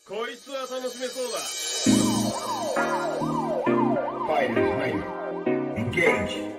こいつは楽しめそうだ。 Fighters ready. Engage.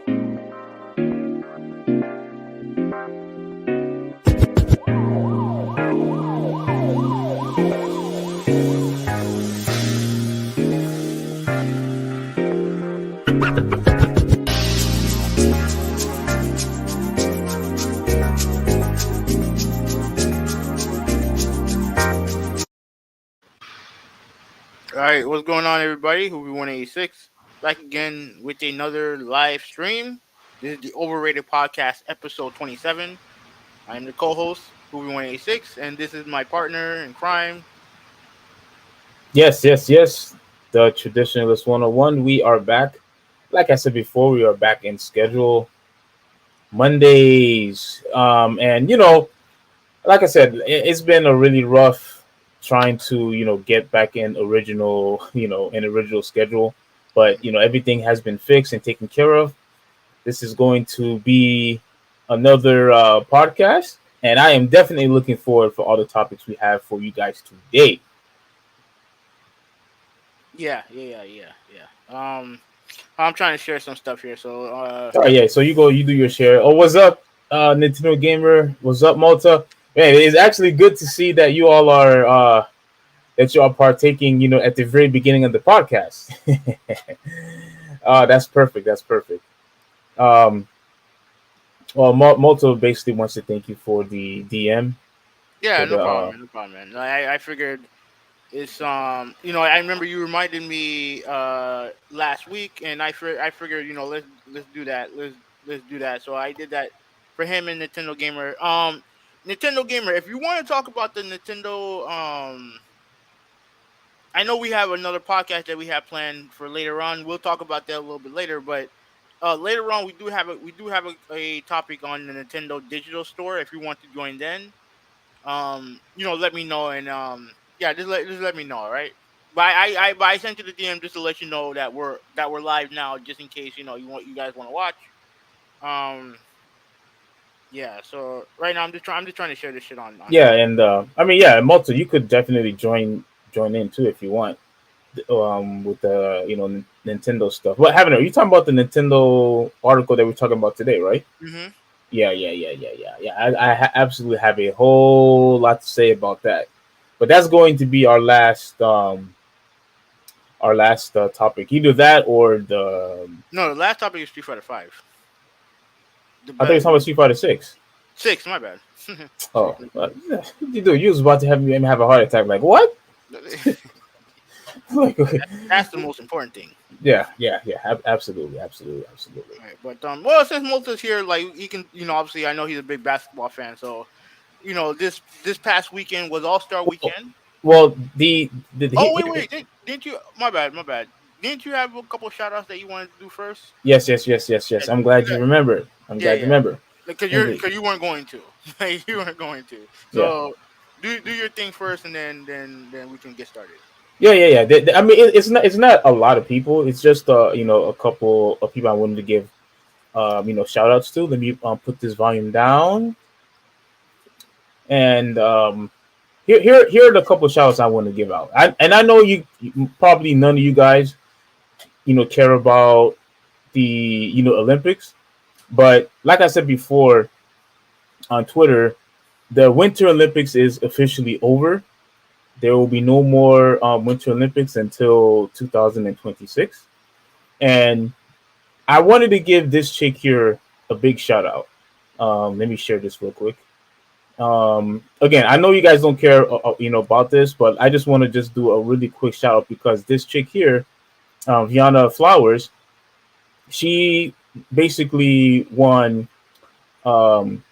Alright, what's going on, everybody? Who 186 back again with another live stream. This is the Overrated Podcast, episode 27. I'm the co-host, Who 186, and this is my partner in crime. Yes. The Traditionalist 101. We are back. Like I said before, we are back in schedule Mondays. And like I said, it's been a really rough trying to, get back in original, an original schedule. But, everything has been fixed and taken care of. This is going to be another podcast. And I am definitely looking forward for all the topics we have for you guys today. Yeah. I'm trying to share some stuff here, so Oh yeah, so you do your share. Oh, what's up, Nintendo Gamer? What's up, Malta? Man, it's actually good to see that you all are partaking. At the very beginning of the podcast. That's perfect. Well, Malta basically wants to thank you for the DM. yeah, no problem, man. I figured it's I remember you reminded me last week, and I figured let's do that. Let's do that. So I did that for him and Nintendo Gamer. Nintendo Gamer, if you want to talk about the Nintendo, I know we have another podcast that we have planned for later on. We'll talk about that a little bit later, but later on we do have a topic on the Nintendo Digital Store. If you want to join, then let me know, and yeah, just let me know, all right? But I sent you the DM just to let you know that we're live now, just in case you guys want to watch. Um, yeah. So right now I'm just trying to share this shit on. Yeah, and Malta, you could definitely join in too if you want. With the Nintendo stuff. What happened? Are you talking about the Nintendo article that we're talking about today, right? Mm-hmm. Yeah. Absolutely have a whole lot to say about that, but that's going to be our last topic. Either that or No, the last topic is Street Fighter 5. I thought you were talking about Street Fighter 6. 6, my bad. Oh, what you do? You was about to have me have a heart attack. Like what? That's the most important thing. Yeah. Absolutely. Right, but well, since Malta's here, like he can, obviously I know he's a big basketball fan, so this past weekend was All-Star weekend. Well, wait, didn't you? My bad. Didn't you have a couple shout outs that you wanted to do first? Yes. I'm glad you remembered. Glad you remember. Because you weren't going to. You weren't going to. So do your thing first, and then we can get started. Yeah. I mean, it's not a lot of people. It's just a couple of people I wanted to give shout outs to. Let me put this volume down. And here are the couple of shout outs I want to give out. I know you probably none of you guys care about the Olympics, but like I said before on Twitter, the Winter Olympics is officially over. There will be no more Winter Olympics until 2026. And I wanted to give this chick here a big shout out. Let me share this real quick. Again, I know you guys don't care, about this, but I just want to just do a really quick shout out because this chick here, Viana Flowers, she basically won in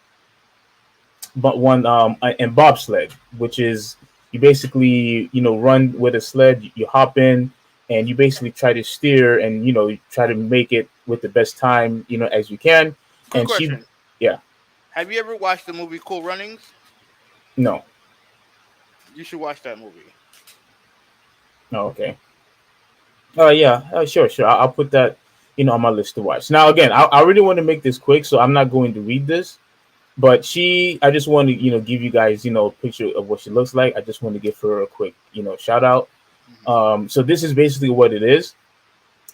bobsled, which is you basically run with a sled, you hop in, and you basically try to steer and you try to make it with the best time as you can. Quick question. Have you ever watched the movie Cool Runnings? No. You should watch that movie. Oh, okay. Yeah. Sure. I'll put that on my list to watch. Now again, I really want to make this quick, so I'm not going to read this. But I just want to give you guys a picture of what she looks like. I just want to give her a quick shout out. Mhm. So this is basically what it is.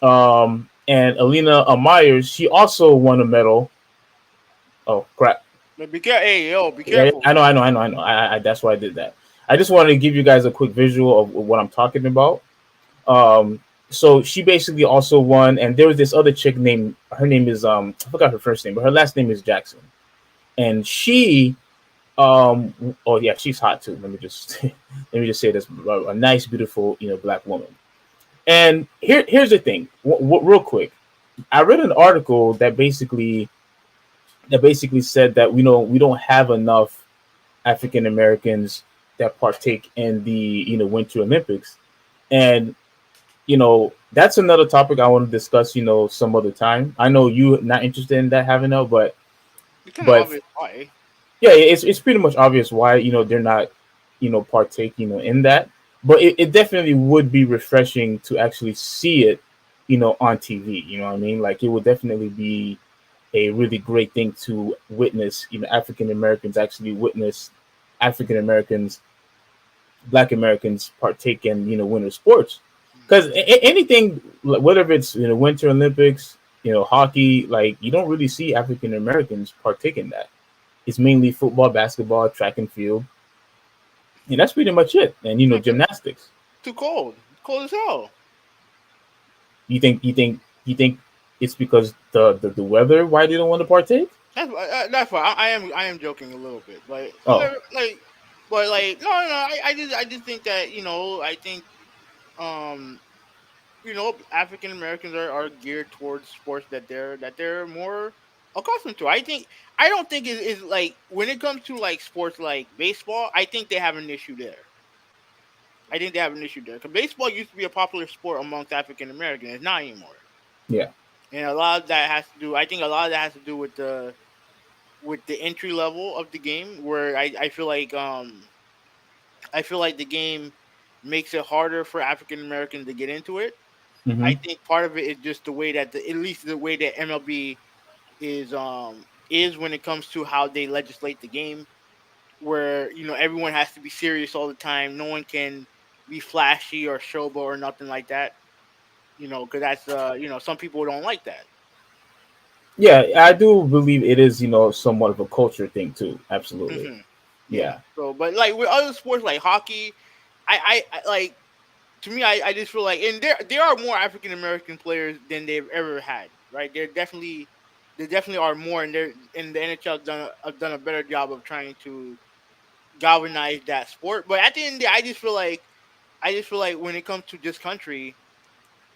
And Alina Myers, she also won a medal. Oh crap! But hey, yo, be Yeah, careful. I know. That's why I did that. I just wanted to give you guys a quick visual of what I'm talking about. So she basically also won, and there was this other chick named her name is I forgot her first name, but her last name is Jackson, and she oh yeah, she's hot too. Let me just let me just say this: a nice, beautiful black woman. And here's the thing, real quick. I read an article that basically said that we don't have enough African Americans that partake in the Winter Olympics, and that's another topic I want to discuss some other time. I know you not interested in that having now, It's kind of but obvious why. yeah, it's pretty much obvious why they're not partake in that, but it definitely would be refreshing to actually see it on TV. You know what I mean? Like it would definitely be a really great thing to witness. African Americans actually witness African Americans, Black Americans partake in winter sports, because Mhm. anything whether it's Winter Olympics, hockey, like you don't really see African Americans partake in that. It's mainly football, basketball, track and field, and that's pretty much it. And gymnastics. Too cold. Cold as hell. You think it's because the weather why they don't want to partake? That's why I am joking a little bit, Oh. no, I just think that I think um African Americans are geared towards sports that they're more accustomed to. I don't think it is like when it comes to like sports like baseball. I think they have an issue there. I think they have an issue there because baseball used to be a popular sport amongst African Americans. It's not anymore, Yeah. and a lot of that has to do. I think a lot of that has to do with the entry level of the game, where I feel like the game makes it harder for African Americans to get into it. I Hmm. think part of it is just the way that at least the way that MLB is when it comes to how they legislate the game, where everyone has to be serious all the time. No one can be flashy or showboat or nothing like that. Because that's some people don't like that. Yeah, I do believe it is somewhat of a culture thing too. Absolutely. Hmm. Yeah. Yeah. So, but like with other sports like hockey, I like to me, I just feel like, and there are more African American players than they've ever had, right? There definitely are more, and the NHL have done a better job of trying to galvanize that sport. But at the end of the day, I just feel like when it comes to this country,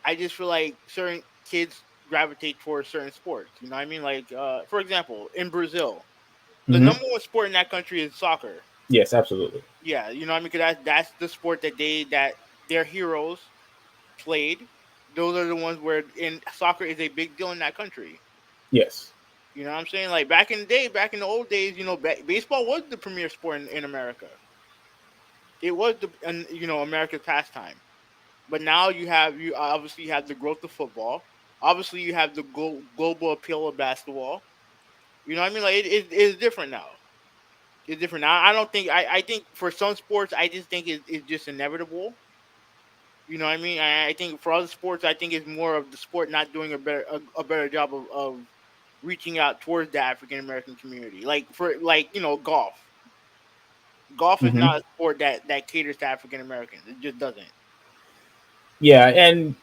I just feel like certain kids gravitate towards certain sports. You know what I mean? Like, for example, in Brazil, the Hmm. number one sport in that country is soccer. Yes, absolutely. Yeah, you know what I mean? Because that's the sport that their heroes played. Those are the ones where in soccer is a big deal in that country. Yes. You know what I'm saying? Like back in the day, back in the old days, baseball was the premier sport in America. It was America's pastime. But now you obviously have the growth of football. Obviously, you have the global appeal of basketball. You know what I mean? Like it is different now. It's different now. I think for some sports, I just think it's just inevitable. You know what I mean? I think for other sports, I think it's more of the sport not doing a better job of reaching out towards the African American community. Like for golf. Golf is Hmm. not a sport that caters to African Americans. It just doesn't. Yeah, and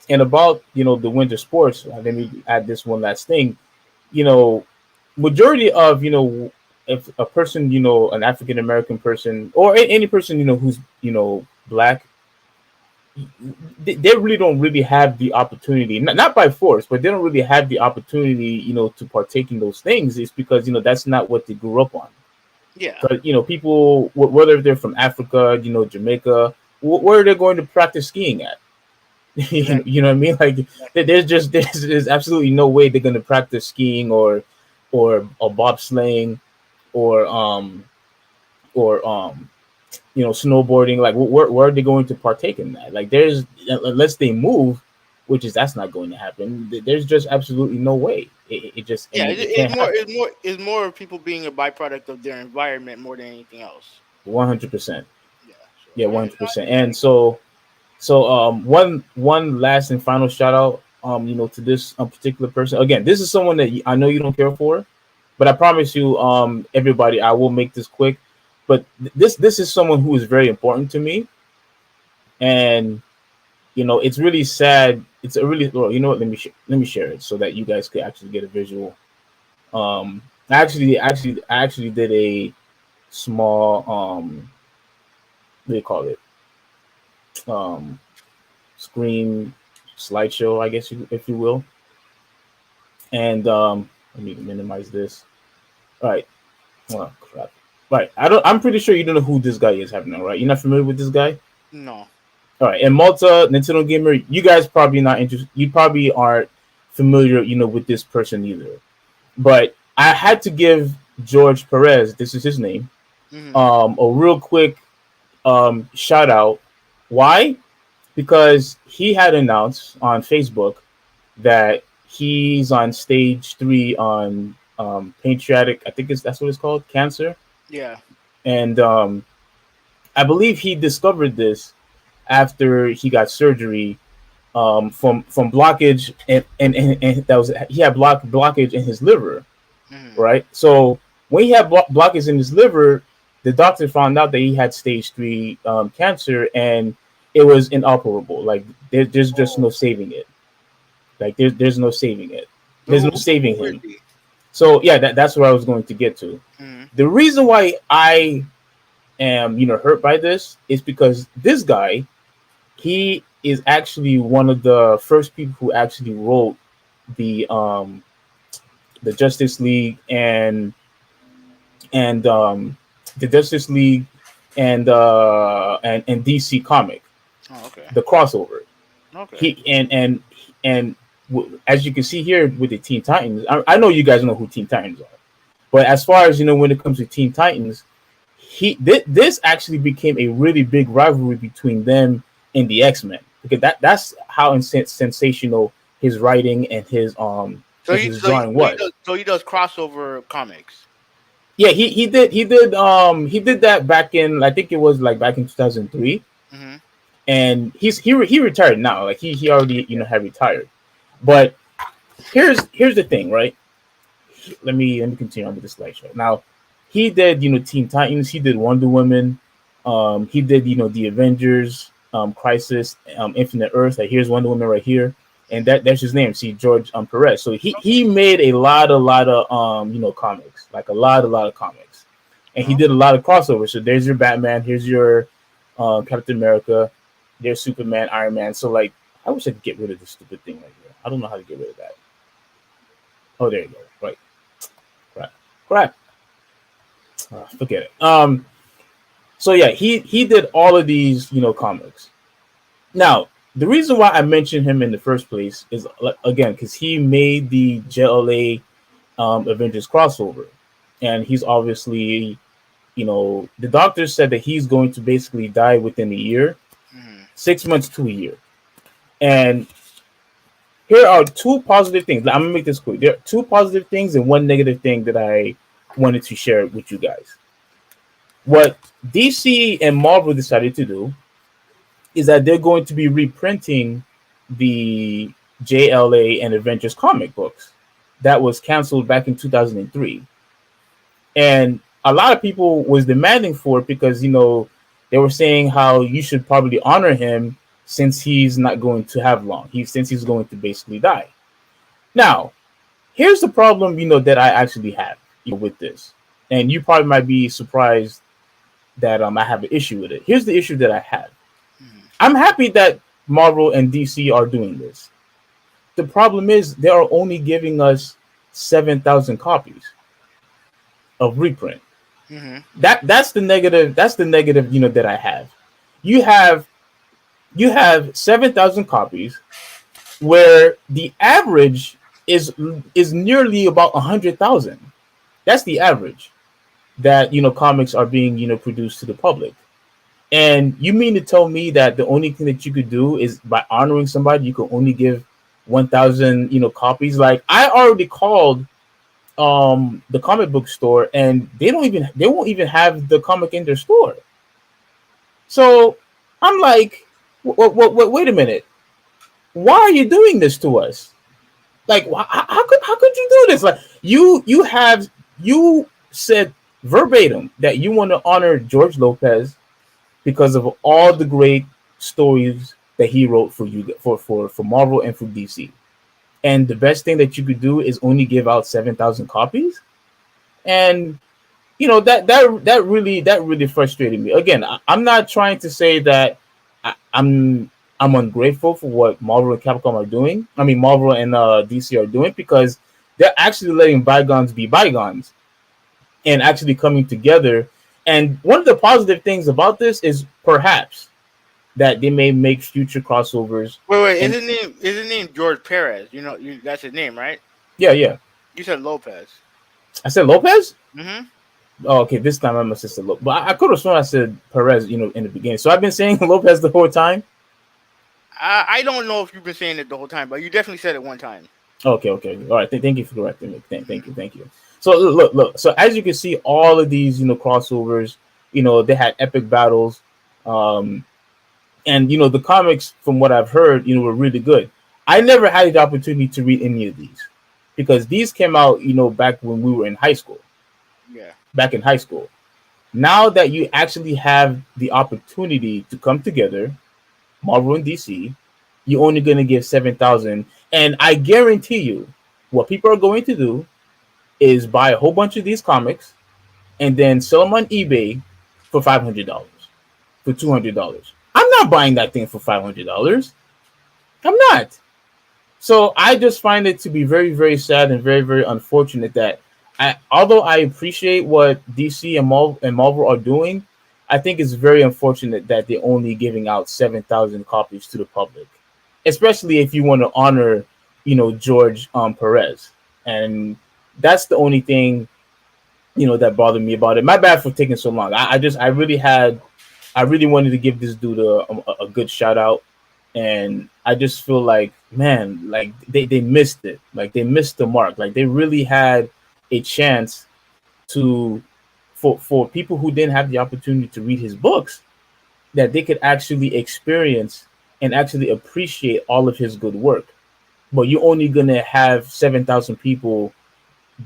about the winter sports. Let me add this one last thing. You know, majority of if a person an African American person or any person who's black, they really don't really have the opportunity, not by force, but they don't really have the opportunity to partake in those things. It's because that's not what they grew up on. Yeah, Because people, whether they're from Africa, Jamaica, where are they going to practice skiing at? exactly. You know what I mean? Like there's absolutely no way they're going to practice skiing or bobsleighing or or snowboarding. Like where are they going to partake in that? Like there's unless they move. which is that's not going to happen. There's just absolutely no way. It just Yeah, it can't happen. it's more of people being a byproduct of their environment more than anything else. 100%. Yeah. So Yeah, 100%. And so one last and final shout out to this particular person. Again, this is someone that I know you don't care for, but I promise you everybody, I will make this quick. But this is someone who is very important to me, and it's really sad. It's a really well, you know what? Let me share it so that you guys could actually get a visual. I actually did a small what do you call it? Um, screen slideshow, I guess if you will. And let me minimize this. All right. Oh crap. Right. I'm pretty sure you don't know who this guy is happening, right? You're not familiar with this guy? No. All right. And Malta, Nintendo Gamer, you guys probably not interested. You probably aren't familiar, with this person either. But I had to give George Perez, this is his name, a real quick shout out. Why? Because he had announced on Facebook that he's on stage 3 on pancreatic, I think that's what it's called, cancer. Yeah. And I believe he discovered this after he got surgery from blockage, and that was he had blockage in his liver, right? So when he had blockage in his liver, the doctor found out that he had stage 3 cancer, and it was inoperable. Like there's just no saving it. Like there's no saving it. There's no saving him. So yeah, that's what I was going to get to. The reason why I am hurt by this is because this guy, he is actually one of the first people who actually wrote the Justice League and the Justice League and DC comic. Oh, okay. The crossover. Okay. He and as you can see here with the Teen Titans, I know you guys know who Teen Titans are, but as far as when it comes to Teen Titans, this actually became a really big rivalry between them and the X-Men, because that's how sensational his writing and his drawing was. So he does crossover comics. Yeah, he did that back in, I think it was like back in 2003. And he retired now. Like he already had retired. But here's the thing, right? Let me continue on with this slideshow. Now, he did Teen Titans, he did Wonder Woman, he did the Avengers, Crisis, Infinite Earth. Like here's Wonder Woman right here, and that's his name. See, George Perez. So he made a lot of comics, like a lot of comics, and he did a lot of crossovers. So there's your Batman, here's your Captain America, there's Superman, Iron Man. So like, I wish I could get rid of this stupid thing right here. I don't know how to get rid of that. Oh, there you go. Right. Crap. Forget it. So yeah, he did all of these comics. Now, the reason why I mentioned him in the first place is again because he made the JLA Avengers crossover, and he's obviously the doctor said that he's going to basically die within a year, 6 months to a year. And here are 2 positive things. I'm gonna make this quick. There are 2 positive things and 1 negative thing that I wanted to share with you guys. What DC and Marvel decided to do is that they're going to be reprinting the JLA and Avengers comic books that was canceled back in 2003. And a lot of people was demanding for it because, they were saying how you should probably honor him since he's not going to have long. Since he's going to basically die. Now, here's the problem, that I actually have with this. And you probably might be surprised that I have an issue with it. Here's the issue that I have. I'm happy that Marvel and DC are doing this. The problem is they are only giving us 7,000 copies of reprint. That's the negative. That's the negative, that I have. You have 7,000 copies, where the average is nearly about 100,000. That's the average that comics are being produced to the public. And you mean to tell me that the only thing that you could do is by honoring somebody, you could only give 1,000, copies? Like I already called the comic book store, and they won't even have the comic in their store. So I'm like, wait a minute, why are you doing this to us? Like, how could you do this? Like, you said verbatim that you want to honor George Lopez because of all the great stories that he wrote for you for Marvel and for DC. And the best thing that you could do is only give out 7,000 copies. And that really frustrated me. Again, I'm not trying to say that I'm ungrateful for what Marvel and Capcom are doing. I mean, Marvel and DC are doing, because they're actually letting bygones be bygones and actually coming together. And one of the positive things about this is perhaps that they may make future crossovers. Wait. And Is his name George Perez? That's his name, right? yeah. You said Lopez. I said Lopez. Mm-hmm. Oh, okay. This time I must have said Lopez, but I could have sworn I said Perez. In the beginning. So I've been saying Lopez the whole time. I don't know if you've been saying it the whole time, but you definitely said it one time. Okay. All right. Thank you for correcting me. Thank you. So look. So as you can see, all of these crossovers, they had epic battles, and the comics, from what I've heard, were really good. I never had the opportunity to read any of these because these came out, back when we were in high school. Yeah. Back in high school. Now that you actually have the opportunity to come together, Marvel and DC, you're only going to give 7,000. And I guarantee you, what people are going to do is buy a whole bunch of these comics and then sell them on eBay for $500, for $200. I'm not buying that thing for $500. I'm not. So I just find it to be very, very sad and very, very unfortunate that although I appreciate what DC and Marvel are doing, I think it's very unfortunate that they're only giving out 7,000 copies to the public, especially if you want to honor, George Perez. And that's the only thing, that bothered me about it. My bad for taking so long. I really wanted to give this dude a good shout out. And I just feel like, man, like they missed it. Like they missed the mark. Like they really had a chance to, for people who didn't have the opportunity to read his books, that they could actually experience and actually appreciate all of his good work. But you're only gonna have 7,000 people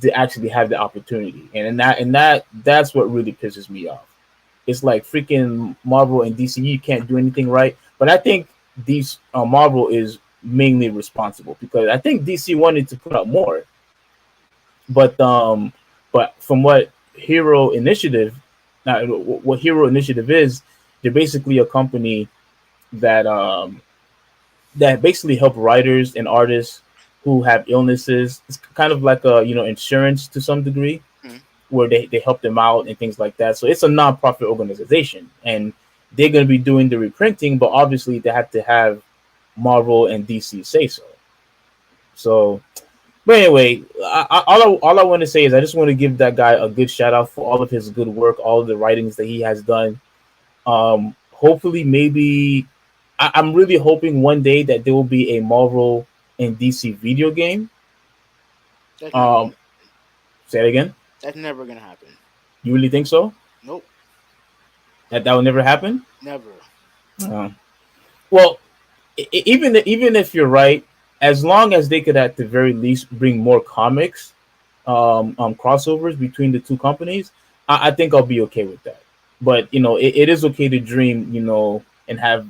to actually have the opportunity, and that's what really pisses me off. It's like freaking Marvel and DC, you can't do anything right. But I think these Marvel is mainly responsible because I think DC wanted to put out more, but from what Hero Initiative, what Hero Initiative is, they're basically a company that that basically help writers and artists who have illnesses. It's kind of like a insurance to some degree, where they help them out and things like that. So it's a non-profit organization, and they're going to be doing the reprinting, but obviously they have to have Marvel and DC say so. So, but anyway, all I want to say is I just want to give that guy a good shout out for all of his good work, all of the writings that he has done. Hopefully, maybe I'm really hoping one day that there will be a Marvel and DC video game. Say it again. That's never gonna happen. You really think so? Nope. That will never happen? Never. Well, even if you're right, as long as they could at the very least bring more comics, crossovers between the two companies, I think I'll be okay with that. But it is okay to dream, and have,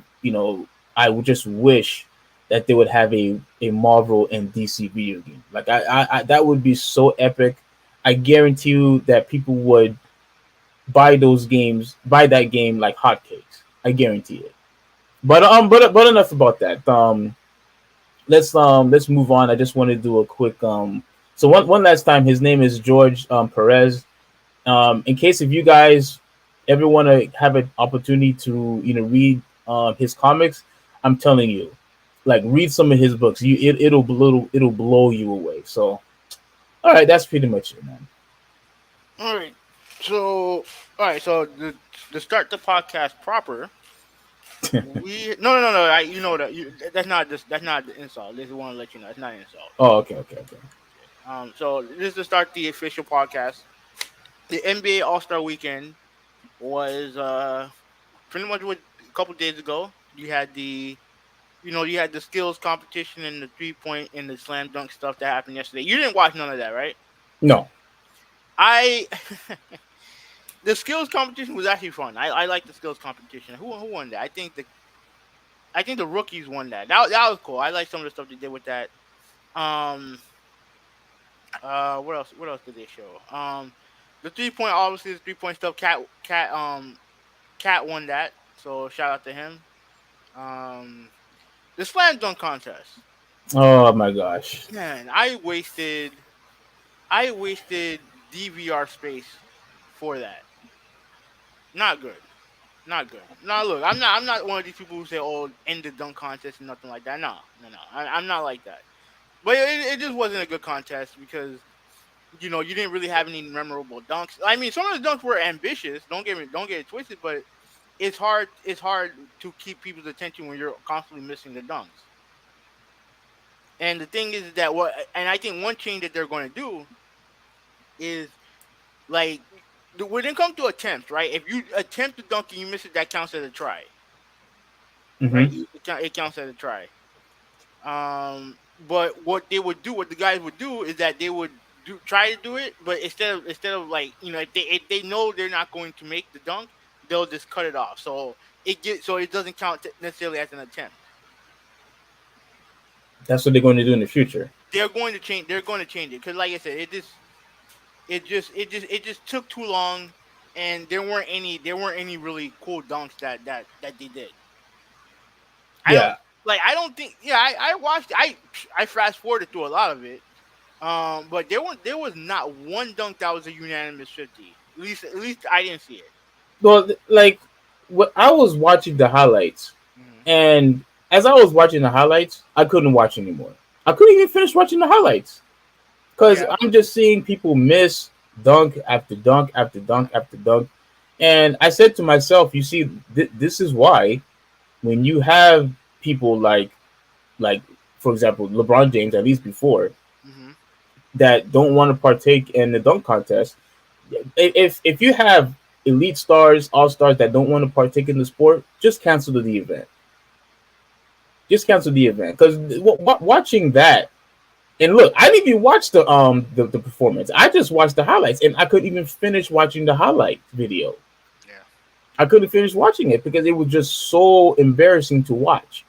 I would just wish that they would have a Marvel and DC video game. Like I that would be so epic. I guarantee you that people would buy that game like hotcakes. I guarantee it. But enough about that. Let's move on. I just want to do a quick so one last time. His name is George Perez. In case if you guys ever want to have an opportunity to read his comics, I'm telling you, like, read some of his books. It'll blow you away. So, all right, that's pretty much it, man. All right. So All right, so to start the podcast proper, we no. You know that that's not the insult. This is want to let you know it's not an insult. Oh, okay, okay, okay. So this is to start the official podcast. The NBA All Star Weekend was pretty much what a couple days ago. You had the skills competition and the 3 point and the slam dunk stuff that happened yesterday. You didn't watch none of that, right? No. I the skills competition was actually fun. I like the skills competition. Who won that? I think the rookies won that. That was cool. I like some of the stuff they did with that. Um what else? What else did they show? The 3 point, obviously the 3 point stuff. Cat won that. So shout out to him. Um the slam dunk contest. Oh my gosh. Man, I wasted DVR space for that. Not good. Not good. Now look, I'm not one of these people who say, "Oh, end the dunk contest" and nothing like that. No, no, no. I'm not like that. But it just wasn't a good contest because you didn't really have any memorable dunks. I mean, some of the dunks were ambitious. Don't get it twisted, but it's hard to keep people's attention when you're constantly missing the dunks. And the thing is that and I think one change that they're going to do is like when it comes to attempts, right? If you attempt to dunk and you miss it, that counts as a try, right? Mm-hmm. It counts as a try. But what the guys would do is that they would try to do it, but instead of like if they know they're not going to make the dunk, they'll just cut it off. So it doesn't count necessarily as an attempt. That's what they're going to do in the future. They're going to change. They're going to change it because, like I said, it just took too long, and there weren't any really cool dunks that they did. I don't Yeah. I don't think. Yeah, I watched. I fast forwarded through a lot of it. But there was not one dunk that was a unanimous 50. At least I didn't see it. Well, like, what I was watching the highlights, Mhm. and as I was watching the highlights, I couldn't watch anymore. I couldn't even finish watching the highlights because Yeah. I'm just seeing people miss dunk after dunk after dunk after dunk, and I said to myself, "You see, this is why when you have people like, for example, LeBron James, at least before, Hmm. that don't want to partake in the dunk contest. If you have elite stars, all stars that don't want to partake in the sport, just cancel the event. Just cancel the event because watching that, and look, I didn't even watch the performance. I just watched the highlights, and I couldn't even finish watching the highlight video. Yeah. I couldn't finish watching it because it was just so embarrassing to watch.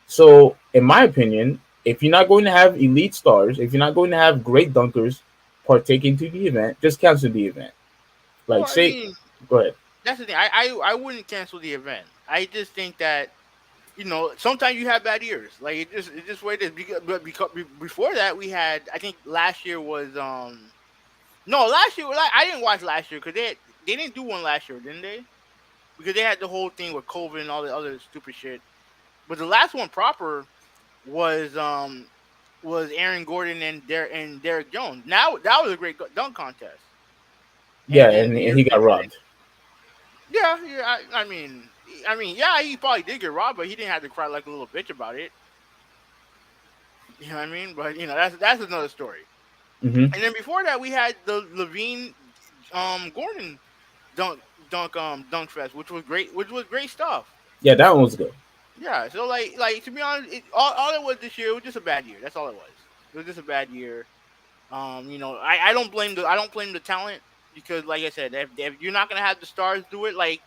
So, in my opinion, if you're not going to have elite stars, if you're not going to have great dunkers partaking to the event, just cancel the event. Well, Like, I say, mean, go ahead. that's the thing. I wouldn't cancel the event. I just think that sometimes you have bad years. Like it's just what it is. Because before that we had, I think last year was no, last year, like, I didn't watch last year because they didn't do one last year, didn't they? Because they had the whole thing with COVID and all the other stupid shit. But the last one proper was Aaron Gordon and Derek Jones. Now that was a great dunk contest. Yeah, And then and the year, he got robbed. yeah, yeah. I mean, yeah, he probably did get robbed, but he didn't have to cry like a little bitch about it. You know what I mean? But that's another story. Hmm. And then before that, we had the Levine Gordon dunk dunk fest, which was great stuff. Yeah, that one was good. Yeah, so like to be honest, all it was this year, it was just a bad year. That's all it was. It was just a bad year. I don't blame the talent because, like I said, if you're not gonna have the stars do it, like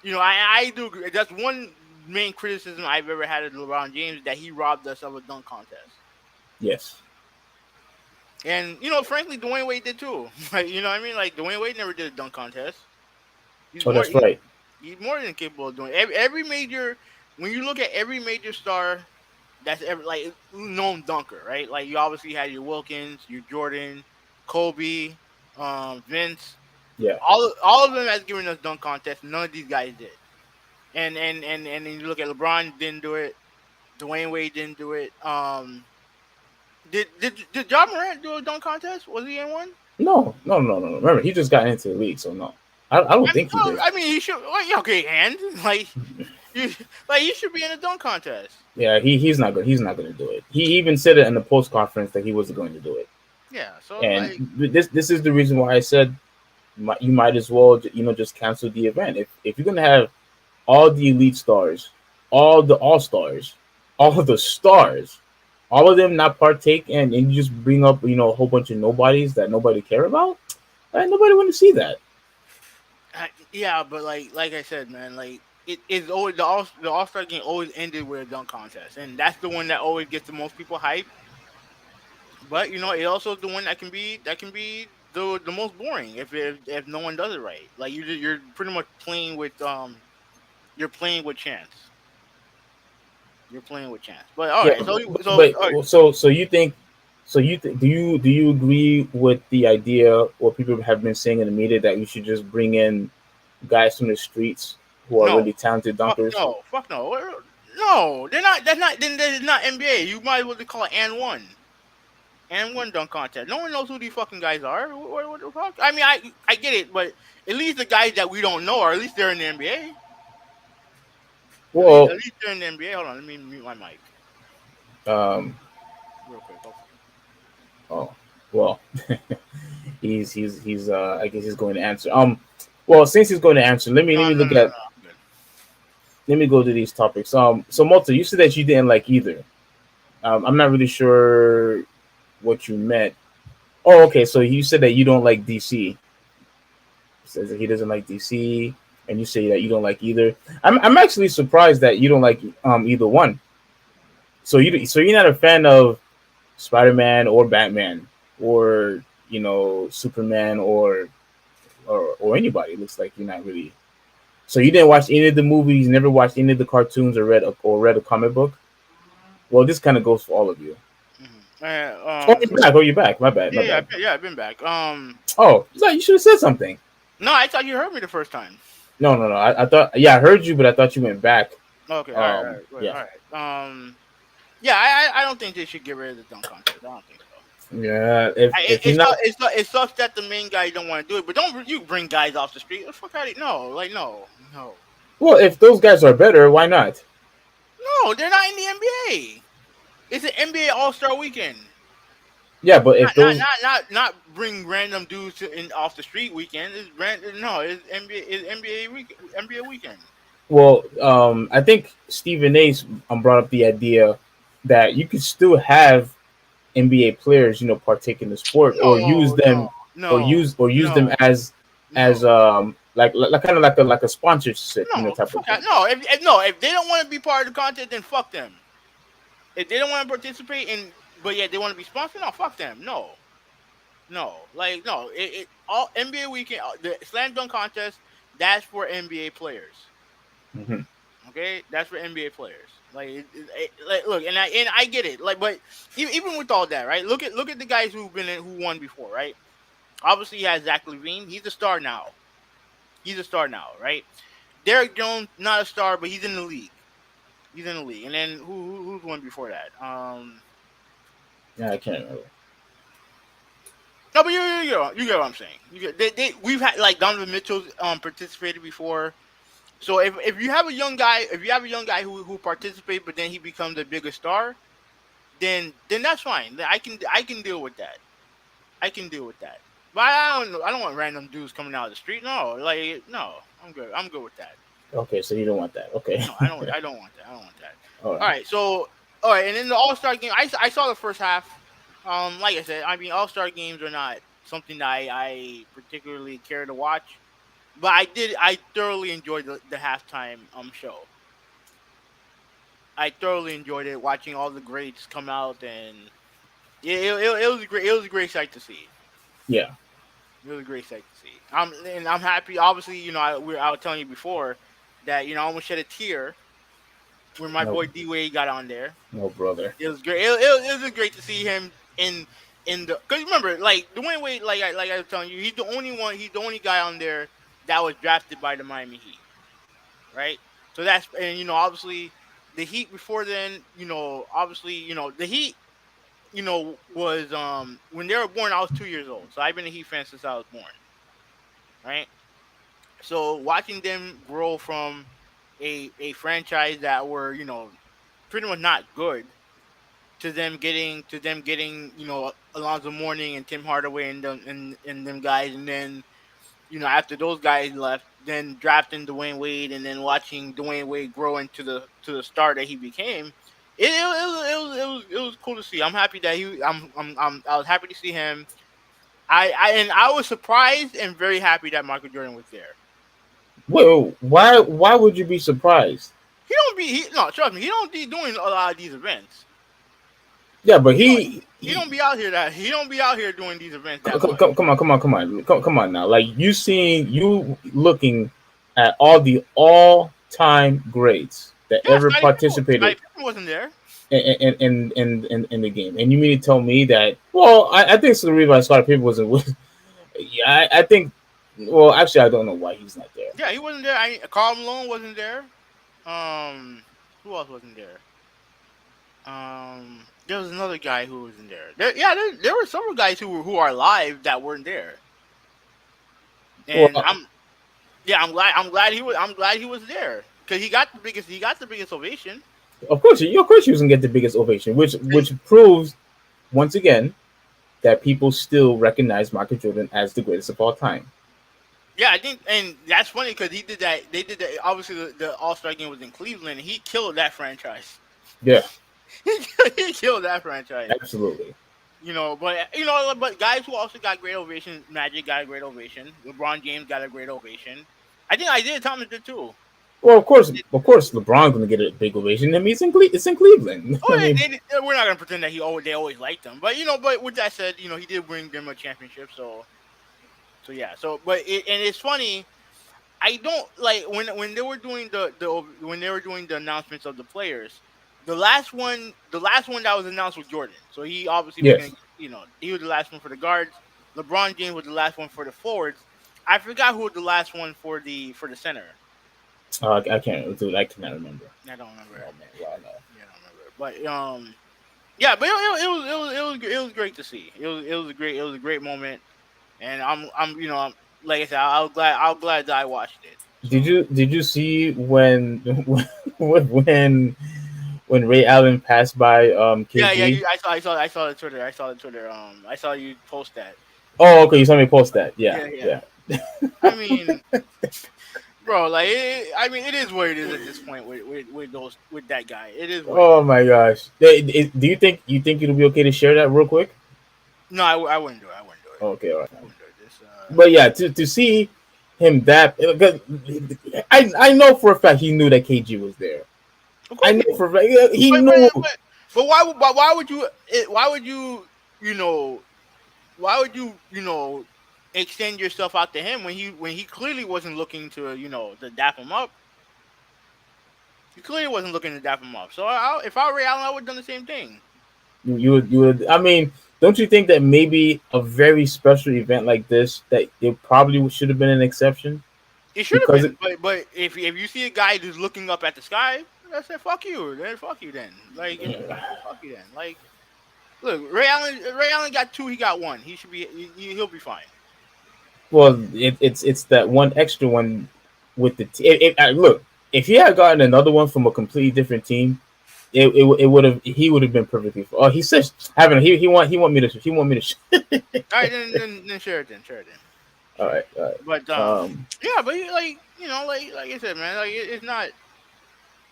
I do agree. That's one main criticism I've ever had of LeBron James, that he robbed us of a dunk contest. Yes. And frankly, Dwayne Wade did too. Like, what I mean? Like, Dwayne Wade never did a dunk contest. He's Oh, more that's he, right. he's more than capable of doing every major. When you look at every major star that's ever like known dunker, right? Like, you obviously had your Wilkins, your Jordan, Kobe, Vince. Yeah. All of them has given us dunk contests. None of these guys did. And then you look at LeBron, didn't do it. Dwayne Wade didn't do it. Did John Morant do a dunk contest? Was he in one? No, no, no, no, no. Remember, he just got into the league, so no. I don't I mean, think he did. he should. Like, yeah, okay, and like you, like you should be in a dunk contest. Yeah, he's not good. He's not going to do it. He even said it in the post conference that he wasn't going to do it. Yeah, so And like, this is the reason why I said you might as well just cancel the event if you're going to have all the elite stars, all the all stars, all of the stars, all of them not partake, and you just bring up a whole bunch of nobodies that nobody care about. Nobody want to see that. yeah, but like I said, man, like it is always the All Star game always ended with a dunk contest, and that's the one that always gets the most people hyped. But it also the one that can be the most boring if no one does it right. Like you're pretty much playing with you're playing with chance. You're playing with chance. But all Yeah, right, all right. so you think do you agree with the idea what people have been saying in the media that you should just bring in guys from the streets who are No, really talented fuck dunkers? no, fuck no. No, they're not. That's not. Then they're not NBA. You might as well call it and one dunk contest. No one knows who these fucking guys are. What the fuck? I mean, I get it, but at least the guys that we don't know, or at least they're in the NBA. At Well, least they're in the NBA. Hold on, let me mute my mic um, real quick. Hold on. oh, well, he's I guess he's going to answer. Well, since he's going to answer, let No, me no, look no, no, at no. I'm good. let me go to these topics. So Malta, you said that you didn't like either. I'm not really sure what you meant. Oh, okay. So you said that you don't like DC. Says that he doesn't like DC, and you say that you don't like either. I'm actually surprised that you don't like either one. So you're not a fan of Spider Man or Batman or Superman or anybody. It looks like you're not really. So you didn't watch any of the movies, never watched any of the cartoons or read a comic book. Well, this kind of goes for all of you. Oh, you're back. Oh, you're back. My bad. My Yeah, bad. I've been back. Oh, so you should have said something. No, I thought you heard me the first time. No, no, no. I thought, yeah, I heard you, but I thought you went back. Okay, all right, all right, wait, Yeah, all right. Yeah, I don't think they should get rid of the dunk contest. I don't think so. yeah. If I, if you're not, it sucks that the main guy don't want to do it, but don't you bring guys off the street? The fuck out of no, like no, no, well, if those guys are better, why not? no, they're not in the NBA. It's an NBA All Star Weekend. Yeah, but if those, Not bring random dudes in off the street weekend. It's NBA weekend. well, I think Stephen A. Brought up the idea that you could still have NBA players, partake in the sport or use No, no, them no, use them no, as no. like kind of like a sponsorship, No, type of fuck out. thing. No, if they don't want to be part of the content, then fuck them. If they don't want to participate in, but yet they want to be sponsored, no, fuck them. No, no, like no. It all NBA weekend, the slam dunk contest, that's for NBA players. Hmm. Okay, that's for NBA players. Like, like look, and I get it. Like, but even with all that, right? Look at the guys who won before, right? Obviously, he has Zach Levine. He's a star now. He's a star now, right? Derek Jones, not a star, but he's in the league. He's in the league. And then who's one before that? Yeah, I can't remember. No, but you get what I'm saying. We've had like Donovan Mitchell's participated before. So if you have a young guy, who participates, but then he becomes a bigger star, then that's fine. I can deal with that. I can deal with that. But I don't want random dudes coming out of the street. No, like no, I'm good. I'm good with that. Okay, so you don't want that. Okay. No, I don't. I don't want that. I don't want that. All All right. right. So all right, and then the All Star game. I saw the first half. Like I said, I mean All Star games are not something that I particularly care to watch, but I thoroughly enjoyed the halftime show. I thoroughly enjoyed it watching all the greats come out, and yeah, it was a great sight to see. Yeah. It was a great sight to see. I'm happy. Obviously, I was telling you before that I almost shed a tear when my No, boy D Wade got on there. no, brother. It was great. It was great to see him in the. Because remember, like Dwayne Wade, like I was telling you, he's the only one. He's the only guy on there that was drafted by the Miami Heat, right? So that's and obviously the Heat before then, obviously the Heat, was when they were born. I was 2 years old, so I've been a Heat fan since I was born, right? So watching them grow from a franchise that were pretty much not good to them getting Alonzo Mourning and Tim Hardaway and them guys, and then after those guys left, then drafting Dwayne Wade, and then watching Dwayne Wade grow into the star that he became. It was cool to see. I'm happy that I was happy to see him. I was surprised and very happy that Michael Jordan was there. Wait, why would you be surprised? No, trust me, he don't be doing a lot of these events. Yeah, but He don't be out here doing these events that much. come on now. Like you looking at all the all-time greats that Yeah, ever Scottie participated Pippen wasn't there. in the game, and you mean to tell me that? Well, I think the reason why Scottie Pippen wasn't. Yeah, I think. Well, actually, I don't know why he's not there. Yeah, he wasn't there. Karl Malone wasn't there. Who else wasn't there? There was another guy who wasn't there. There were several guys who are alive that weren't there. And Well, I'm glad he was there because he got the biggest ovation. of course, you gonna get the biggest ovation, which proves once again that people still recognize Michael Jordan as the greatest of all time. Yeah, I think, and that's funny because he did that. They did that. Obviously, the All-Star game was in Cleveland, and he killed that franchise. Yeah, He killed that franchise. absolutely. But guys who also got great ovation. Magic got a great ovation. LeBron James got a great ovation. I think Isaiah Thomas did too. Well, of course, LeBron's gonna get a big ovation. I mean, it's in Cleveland. Oh, I mean, we're not gonna pretend that they always liked him, but but with that said, he did bring them a championship. So yeah. And it's funny. I don't like when they were doing the announcements of the players. The last one that was announced was Jordan. So he obviously was yes. gonna, he was the last one for the guards. LeBron James was the last one for the forwards. I forgot who was the last one for the center. I can't, dude. I cannot remember. I don't remember. Oh man, well, no. Yeah, I don't remember. But yeah, but it was great to see. It was a great moment, and I'm like I said, I'm glad that I watched it. So. Did you see when when Ray Allen passed by KG? Yeah. I saw the Twitter. I saw you post that. Oh, okay. You saw me post that. Yeah. I mean, bro, it is what it is at this point with that guy. It is. Oh my gosh. Do you think it'll be okay to share that real quick? No, I wouldn't do it. Okay, all right. I wouldn't do it. But yeah, to see him that, I know for a fact he knew that KG was there. I know for a fact he knew. But why would you extend yourself out to him when he clearly wasn't looking to dap him up. He clearly wasn't looking to dap him up. So if I were Ray Allen, I would have done the same thing. You would. I mean, don't you think that maybe a very special event like this, that it probably should have been an exception? It should have been, but if you see a guy who's looking up at the sky, I say fuck you. Then fuck you. Then fuck you. Then look, Ray Allen got 2. He got 1. He should be. He'll be fine. Well, it's that one extra one with the look. If he had gotten another one from a completely different team, he would have been perfectly. Oh, he says having he want me to. All right, then share it then. All right. But yeah, but like I said, man, it's not.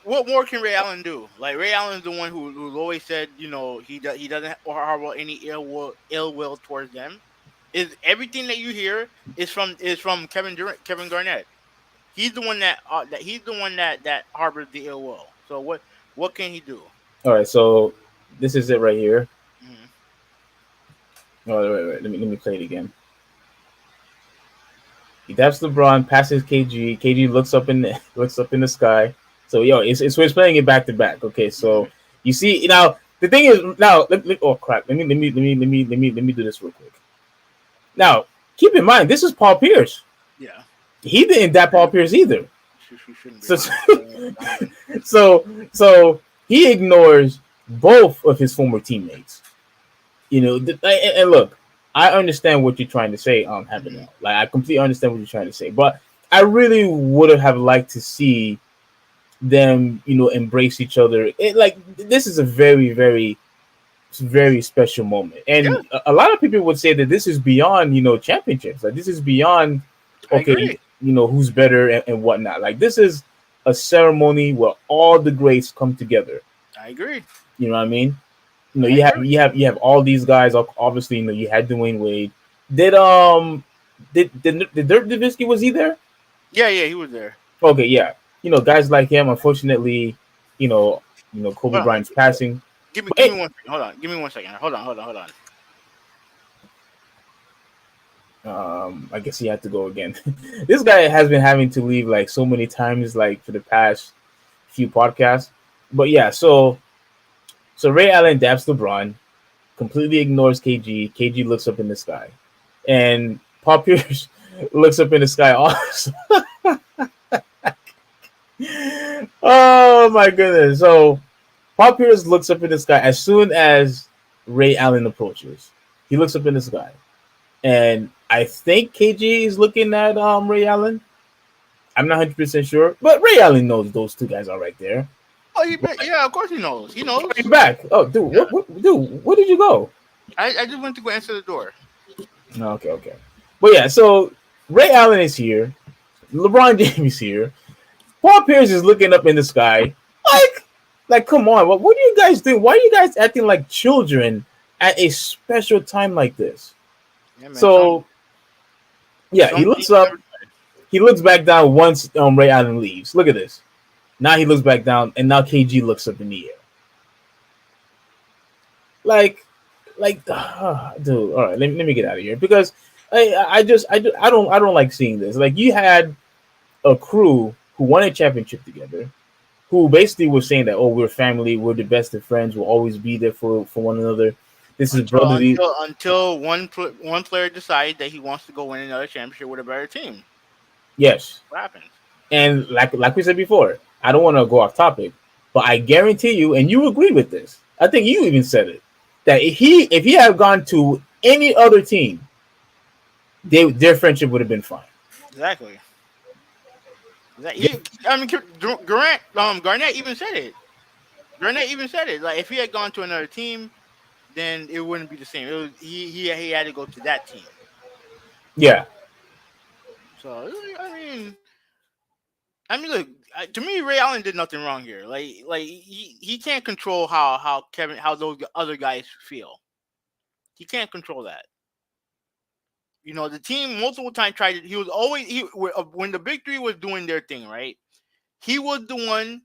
What more can Ray Allen do? Like Ray Allen's the one who's always said, he doesn't harbor any ill will towards them. Is everything that you hear is from Kevin Garnett. He's the one that harbors the ill will. So what can he do? All right, so this is it right here. Mm-hmm. Oh, wait. Let me play it again. He daps LeBron, passes KG. KG looks up in the sky. So it's we're playing it back to back. Okay, so you see now the thing is now. Oh crap! Let me do this real quick. Now keep in mind this is Paul Pierce. Yeah, he didn't dap Paul Pierce either. So he ignores both of his former teammates. And look, I understand what you're trying to say, Like I completely understand what you're trying to say, but I really would have liked to see them, embrace each other. Like this is a very, very, very special moment, Yeah, and a lot of people would say that this is beyond, championships. Like this is beyond, I okay, agree. who's better and whatnot. Like this is a ceremony where all the greats come together. I agree. You know what I mean? I You have agree. you have all these guys. Obviously, you had Dwayne Wade. Did did Dirk Nowitzki, was he there? Yeah, yeah, he was there. Okay, yeah. Guys like him. Unfortunately, you know, Kobe Hold on, Bryant's passing. But give me 1 second. Hold on, give me 1 second. Hold on. I guess he had to go again. This guy has been having to leave like so many times, like for the past few podcasts. But yeah, so Ray Allen dabs LeBron, completely ignores KG. KG looks up in the sky, and Paul Pierce looks up in the sky also. Oh my goodness! So Paul Pierce looks up in the sky as soon as Ray Allen approaches. He looks up in the sky, and I think KG is looking at Ray Allen. I'm not 100% sure, but Ray Allen knows those two guys are right there. Oh, yeah, of course he knows. He Oh, knows. you're back. Oh, dude, Yeah, dude, where did you go? I just went to go answer the door. Oh, okay, okay. But yeah, so Ray Allen is here. LeBron James is here. Paul Pierce is looking up in the sky. Like, come on. What do you guys do? Why are you guys acting like children at a special time like this? Yeah, man. So, yeah, he Some looks things up. never. He looks back down once Ray Allen leaves. Look at this. Now he looks back down, and now KG looks up in the air. Like, dude. All right, let me get out of here because I don't like seeing this. Like, you had a crew who won a championship together, who basically was saying that, oh, we're family, we're the best of friends, we'll always be there for one another. This is Until brotherly. until until one player decides that he wants to go win another championship with a better team. Yes, What happens? and like we said before, I don't want to go off topic, but I guarantee you, and you agree with this. I think you even said it that if he had gone to any other team, their friendship would have been fine. Exactly. That Yeah, I mean, Garnett even said it. Garnett even said it. Like if he had gone to another team, then it wouldn't be the same. It was he had to go to that team. yeah, So I mean, look. To me, Ray Allen did nothing wrong here. Like he can't control how those other guys feel. He can't control that. The team multiple times tried it. He was always when the big three was doing their thing, right? He was the one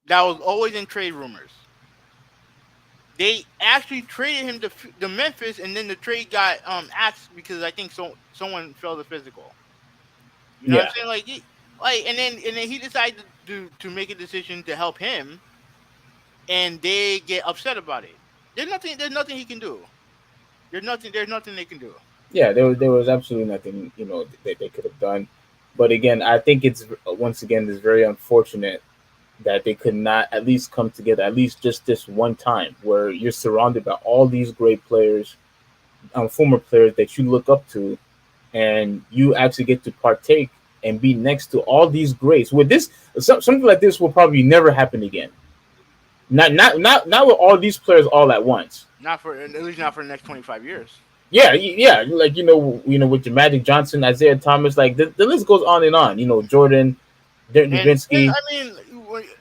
that was always in trade rumors. They actually traded him to Memphis, and then the trade got axed because I think someone failed the physical. You know what I'm yeah, saying? And then he decided to make a decision to help him, and they get upset about it. There's nothing he can do. There's nothing they can do. yeah. There was absolutely nothing that they could have done. But again, I think it's once again it's very unfortunate that they could not at least come together at least just this one time where you're surrounded by all these great players, former players that you look up to, and you actually get to partake and be next to all these greats. With this, something like this will probably never happen again. Not with all these players all at once. Not for at least not for the next 25 years. Yeah, yeah, like with your Magic Johnson, Isaiah Thomas, like the list goes on and on. Jordan, Dirk And Nowitzki. I mean,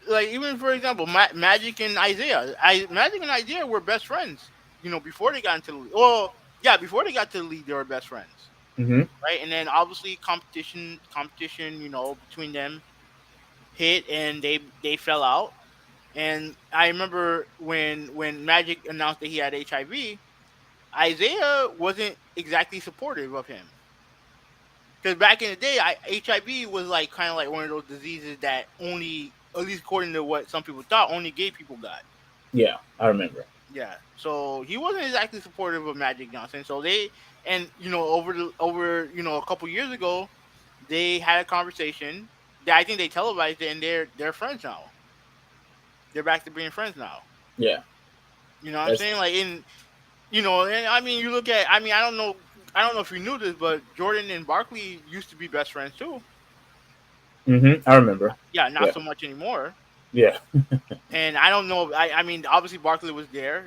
like even for example, Magic and Isaiah were best friends. Before they got into the league. Well, yeah, before they got to the league, they were best friends, Hmm. right? And then obviously competition, between them hit, and they fell out. And I remember when Magic announced that he had HIV, Isaiah wasn't exactly supportive of him. Because back in the day, HIV was like kind of like one of those diseases that only, at least according to what some people thought, only gay people got. Yeah, I remember. Yeah, so he wasn't exactly supportive of Magic Johnson. So over a couple years ago, they had a conversation that I think they televised it, and they're friends now. They're back to being friends now. Yeah, You know what I'm that's saying? And I mean, you look at, I mean, I don't know if you knew this, but Jordan and Barkley used to be best friends too. I remember. Yeah, not Yeah, so much anymore. yeah. And I don't know. I mean, obviously Barkley was there.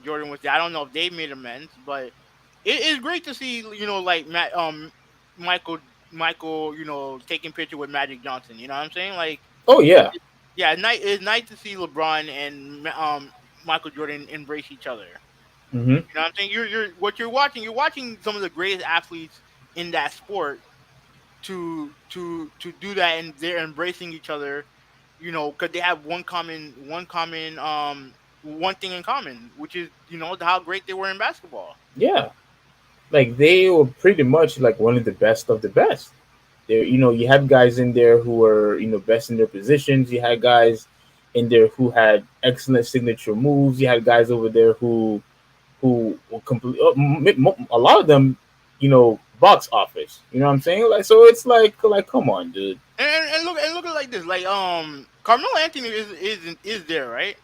Jordan was there. I don't know if they made amends, but it is great to see. Like Michael Michael. Taking picture with Magic Johnson. You know what I'm saying? Like, Oh yeah. yeah, it's nice to see LeBron and Michael Jordan embrace each other. hmm You know what I'm saying? You're what you're watching. You're watching some of the greatest athletes in that sport to do that, and they're embracing each other. Because they have one thing in common, which is how great they were in basketball. Yeah. Like they were pretty much like one of the best of the best. There, you had guys in there who were best in their positions. You had guys in there who had excellent signature moves. You had guys over there who were complete. A lot of them, box office. You know what I'm saying? Like, so it's like come on, dude. And look at it like this, like Carmelo Anthony is there, right?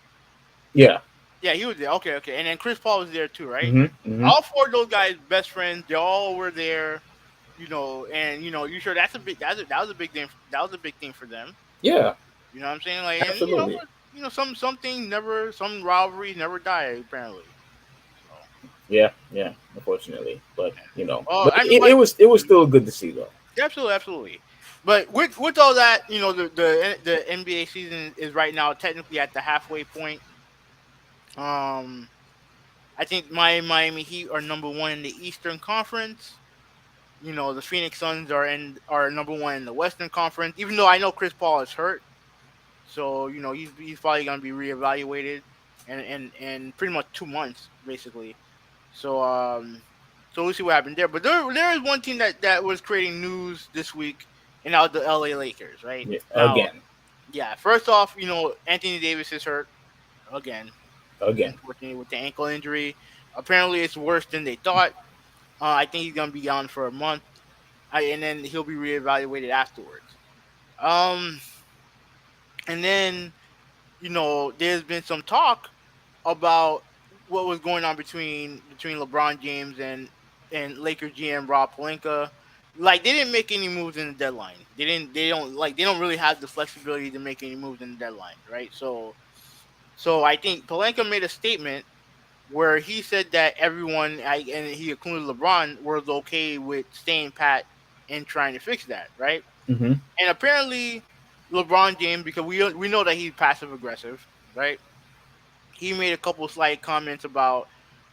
Yeah. Yeah, he was there. Okay, okay, and then Chris Paul was there too, right? hmm All four of those guys, best friends, they all were there. And you sure that was a big thing. That was a big thing for them. Yeah. You know what I'm saying? Like, and Absolutely. some rivalries never die apparently. So Yeah. Yeah. Unfortunately, but oh, but I mean, it was still good to see though. absolutely, absolutely. But with all that, the NBA season is right now technically at the halfway point. Um, I think my Miami Heat are number one in the Eastern Conference. The Phoenix Suns are number one in the Western Conference. Even though I know Chris Paul is hurt, so he's probably gonna be reevaluated, and pretty much 2 months basically. So so we'll see what happened there. But there is one team that was creating news this week, and that was the LA Lakers, right? Yeah. Now, Again. yeah, first off, Anthony Davis is hurt again, Again. unfortunately with the ankle injury. Apparently, it's worse than they thought. I think he's gonna be gone for a month, and then he'll be reevaluated afterwards. Um, and then there's been some talk about what was going on between LeBron James and Lakers GM Rob Pelinka. Like, they didn't make any moves in the deadline. They don't really have the flexibility to make any moves in the deadline, right? So I think Pelinka made a statement where he said that everyone, and he included LeBron, was okay with staying pat and trying to fix that, right? hmm And apparently, LeBron James, because we know that he's passive aggressive, right? He made a couple slight comments about,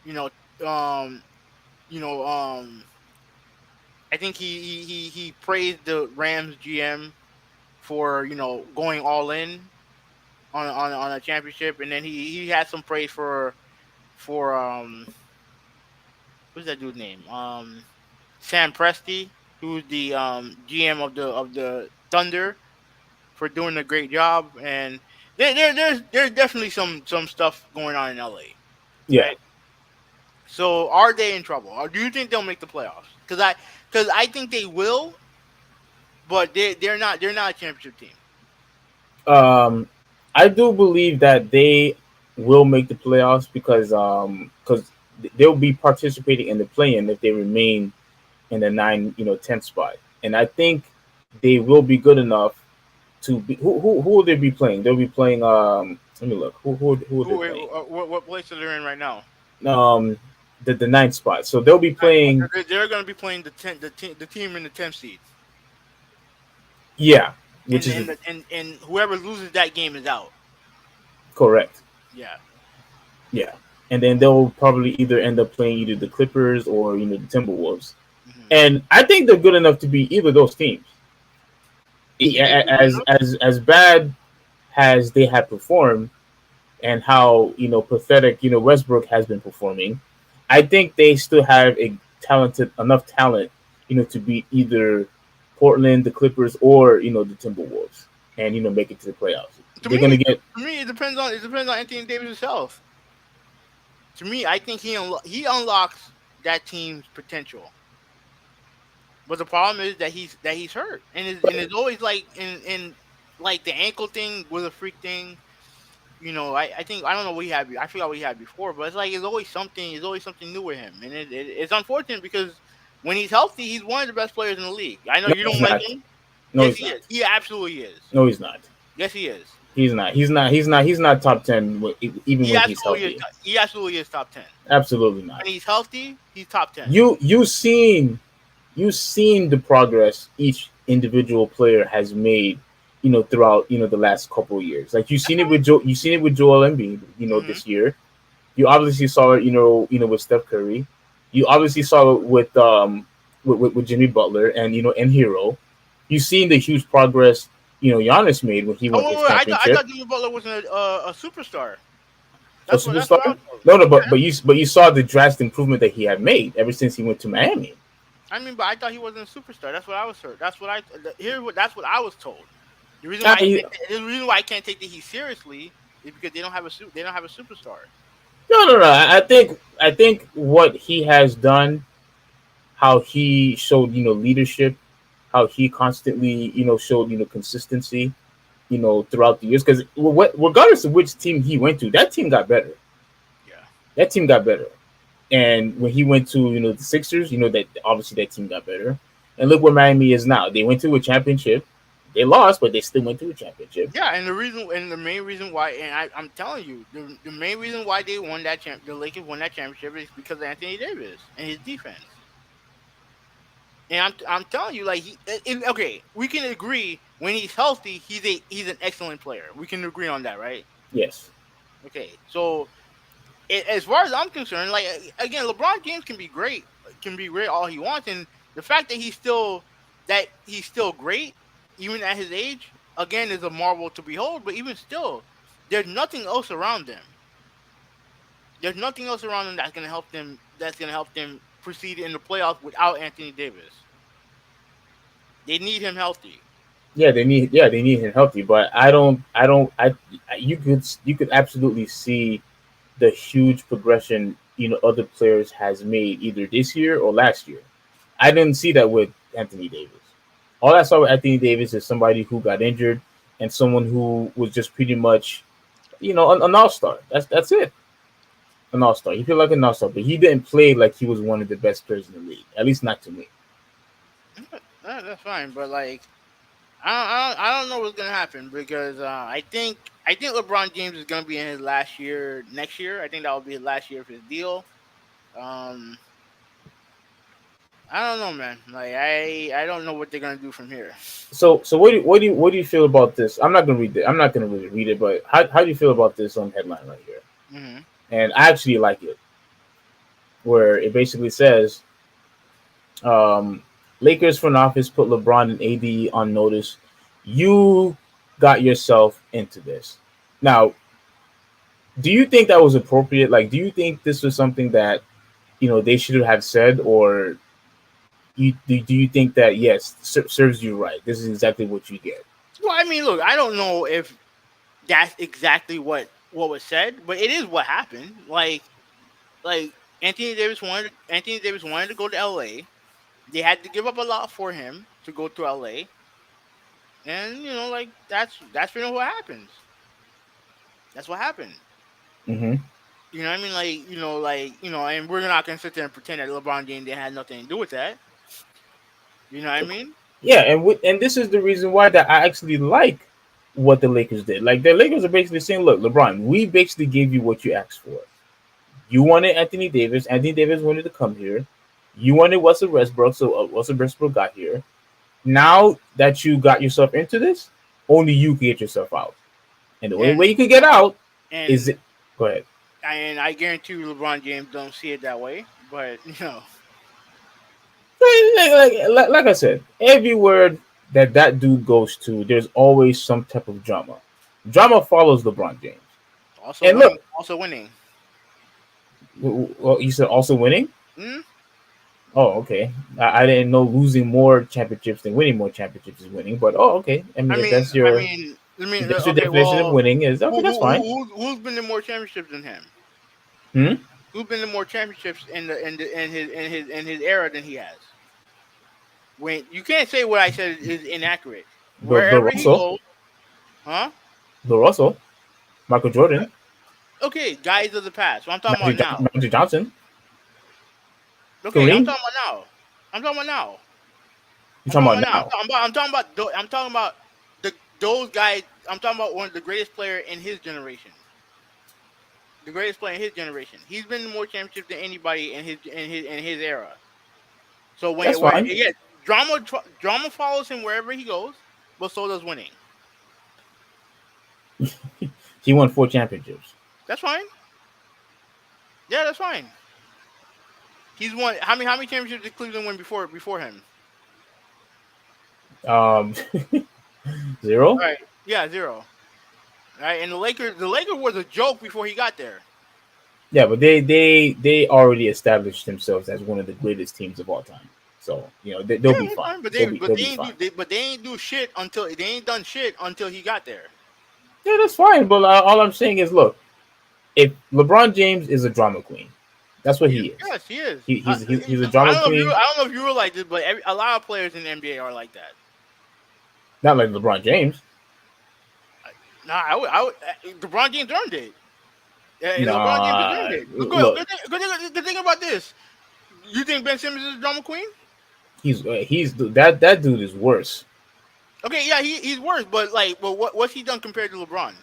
you know, um, you know, I think he praised the Rams GM for going all in on a championship, and then he had some praise for what's that dude's name? Sam Presti, who's the GM of the Thunder, for doing a great job. And there's definitely some stuff going on in LA, Yeah. right? So are they in trouble, or do you think they'll make the playoffs? Because I think they will, but they're not a championship team. Um, I do believe that they will make the playoffs because they'll be participating in the play-in if they remain in the 10th spot, and I think they will be good enough to be. Who will they be playing? They'll be playing. Let me look. Who will they playing? What place are they in right now? Um, the ninth spot. So they'll be Right. playing. They're going to be playing the team in the 10th seed, Yeah, which and is and whoever loses that game is out. correct. Yeah. Yeah, and then they'll probably either end up playing either the Clippers or the Timberwolves. Hmm. And I think they're good enough to beat either of those teams. You think they're good As enough? as bad as they have performed, and how pathetic Westbrook has been performing, I think they still have a talented enough talent to beat either Portland, the Clippers, or the Timberwolves, and make it to the playoffs. To They're gonna me, get to me, it depends on Anthony Davis' health. To me, I think he unlocks that team's potential. But the problem is that he's hurt, and it's always like in like the ankle thing was a freak thing. I think I don't know what he had. I forgot what he had before, but it's like it's always something. It's always something new with him, and it's unfortunate because when he's healthy, he's one of the best players in the league. I know no, you it's don't like not. him. No, Yes, he's he not. is. He absolutely is. No, he's not. Yes, he is. He's not. He's not. He's not. He's not top 10 even He when he's absolutely is. healthy. He absolutely is top 10. Absolutely not. When he's healthy, he's top 10. You've seen the progress each individual player has made, throughout the last couple of years. Like you've seen it with Joel Embiid, Hmm. this year. You obviously saw it, with Steph Curry. You obviously saw it with Jimmy Butler and Hero. You've seen the huge progress, Giannis made when he Oh won wait, his wait. I championship. thought Jimmy Butler was a superstar. A That's what I superstar? was told. No, no, Yeah. but you saw the drastic improvement that he had made ever since he went to Miami. I mean, but I thought he wasn't a superstar. That's what I was heard. That's what I here. That's what I was told. The reason Uh, why he- the reason why I can't take the Heat seriously is because they don't have a superstar. no, no, no. I think what he has done, how he showed leadership, how he constantly showed consistency, throughout the years. Because regardless of which team he went to, that team got better. Yeah. That team got better. And when he went to the Sixers, that obviously that team got better. And look where Miami is now. They went to a championship. They lost, but they still went to a championship. Yeah, and the main reason why, and I'm telling you, the main reason why they won the Lakers won that championship is because of Anthony Davis and his defense. And I'm telling you, like okay, we can agree when he's healthy, he's an excellent player. We can agree on that, right? Yes. Okay, so as far as I'm concerned, like again, LeBron James can be great all he wants, and the fact that he's still great, even at his age, again is a marvel to behold. But even still, there's nothing else around them. There's nothing else around them that's gonna help them. That's gonna help them proceed in the playoffs without Anthony Davis. They need him healthy. Yeah, they need him healthy, but you could absolutely see the huge progression other players has made either this year or last year. I didn't see that with Anthony Davis. All I saw with Anthony Davis is somebody who got injured and someone who was just pretty much an all-star. That's it. An all-star. He feel like an all-star, but he didn't play like he was one of the best players in the league. At least not to me. That's fine, but like I don't know what's gonna happen because I think LeBron James is gonna be in his last year next year. I think that will be his last year of his deal. Um, I don't know, man. Like I don't know what they're gonna do from here. So what do you feel about this? I'm not gonna read it. I'm not gonna really read it, but how do you feel about this headline right here? Hmm. And I actually like it, where it basically says, um, Lakers front office put LeBron and AD on notice. You got yourself into this. Now, do you think that was appropriate? Like, do you think this was something that they should have said, or do you think that yes, serves you right? This is exactly what you get. Well, I mean, look, I don't know if that's exactly what was said, but it is what happened. Like Anthony Davis wanted to go to LA. They had to give up a lot for him to go to LA, and like that's pretty much what happens. That's what happened. Hmm. You know what I mean? And we're not gonna sit there and pretend that LeBron James didn't have nothing to do with that. You know what I mean? Yeah, and this is the reason why that I actually like what the Lakers did. Like the Lakers are basically saying, "Look, LeBron, we basically gave you what you asked for. You wanted Anthony Davis. Anthony Davis wanted to come here. You wanted Russell Westbrook, so Russell Westbrook got here. Now that you got yourself into this, only you can get yourself out. And the only And way you can get out is and it. Go ahead. I guarantee you, LeBron James don't see it that way. But Like I said, everywhere that dude goes to, there's always some type of drama. Drama follows LeBron James. also And winning, look, also winning. well, you said also winning. Hmm. Oh, okay. I didn't know losing more championships than winning more championships is winning. But oh, okay. I mean, I if mean, that's I your mean, if that's your okay. definition of Well, winning, is okay. That's fine. who's been in more championships than him? Hmm? Who's been in more championships in his era than he has? When you can't say what I said is inaccurate. Bill Wherever he Russell, goes, huh? Bill Russell, Michael Jordan, Okay, guys of the past. What I'm talking about now. Magic Johnson, Okay, I'm Kareem. talking about now. I'm talking about now. You're talking about now. I'm talking about those guys. I'm talking about one of the greatest player in his generation. The greatest player in his generation. He's been in more championships than anybody in his era. So That's when fine. yeah, drama follows him wherever he goes, but so does winning. He won 4 championships. That's fine. Yeah, that's fine. He's won how many championships did Cleveland win before him? Um, All 0. right. Yeah, 0. All right, and the Lakers was a joke before he got there. Yeah, but they already established themselves as one of the greatest teams of all time. So they'll be That's fine. fine, but They'll they be ain't fine. but they ain't do shit until they ain't done shit until he got there. Yeah, that's fine. But all I'm saying is, look, if LeBron James is a drama queen, that's what he is. Yes, he is. He's a drama queen. I don't know if you were like this, but a lot of players in the NBA are like that. Not like LeBron James. Nah, LeBron James earned it. Yeah, LeBron James has Nah, earned it. look, Good thing about this. You think Ben Simmons is a drama queen? he's that dude is worse. Okay, yeah, he's worse, but what's he done compared to LeBron?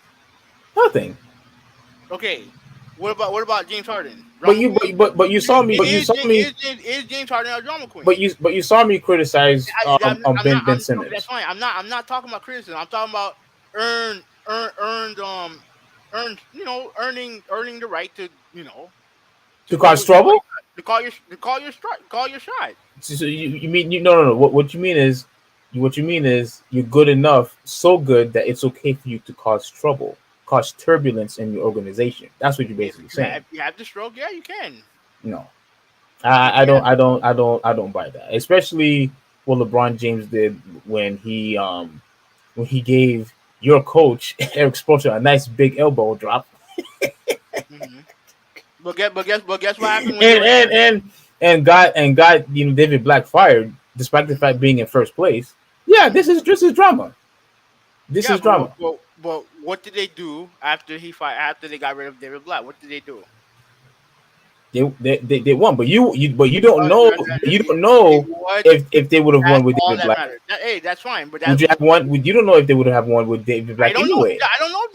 Nothing. Okay, what about James Harden? But you saw me. Is James Harden a drama queen? But you saw me criticize Ben Simmons. That's fine. I'm not talking about criticism. I'm talking about earned earning the right to To cause trouble. to call your shot. So you mean no. What you mean is you're good enough, so good that it's okay for you to cause trouble, cause turbulence in your organization. That's what you're basically saying. If you have the stroke, yeah, you can. No, I don't buy that. Especially what LeBron James did when he gave your coach Eric Spoelstra a nice big elbow drop. Mm-hmm. But guess what happened? And got David Black fired despite the fact being in first place. Yeah, this is drama. This is drama. But what did they do after they got rid of David Black? What did they do? They won, but you don't know if they would have won with David Black. Hey, that's fine. But would you have won? You don't know if they would have won with David Black anyway. I don't know if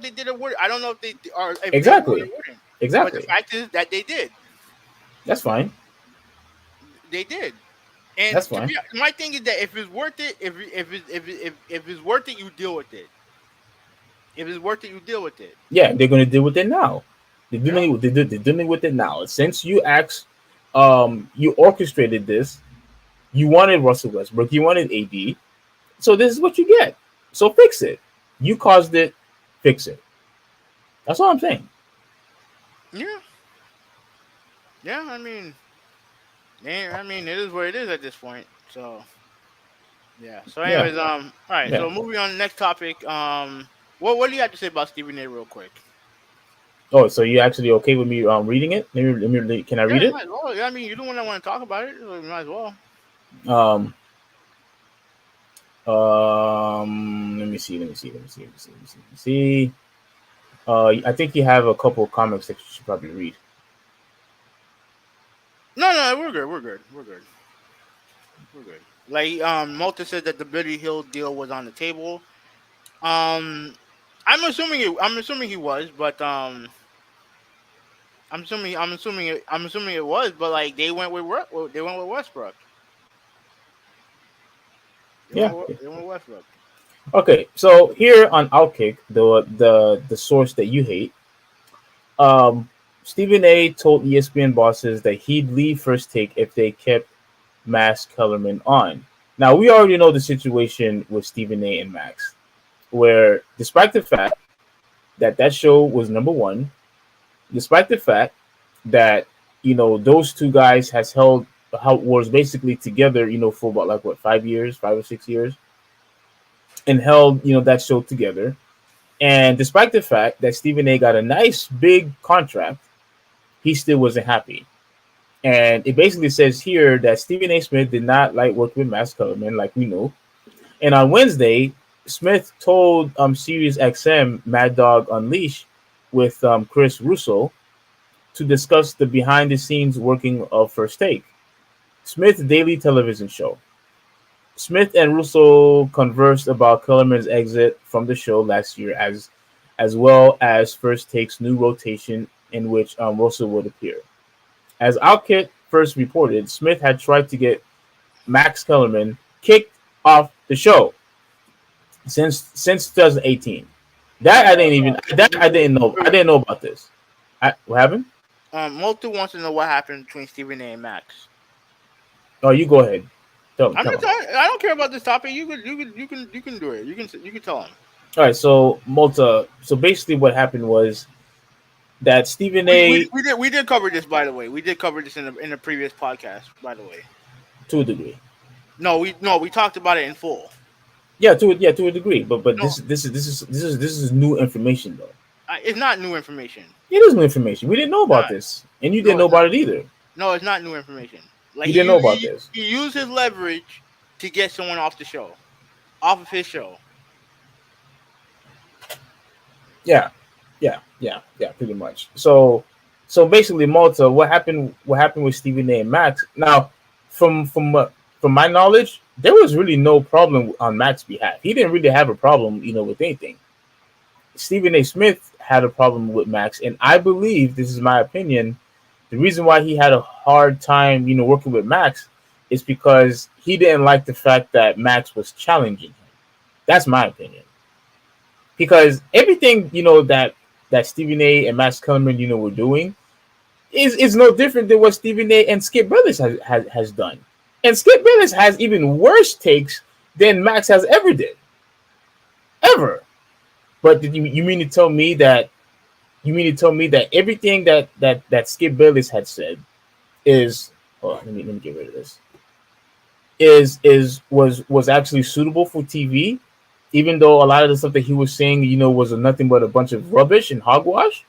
they did it. I don't know if they are exactly. But the fact is that they did. That's fine. They did. And that's fine. My thing is that if it's worth it, if it's worth it, you deal with it. If it's worth it, you deal with it. Yeah, they're going to deal with it now. They're dealing with it now. Since you you orchestrated this, you wanted Russell Westbrook, you wanted AD, so this is what you get. So fix it. You caused it, fix it. That's all I'm saying. Yeah. Yeah, I mean, it is what it is at this point. So, yeah. So, anyways, all right. Yeah. So, moving on to the next topic. What do you have to say about Stephen A. real quick? Oh, so you actually okay with me reading it? Let me can I read it? Might as well. Yeah, I mean, you're the one that want to talk about it. So you might as well. Let me see. I think you have a couple of comics that you should probably read. No, we're good. Like, Malta said that the Billy Hill deal was on the table. I'm assuming he was, but I'm assuming it was, but like they went with Westbrook. They went with Westbrook. Okay, so here on Outkick, the source that you hate, Stephen A. told ESPN bosses that he'd leave First Take if they kept Max Kellerman on. Now, we already know the situation with Stephen A. and Max, where despite the fact that show was number one, despite the fact that, those two guys was basically together, for about 5 or 6 years, and held, that show together. And despite the fact that Stephen A. got a nice big contract, he still wasn't happy. And it basically says here that Stephen A. Smith did not like working with Max Kellerman, like we know. And on Wednesday, Smith told Sirius XM Mad Dog Unleashed with Chris Russo to discuss the behind-the-scenes working of First Take, Smith's daily television show. Smith and Russo conversed about Kellerman's exit from the show last year, as well as First Take's new rotation in which Russo would appear. As Outkick first reported, Smith had tried to get Max Kellerman kicked off the show since 2018. That I didn't even that I didn't know. I didn't know about this. What happened? Multi wants to know what happened between Stephen A and Max. Oh, you go ahead. Tell him. I'm Tell not. him. I don't care about this topic. You can do it. You can tell him. All right. So Malta. So basically, what happened was that Stephen A. We did cover this, by the way. We did cover this in the previous podcast, by the way. To a degree. No, we talked about it in full. To a degree. But No, this is new information though. it's not new information. It is new information. We didn't know about Not. this, and you didn't No, know it's not. about it either. No, it's not new information. Like You didn't know about this. he used his leverage to get someone off the show, off of his show. Yeah, pretty much. So basically, Malta. What happened? What happened with Stephen A. and Max? Now, from my knowledge, there was really no problem on Max's behalf. He didn't really have a problem, with anything. Stephen A. Smith had a problem with Max, and I believe this is my opinion. The reason why he had a hard time, working with Max, is because he didn't like the fact that Max was challenging him. That's my opinion. Because everything that Stephen A. and Max Kellerman were doing is no different than what Stephen A. and Skip Bayless has done, and Skip Bayless has even worse takes than Max has ever. But you mean to tell me that everything that Skip Bayless had said is let me get rid of this was actually suitable for TV, even though a lot of the stuff that he was saying, was nothing but a bunch of rubbish and hogwash.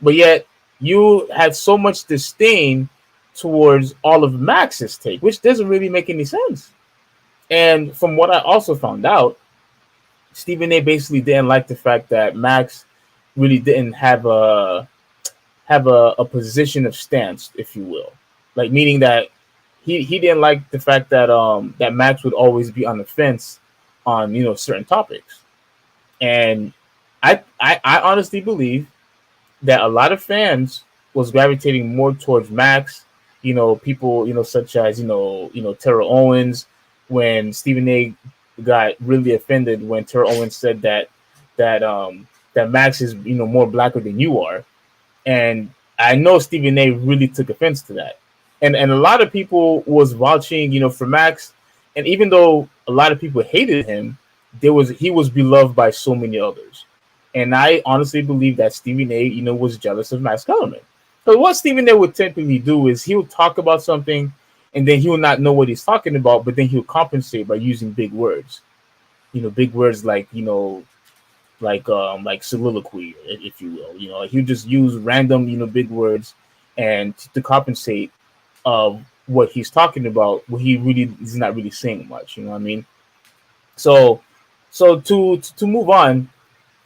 But yet you had so much disdain towards all of Max's take, which doesn't really make any sense. And from what I also found out, Stephen A. basically didn't like the fact that Max really didn't have a position of stance, if you will, like meaning that he didn't like the fact that that Max would always be on the fence on certain topics, and I honestly believe that a lot of fans was gravitating more towards Max. People such as Terrell Owens, when Stephen A. got really offended when Terrell Owens said that Max is more blacker than you are, and I know Stephen A. really took offense to that, and a lot of people was vouching for Max, and even though a lot of people hated him, he was beloved by so many others, and I honestly believe that Stephen A. was jealous of Max Kellerman. So what Stephen A. would typically do is he would talk about something, and then he will not know what he's talking about, but then he'll compensate by using big words, big words like soliloquy, if you will. He'll just use random, big words, and to compensate of what he's talking about, what he really is not really saying much. You know what I mean? So to move on,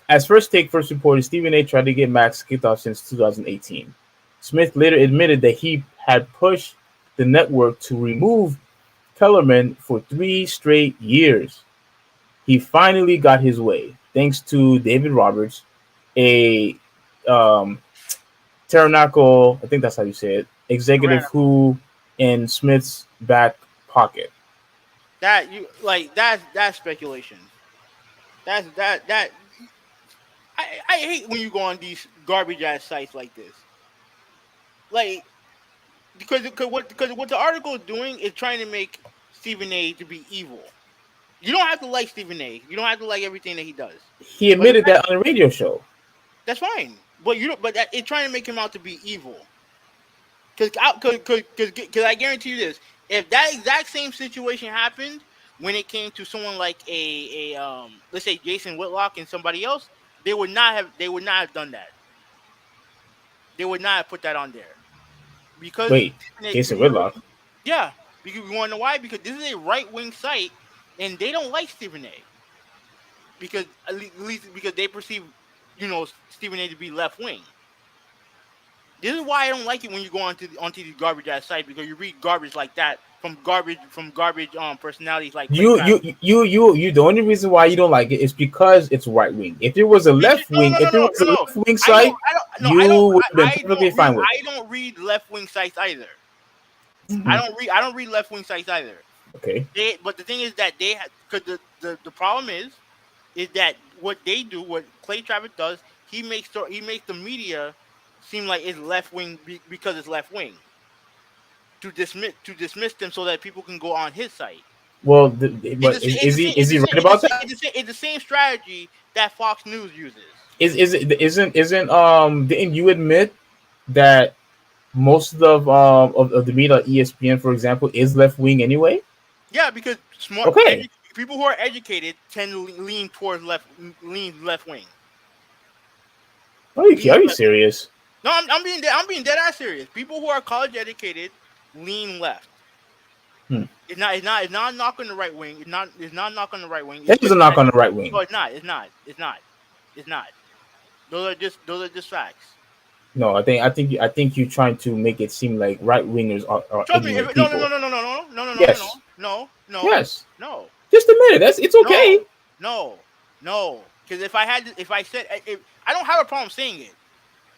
as First Take first reported, Stephen A. tried to get Max kicked off since 2018. Smith later admitted that he had pushed the network to remove Kellerman for 3 straight years. He finally got his way, thanks to David Roberts, a Tabernacle, I think that's how you say it, executive who in Smith's back pocket. That's speculation. That I hate when you go on these garbage ass sites like this. Like because what the article is doing is trying to make Stephen A. to be evil. You don't have to like Stephen A. You don't have to like everything that he does. He admitted that on a radio show. That's fine, but you don't. But it's trying to make him out to be evil. Because I guarantee you this: if that exact same situation happened when it came to someone like a let's say Jason Whitlock and somebody else, they would not have done that. They would not have put that on there because Wait, Jason Whitlock? Yeah, because you want to know why? Because this is a right wing site, and they don't like Stephen A. Because at least because they perceive Stephen A. to be left wing. This is why I don't like it when you go onto these garbage ass sites, because you read garbage like that from garbage personalities like Clay Travis. The only reason why you don't like it is because it's right wing. If it was a left wing, if it was a left wing site, you would have been perfectly fine with it. I don't read left wing sites either. Mhm. I don't read left wing sites either. Okay. But the thing is that they have, because the problem is that what they do, what Clay Travis does, he makes the media seem like it's left wing because it's left wing, to dismiss them so that people can go on his site. Well, but is he right about that? It's the same strategy that Fox News uses. Isn't didn't you admit that most of the media, ESPN, for example, is left wing anyway? Yeah, because people who are educated tend to lean towards left wing. Are you serious? No, I'm being dead ass serious. People who are college educated lean left. It's not knock on the right wing. It's not knock on the right wing. It is a knock on the right wing. No, it's not. Those are just facts. No, I think you're trying to make it seem like right wingers are Trust me. ignorant No. Yes. No. Yes. No. Just a minute. It's okay. No. Because if I said, I don't have a problem saying it.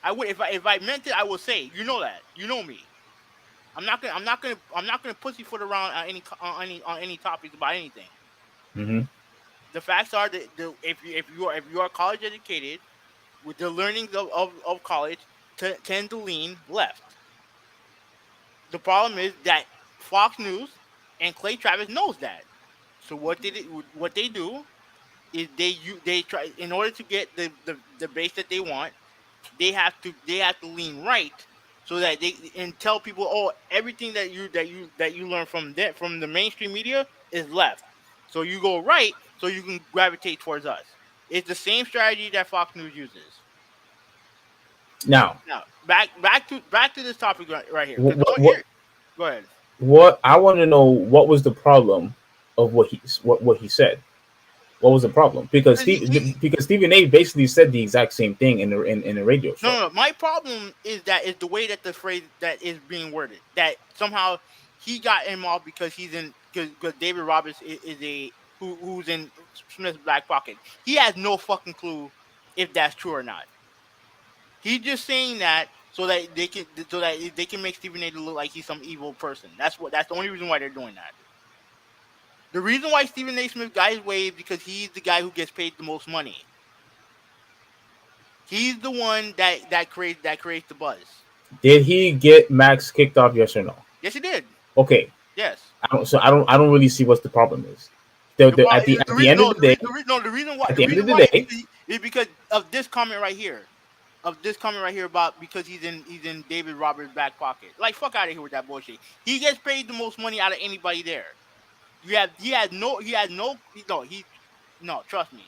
I would, if I meant it, I would say. You know that. You know me. I'm not gonna pussyfoot around on any topics about anything. Mm-hmm. The facts are that if you are college educated, with the learnings of college, tend to lean left. The problem is that Fox News and Clay Travis knows that. So what they do is they try, in order to get the base that they want, they have to lean right, so that they and tell people, oh, everything that you learn from the mainstream media is left. So you go right, so you can gravitate towards us. It's the same strategy that Fox News uses. Now back to this topic right here. Go ahead. What I want to know, what was the problem of what he said? What was the problem? Because Stephen A. basically said the exact same thing in the radio show. No. My problem is the way that the phrase that is being worded. That somehow he got involved because David Roberts is who's in Smith's back pocket. He has no fucking clue if that's true or not. He's just saying that so that they can make Stephen A. look like he's some evil person. That's the only reason why they're doing that. The reason why Stephen A. Smith got his way is because he's the guy who gets paid the most money. He's the one that creates the buzz. Did he get Max kicked off? Yes or no? Yes, he did. Okay. Yes. I don't really see what's the problem is. At the end of the day, the reason why is because of this comment right here. About because he's in David Roberts' back pocket. Like, fuck out of here with that bullshit. He gets paid the most money out of anybody there. Trust me.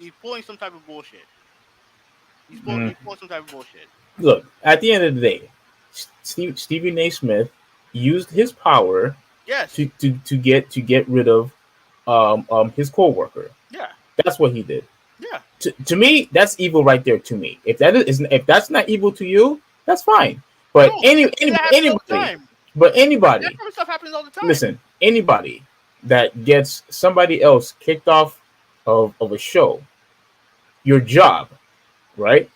He's pulling some type of bullshit. He's pulling some type of bullshit. Look, at the end of the day, Stephen A. Smith used his power, yes, to get rid of his co-worker. Yeah, that's what he did. Yeah. To me, that's evil right there. To me, if that's not evil to you, that's fine. But anybody, that stuff happens all the time. Listen, anybody that gets somebody else kicked off of a show, your job, right?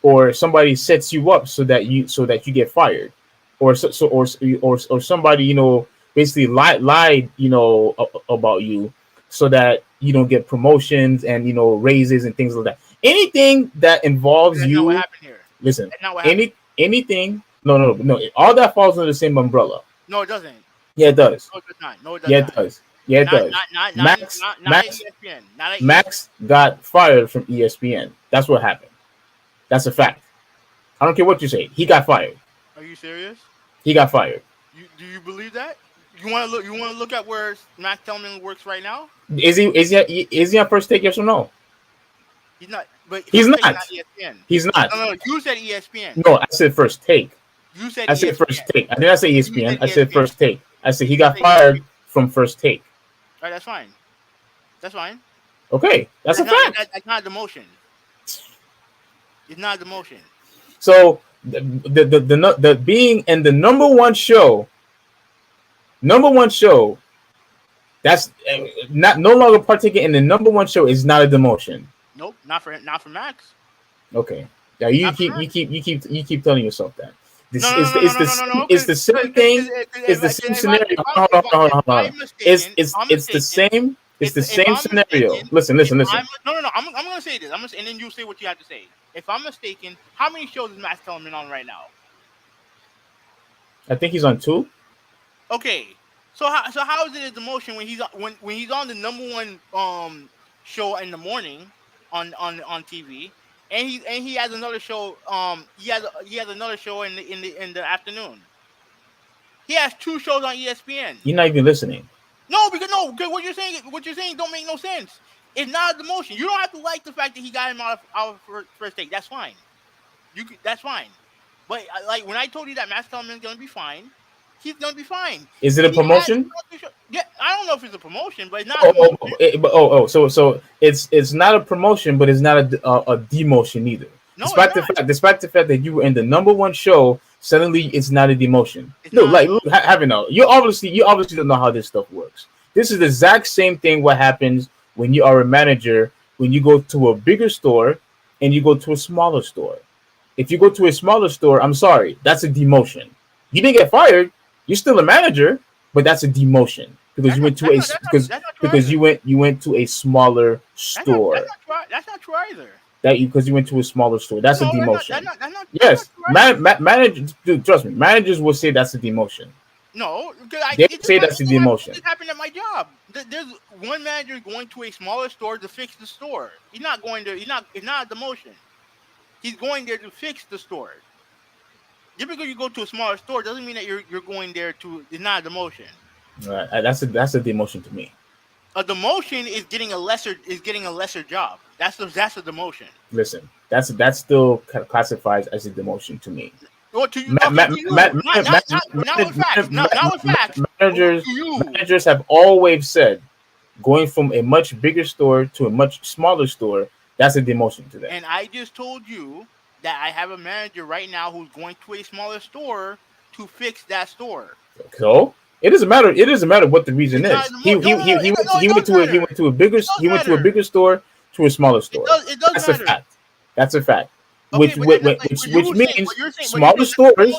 Or somebody sets you up so that you get fired, or somebody basically lied about you, so that you don't get promotions and raises and things like that. Anything that involves That's you. not what happened here. Listen, That's not what happened. Anything. No. All that falls under the same umbrella. No, it doesn't. Yeah, it does. No, it does not. No, it does yeah, not. it does. Yeah, it does. Not ESPN. Max got fired from ESPN. That's what happened. That's a fact. I don't care what you say. He got fired. Are you serious? He got fired. Do you believe that? You want to look at where Max Tellman works right now? Is he on First Take? Yes or no? He's not. But he's not. ESPN. He's not. No. You said ESPN. No, I said First Take. You said. I said First Take. I didn't say ESPN. I said First Take. I said he got fired from First Take. All right, that's fine. That's fine. Okay, that's a fact. That's not demotion. It's not demotion. So The being in the number one show, that's not no longer partaking in the number one show is not a demotion. Nope, not for Max. Okay. Yeah, you Not for keep Max. you keep telling yourself that. This No. it's the same thing. It's the same scenario. Hold on. It's the same. It's the same scenario. Listen. No. I'm gonna say this. And then you say what you have to say. If I'm mistaken, how many shows is Max Kellerman on right now? I think he's on 2. Okay. So how is it a demotion when he's on the number one show in the morning on TV, and he has another show he has another show in the afternoon. He has 2 shows on ESPN. You're not even listening. No, because what you're saying don't make no sense. It's not a demotion. You don't have to like the fact that he got him out of first take. That's fine. That's fine. But like when I told you that Max Kellerman is gonna be fine, he's gonna be fine. Is it a promotion? Yeah, I don't know if it's a promotion, but it's not. So it's not a promotion, but it's not a demotion either. No, despite the fact that you were in the number one show, suddenly it's not a demotion. You obviously don't know how this stuff works. This is the exact same thing what happens when you are a manager, when you go to a bigger store and you go to a smaller store. If you go to a smaller store, I'm sorry, that's a demotion. You didn't get fired, you're still a manager, but that's a demotion because you went to a smaller store. That's not true either. Because you went to a smaller store, that's a demotion. Yes, managers, dude, trust me, managers will say that's a demotion. No, they say that's a demotion. It happened at my job. There's one manager going to a smaller store to fix the store. He's not going to. It's not a demotion. He's going there to fix the store. Just because you go to a smaller store doesn't mean that you're going there to. It's not a demotion. Right, that's a demotion to me. A demotion is getting a lesser job. That's a demotion. Listen, that still classifies as a demotion to me. Well, to you, not with facts. Managers have always said, going from a much bigger store to a much smaller store, that's a demotion to them. And I just told you that I have a manager right now who's going to a smaller store to fix that store. So it doesn't matter. It doesn't matter what the reason is. He went to a bigger store to a smaller store. That's a fact. That's a fact. Which means smaller stores.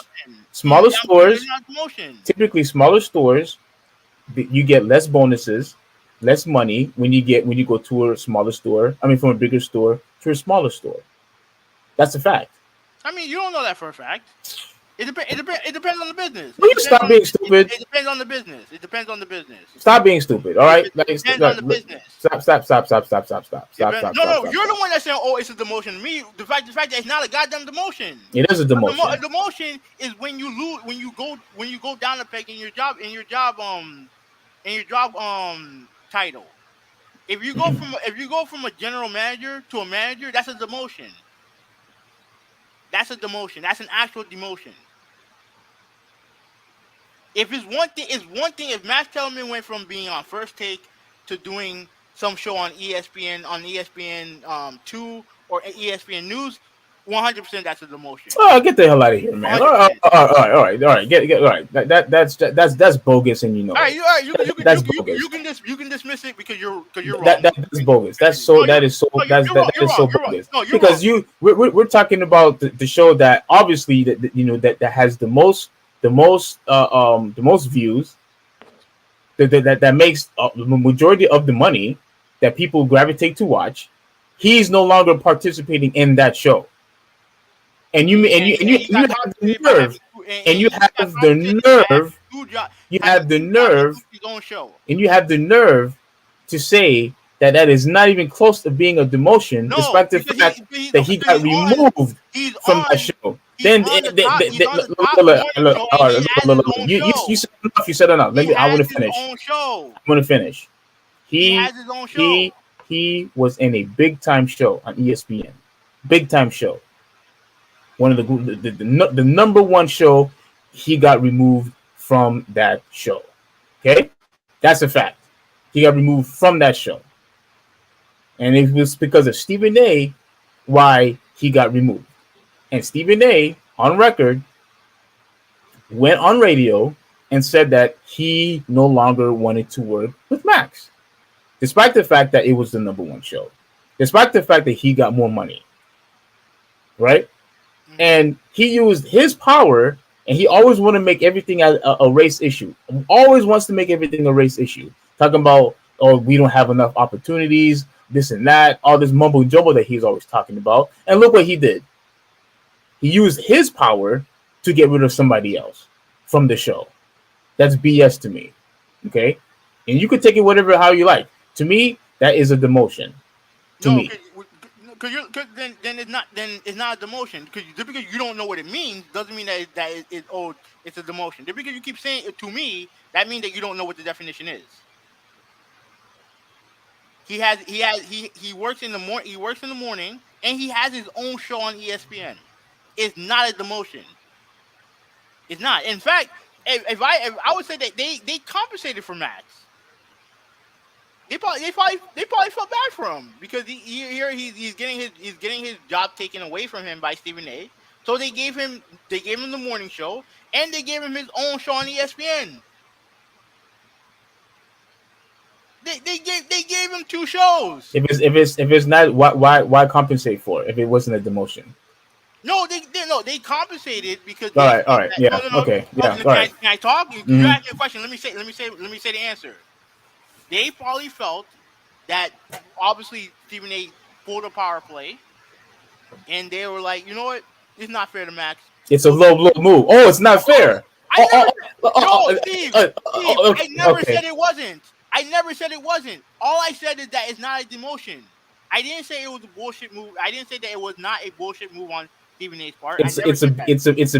Typically, smaller stores, you get less bonuses, less money when you go to a smaller store. I mean, from a bigger store to a smaller store. That's a fact. I mean, you don't know that for a fact. It depends on the business. Will you stop being stupid? It depends on the business. Stop being stupid. All right. It depends on the business. Stop. No. You're the one that's saying, "Oh, it's a demotion." Me, the fact that it's not a goddamn demotion. It is a demotion. A demotion is when you lose, when you go down a peg in your job title. If you go from a general manager to a manager, that's a demotion. That's a demotion. That's an actual demotion. If it's one thing. If Max Kellerman went from being on First Take to doing some show on ESPN 2 or ESPN News, 100% that's a demotion. Oh, get the hell out of here, man! All right. That's bogus, and you know. All right. You can dismiss it because you're wrong. That's bogus. That is so bogus. No, because we're talking about the show that obviously that has the most views, that makes the majority of the money that people gravitate to watch. He's no longer participating in that show. And you have the nerve to say that is not even close to being a demotion, despite the fact that he got removed from that show. Then you said enough. I want to finish. He was in a big time show on ESPN. Big time show. One of the number one show. He got removed from that show. Okay, that's a fact. He got removed from that show, and it was because of Stephen A. why he got removed. And Stephen A. on record, went on radio and said that he no longer wanted to work with Max, despite the fact that it was the #1 show, despite the fact that he got more money, right? Mm-hmm. And he used his power, and he always want to make everything a race issue. Always wants to make everything a race issue. Talking about, oh, we don't have enough opportunities, this and that, all this mumbo jumbo that he's always talking about. And look what he did. He used his power to get rid of somebody else from the show. That's BS to me. Okay? And you could take it whatever how you like. To me, that is a demotion. To me. Then it's not a demotion. Because you don't know what it means doesn't mean that it's a demotion. Just because you keep saying it to me, that means that you don't know what the definition is. He works in the morning. He works in the morning, and he has his own show on ESPN. It's not a demotion. It's not. In fact, if I would say that they compensated for Max. They probably felt bad for him because he's getting his job taken away from him by Stephen A. So they gave him the morning show, and they gave him his own show on ESPN. They gave him 2 shows. If it's not, why compensate for it if it wasn't a demotion? No, they compensated because. All right, yeah, okay, yeah. Can I talk? You ask me a question. Let me say the answer. They probably felt that obviously Stephen A. pulled a power play, and they were like, you know what? It's not fair to Max. It's a low move. Oh, it's not fair. Steve, I never said it wasn't. I never said it wasn't. All I said is that it's not a demotion. I didn't say it was a bullshit move. I didn't say that it was not a bullshit move on Stephen A's part. It's a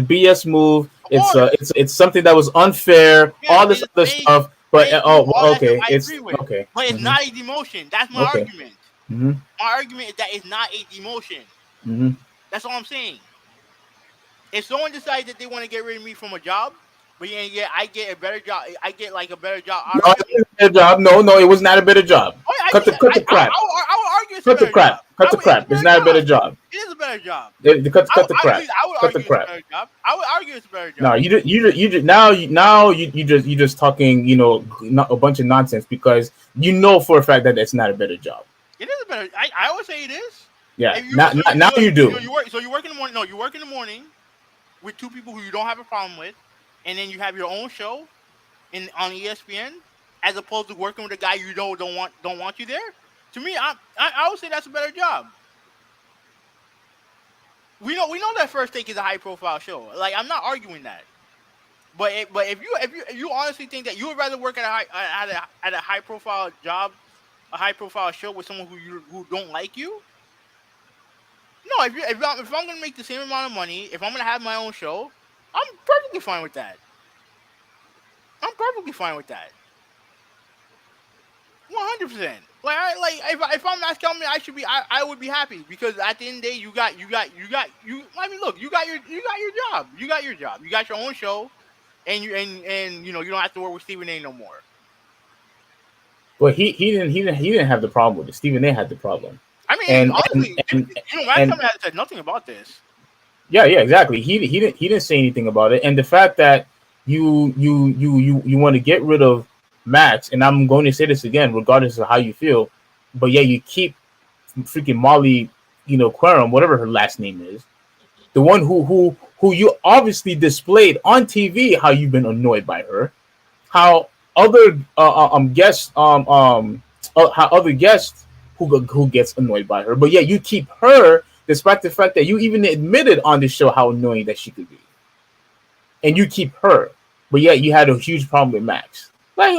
BS move. It's something that was unfair. Yeah, all this other stuff. But okay, it's okay. But it's not a demotion. That's my argument. Mm-hmm. My argument is that it's not a demotion. Mm-hmm. That's all I'm saying. If someone decides that they want to get rid of me from a job, but yeah, I get a better job. I get like a better job. No, it was not a better job. Cut the crap. I would argue it's cut the crap. Cut the crap. It's not a better job. It is a better job. Cut the crap. Cut the crap. I would argue it's a better job. No, you just talking, a bunch of nonsense because you know for a fact that it's not a better job. It is a better. I would say it is. Yeah. Now you do. You work in the morning. No, you work in the morning with 2 people who you don't have a problem with, and then you have your own show on ESPN, as opposed to working with a guy you don't want you there. To me, I would say that's a better job. We know that First Take is a high profile show. Like, I'm not arguing that. But if you honestly think that you would rather work at a high profile job, a high profile show with someone who don't like you. No, if I'm gonna make the same amount of money, if I'm gonna have my own show, I'm perfectly fine with that. 100%. If I'm Max Kellerman, I would be happy because at the end of the day, you got. I mean, look, you got your job. You got your job. You got your own show, and you don't have to work with Stephen A. no more. Well, he didn't have the problem with it. Stephen A. had the problem. I mean, honestly, Max Kellerman has said nothing about this. Yeah, exactly. He didn't say anything about it, and the fact that you want to get rid of Max, and I'm going to say this again, regardless of how you feel, but yeah, you keep freaking Molly, Querum, whatever her last name is, the one who you obviously displayed on TV how you've been annoyed by her, how other guests how other guests who gets annoyed by her, but yeah, you keep her despite the fact that you even admitted on the show how annoying that she could be, and you keep her, but yeah, you had a huge problem with Max. Like,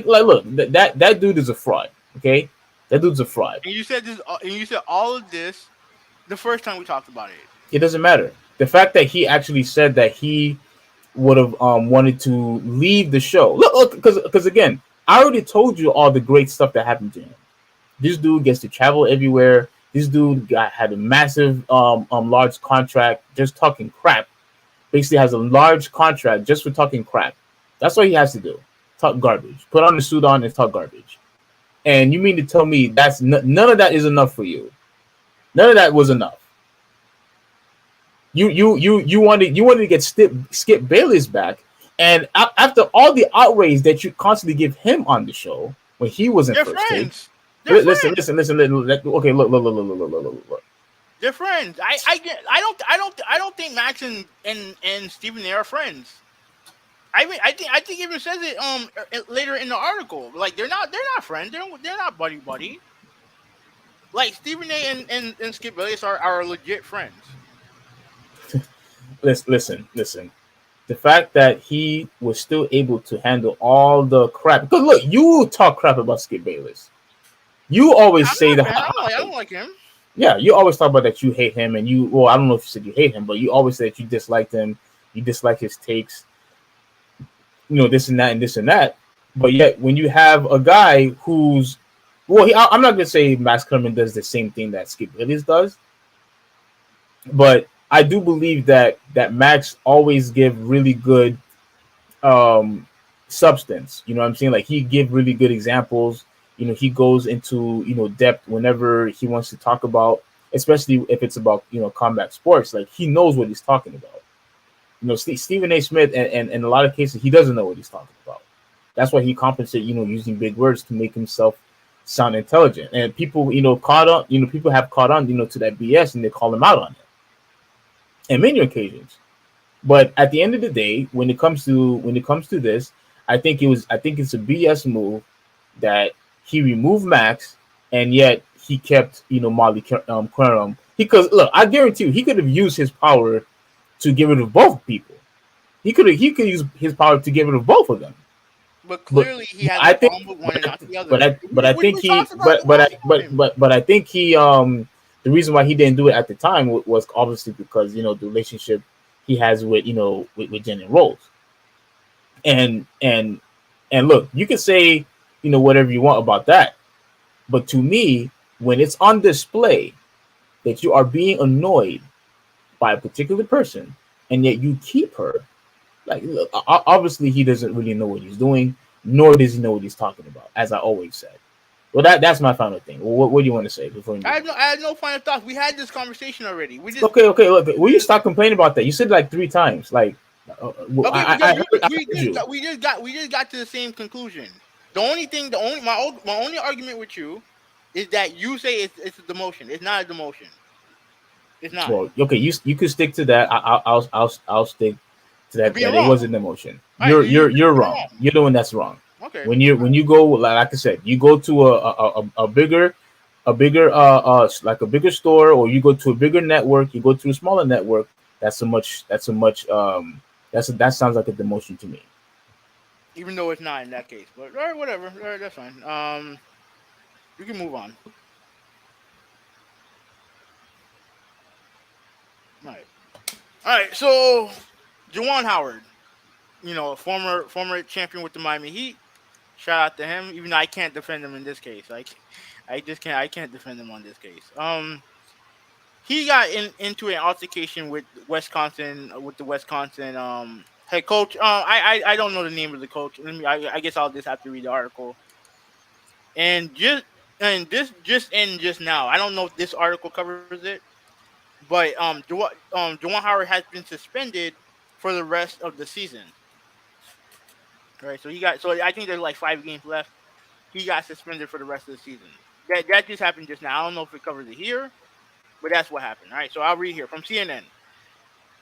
look, that dude is a fraud. Okay, that dude's a fraud. And you said this. And you said all of this the first time we talked about it. It doesn't matter. The fact that he actually said that he would have wanted to leave the show. Look, because again, I already told you all the great stuff that happened to him. This dude gets to travel everywhere. This dude had a massive, large contract. Just talking crap. Basically, has a large contract just for talking crap. That's what he has to do. Talk garbage. Put on the suit on and talk garbage. And you mean to tell me that's none of that is enough for you? None of that was enough. You wanted to get Skip Bayless back, and after all the outrage that you constantly give him on the show when he was in They're first take. friends. They're Listen, friends. listen, listen. Okay, look. They're friends. I don't think Max and Stephen A are friends. I think even says it later in the article. Like they're not friends. They're not buddy. Like Stephen A and Skip Bayless are legit friends. Listen. The fact that he was still able to handle all the crap. Because look, you talk crap about Skip Bayless. You always I'm say not a that. fan. I don't like him. Yeah, you always talk about that you hate him, and you. Well, I don't know if you said you hate him, but you always say that you disliked him. You dislike his takes. This and that and this and that. But yet, when you have a guy who's, well, I'm not gonna say Max Kellerman does the same thing that Skip Bayless does, but I do believe that Max always give really good um substance. You know what I'm saying? Like he give really good examples. He goes into depth whenever he wants to talk about, especially if it's about combat sports. Like he knows what he's talking about. Stephen A. Smith, and in a lot of cases, he doesn't know what he's talking about. That's why he compensates, using big words to make himself sound intelligent. And people, caught on, people have caught on, to that BS, and they call him out on it, on many occasions. But at the end of the day, when it comes to this, I think it's a BS move that he removed Max, and yet he kept, Molly Querum. Because look, I guarantee you, he could have used his power to get rid of both people. He could use his power to get rid of both of them. But But, clearly he but has I a think problem with one and not the but other. I but I think We he talked about it. but We I talked about but him. but I think he the reason why he didn't do it at the time was obviously because the relationship he has with Jen and Rose. And look, you can say whatever you want about that, but to me, when it's on display that you are being annoyed by a particular person, and yet you keep her. Like, look, obviously, he doesn't really know what he's doing, nor does he know what he's talking about, as I always said. Well, that's my final thing. What do you want to say before we I move have on? no, I had no final thoughts. We had this conversation already. Okay. Look, will you stop complaining about that? You said like 3 times. Like, Okay, I, because I we heard just you. got to the same conclusion. My only argument with you is that you say it's a demotion. It's not a demotion. It's not. Well, okay, you could stick to that. I'll stick to You're that. being That it wrong. wasn't emotion. All right, You're you're wrong. wrong. You're the one that's wrong. Okay. When you go, like I said, you go to a bigger store, or you go to a bigger network. You go to a smaller network. That sounds like a demotion to me. Even though it's not in that case, but all right, whatever. All right, that's fine. We can move on. All right. All right. So, Juwan Howard, former champion with the Miami Heat. Shout out to him. Even though I can't defend him in this case, I just can't. I can't defend him on this case. He got into an altercation with the Wisconsin head coach. I don't know the name of the coach. I guess I'll just have to read the article. And this in just now. I don't know if this article covers it, but Juwan Howard has been suspended for the rest of the season. Right. So I think there's like 5 games left. He got suspended for the rest of the season. That just happened just now. I don't know if it covers it here, but that's what happened. All right. So I'll read here from CNN.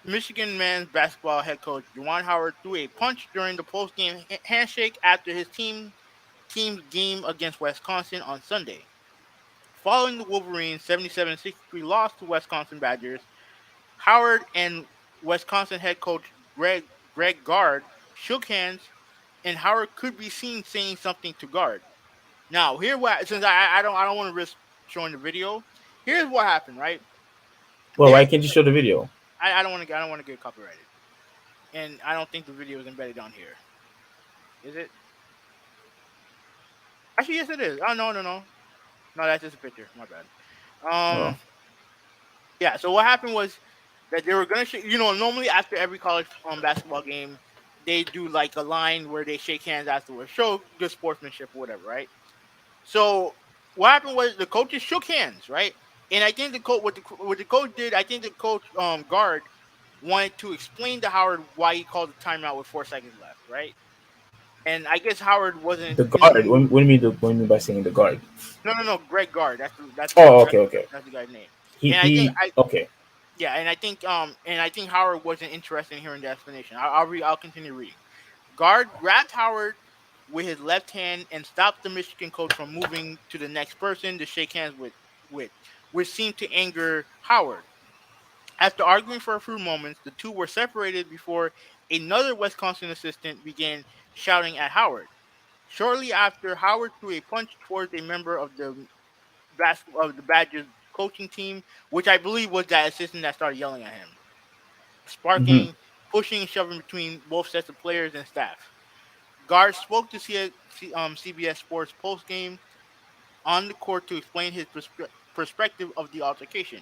Michigan men's basketball head coach Juwan Howard threw a punch during the post-game handshake after his team's game against Wisconsin on Sunday. Following the Wolverines' 77-63 loss to Wisconsin Badgers, Howard and Wisconsin head coach Greg Gard shook hands, and Howard could be seen saying something to Gard. Now, here what since I don't want to risk showing the video. Here's what happened, right? Well, There, why can't you show the video? I don't want to get copyrighted, and I don't think the video is embedded on here. Is it? Actually, yes, it is. Oh no, that's just a picture. My bad. Oh, Um, yeah. So what happened was that they were gonna normally after every college basketball game, they do like a line where they shake hands afterwards, show good sportsmanship or whatever, right? So what happened was the coaches shook hands, right? And I think the coach what the coach did, I think the coach guard wanted to explain to Howard why he called the timeout with 4 seconds left, right? And I guess Howard wasn't The in the guard. mood. What do you mean? What do you mean by saying the guard? No. Greg Gard. Oh, okay, okay. That's the guy's name. He And I think he. Okay. yeah, and I think Howard wasn't interested in hearing the explanation. I'll read. I'll continue reading. Guard grabbed Howard with his left hand and stopped the Michigan coach from moving to the next person to shake hands with, which seemed to anger Howard. After arguing for a few moments, the two were separated before another Wisconsin assistant began shouting at Howard. Shortly after, Howard threw a punch towards a member of the Badgers coaching team, which I believe was that assistant that started yelling at him, Mm-hmm. sparking, pushing, and shoving between both sets of players and staff. Guard spoke to CBS Sports postgame on the court to explain his perspective of the altercation.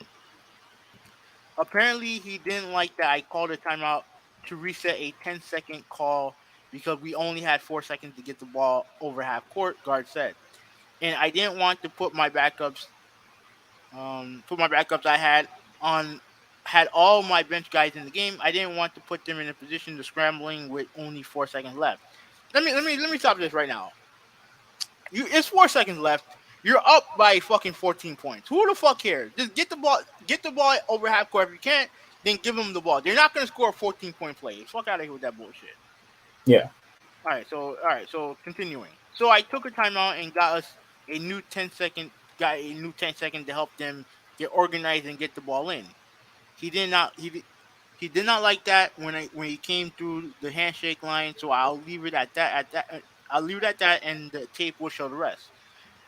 Apparently, he didn't like that I called a timeout to reset a 10-second call because we only had 4 seconds to get the ball over half court, Guard said. And I didn't want to put my backups I had all my bench guys in the game. I didn't want to put them in a position to scrambling with only 4 seconds left. Let me stop this right now. It's 4 seconds left. You're up by fucking 14 points. Who the fuck cares? Just get the ball over half court. If you can't, then give them the ball. They're not gonna score a 14-point play. Fuck out of here with that bullshit. Yeah. All right, so continuing. So I took a timeout and a new 10 second to help them get organized and get the ball in. He did not he did not like that when he came through the handshake line, so I'll leave it I'll leave it at that, and the tape will show the rest.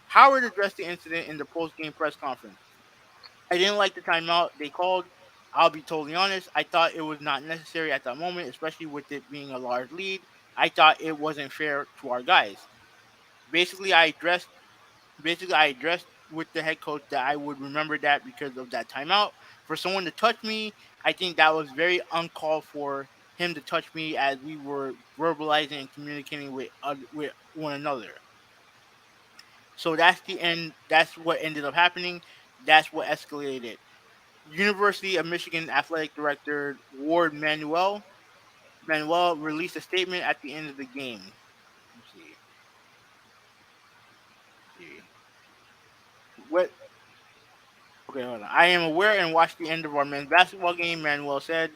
Howard addressed the incident in the post-game press conference. I didn't like the timeout they called. I'll be totally honest. I thought it was not necessary at that moment, especially with it being a large lead. I thought it wasn't fair to our guys. Basically, I addressed I addressed with the head coach that I would remember that because of that timeout. For someone to touch me, I think that was very uncalled for him to touch me as we were verbalizing and communicating with one another. So that's the end. That's what ended up happening. That's what escalated it. University of Michigan athletic director Ward Manuel released a statement at the end of the game. Let's see. See. What Okay, hold on. I am aware and watched the end of our men's basketball game, Manuel said.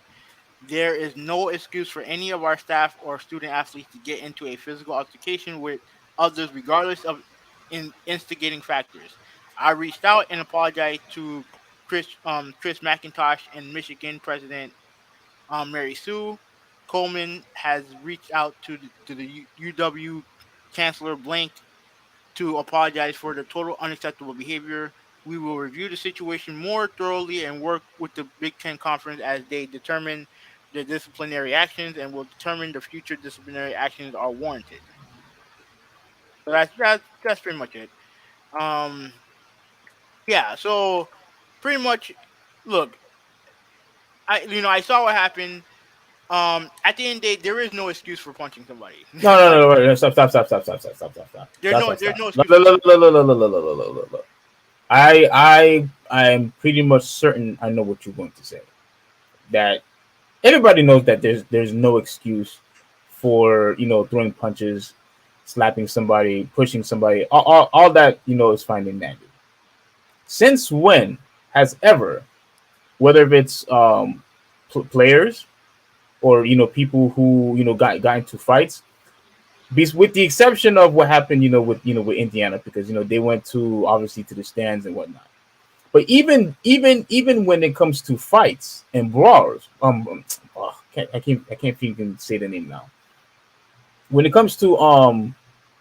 There is no excuse for any of our staff or student athletes to get into a physical altercation with others, regardless of instigating factors. I reached out and apologized to Chris McIntosh and Michigan President Mary Sue. Coleman has reached out to the UW Chancellor Blank to apologize for the total unacceptable behavior. We will review the situation more thoroughly and work with the Big Ten Conference as they determine the disciplinary actions and will determine the future disciplinary actions are warranted. So that's pretty much it. Um, yeah. So pretty much, look, I saw what happened. At the end of the day, there is no excuse for punching somebody. No, no, Like no, no, stop, stop, stop, stop, stop, stop, stop, stop, stop, there's stop, no stop, there's stop. no Look, excuse look, for look, punching. look, look, look, look, look, look, look, look, look. I'm pretty much certain I know what you're going to say. That everybody knows that there's no excuse for throwing punches, slapping somebody, pushing somebody. All that is fine and dandy. Since when has ever, whether it's players or people who got into fights, with the exception of what happened with Indiana, because they went to obviously to the stands and whatnot. But even when it comes to fights and brawls, I can't even say the name now. When it comes to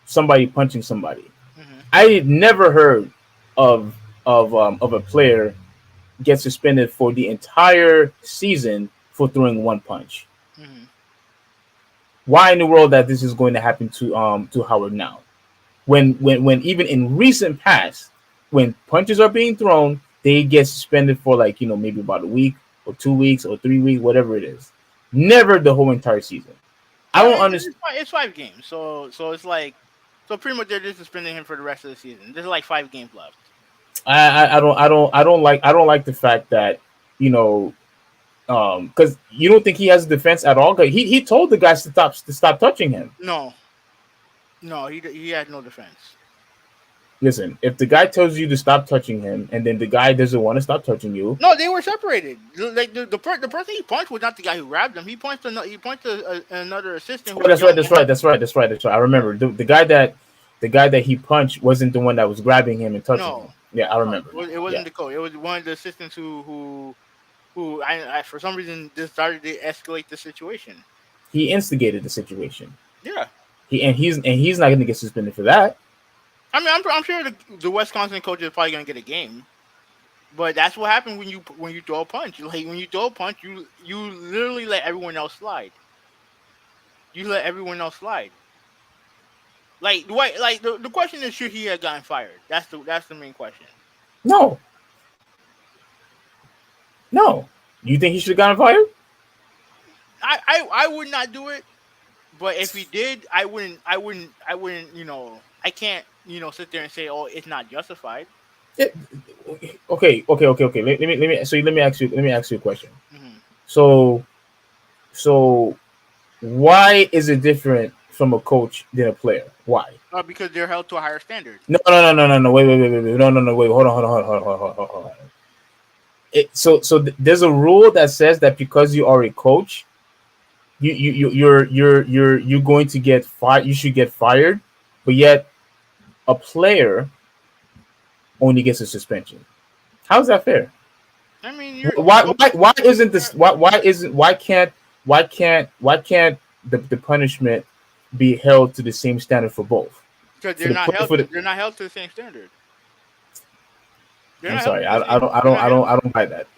somebody punching somebody, Hmm. I never heard of of a player get suspended for the entire season for throwing one punch. Hmm. Why in the world that this is going to happen to Howard now? When even in recent past, when punches are being thrown, they get suspended for like maybe about a week or 2 weeks or 3 weeks, whatever it is. Never the whole entire season. I I don't mean, understand. it's 5 games, so it's like pretty much they're just suspending him for the rest of the season. There's like 5 games left. I don't like the fact that you know Because you don't think he has a defense at all. 'Cause he told the guys to stop touching him. No, no, he had no defense. Listen, if the guy tells you to stop touching him, and then the guy doesn't want to stop touching you, No, they were separated. Like the person he punched was not the guy who grabbed him. He punched another assistant. Who oh, was that's right. I remember the guy that he punched wasn't the one that was grabbing him and touching him. Yeah, I remember. It wasn't the coach. It was one of the assistants who I for some reason decided to escalate the situation. He instigated the situation. Yeah. He's not going to get suspended for that. I mean, I'm sure the Wisconsin coach is probably going to get a game, but that's what happens when you throw a punch. Like when you throw a punch, you literally let everyone else slide. You let everyone else slide. Like the question is, should he have gotten fired? That's the main question. No. You think he should have gotten fired? I would not do it, but if he did, I wouldn't. I can't. Sit there and say, "Oh, it's not justified." Okay. Let me ask you a question. Mm-hmm. So why is it different from a coach than a player? Why? Because they're held to a higher standard. No. Wait. No. Wait. Hold on. So there's a rule that says that because you are a coach, you're going to get fired. You should get fired, but yet a player only gets a suspension. How's that fair? I mean, why isn't this? Why can't the punishment be held to the same standard for both? Because they're not held to the same standard. I'm sorry, I don't buy that.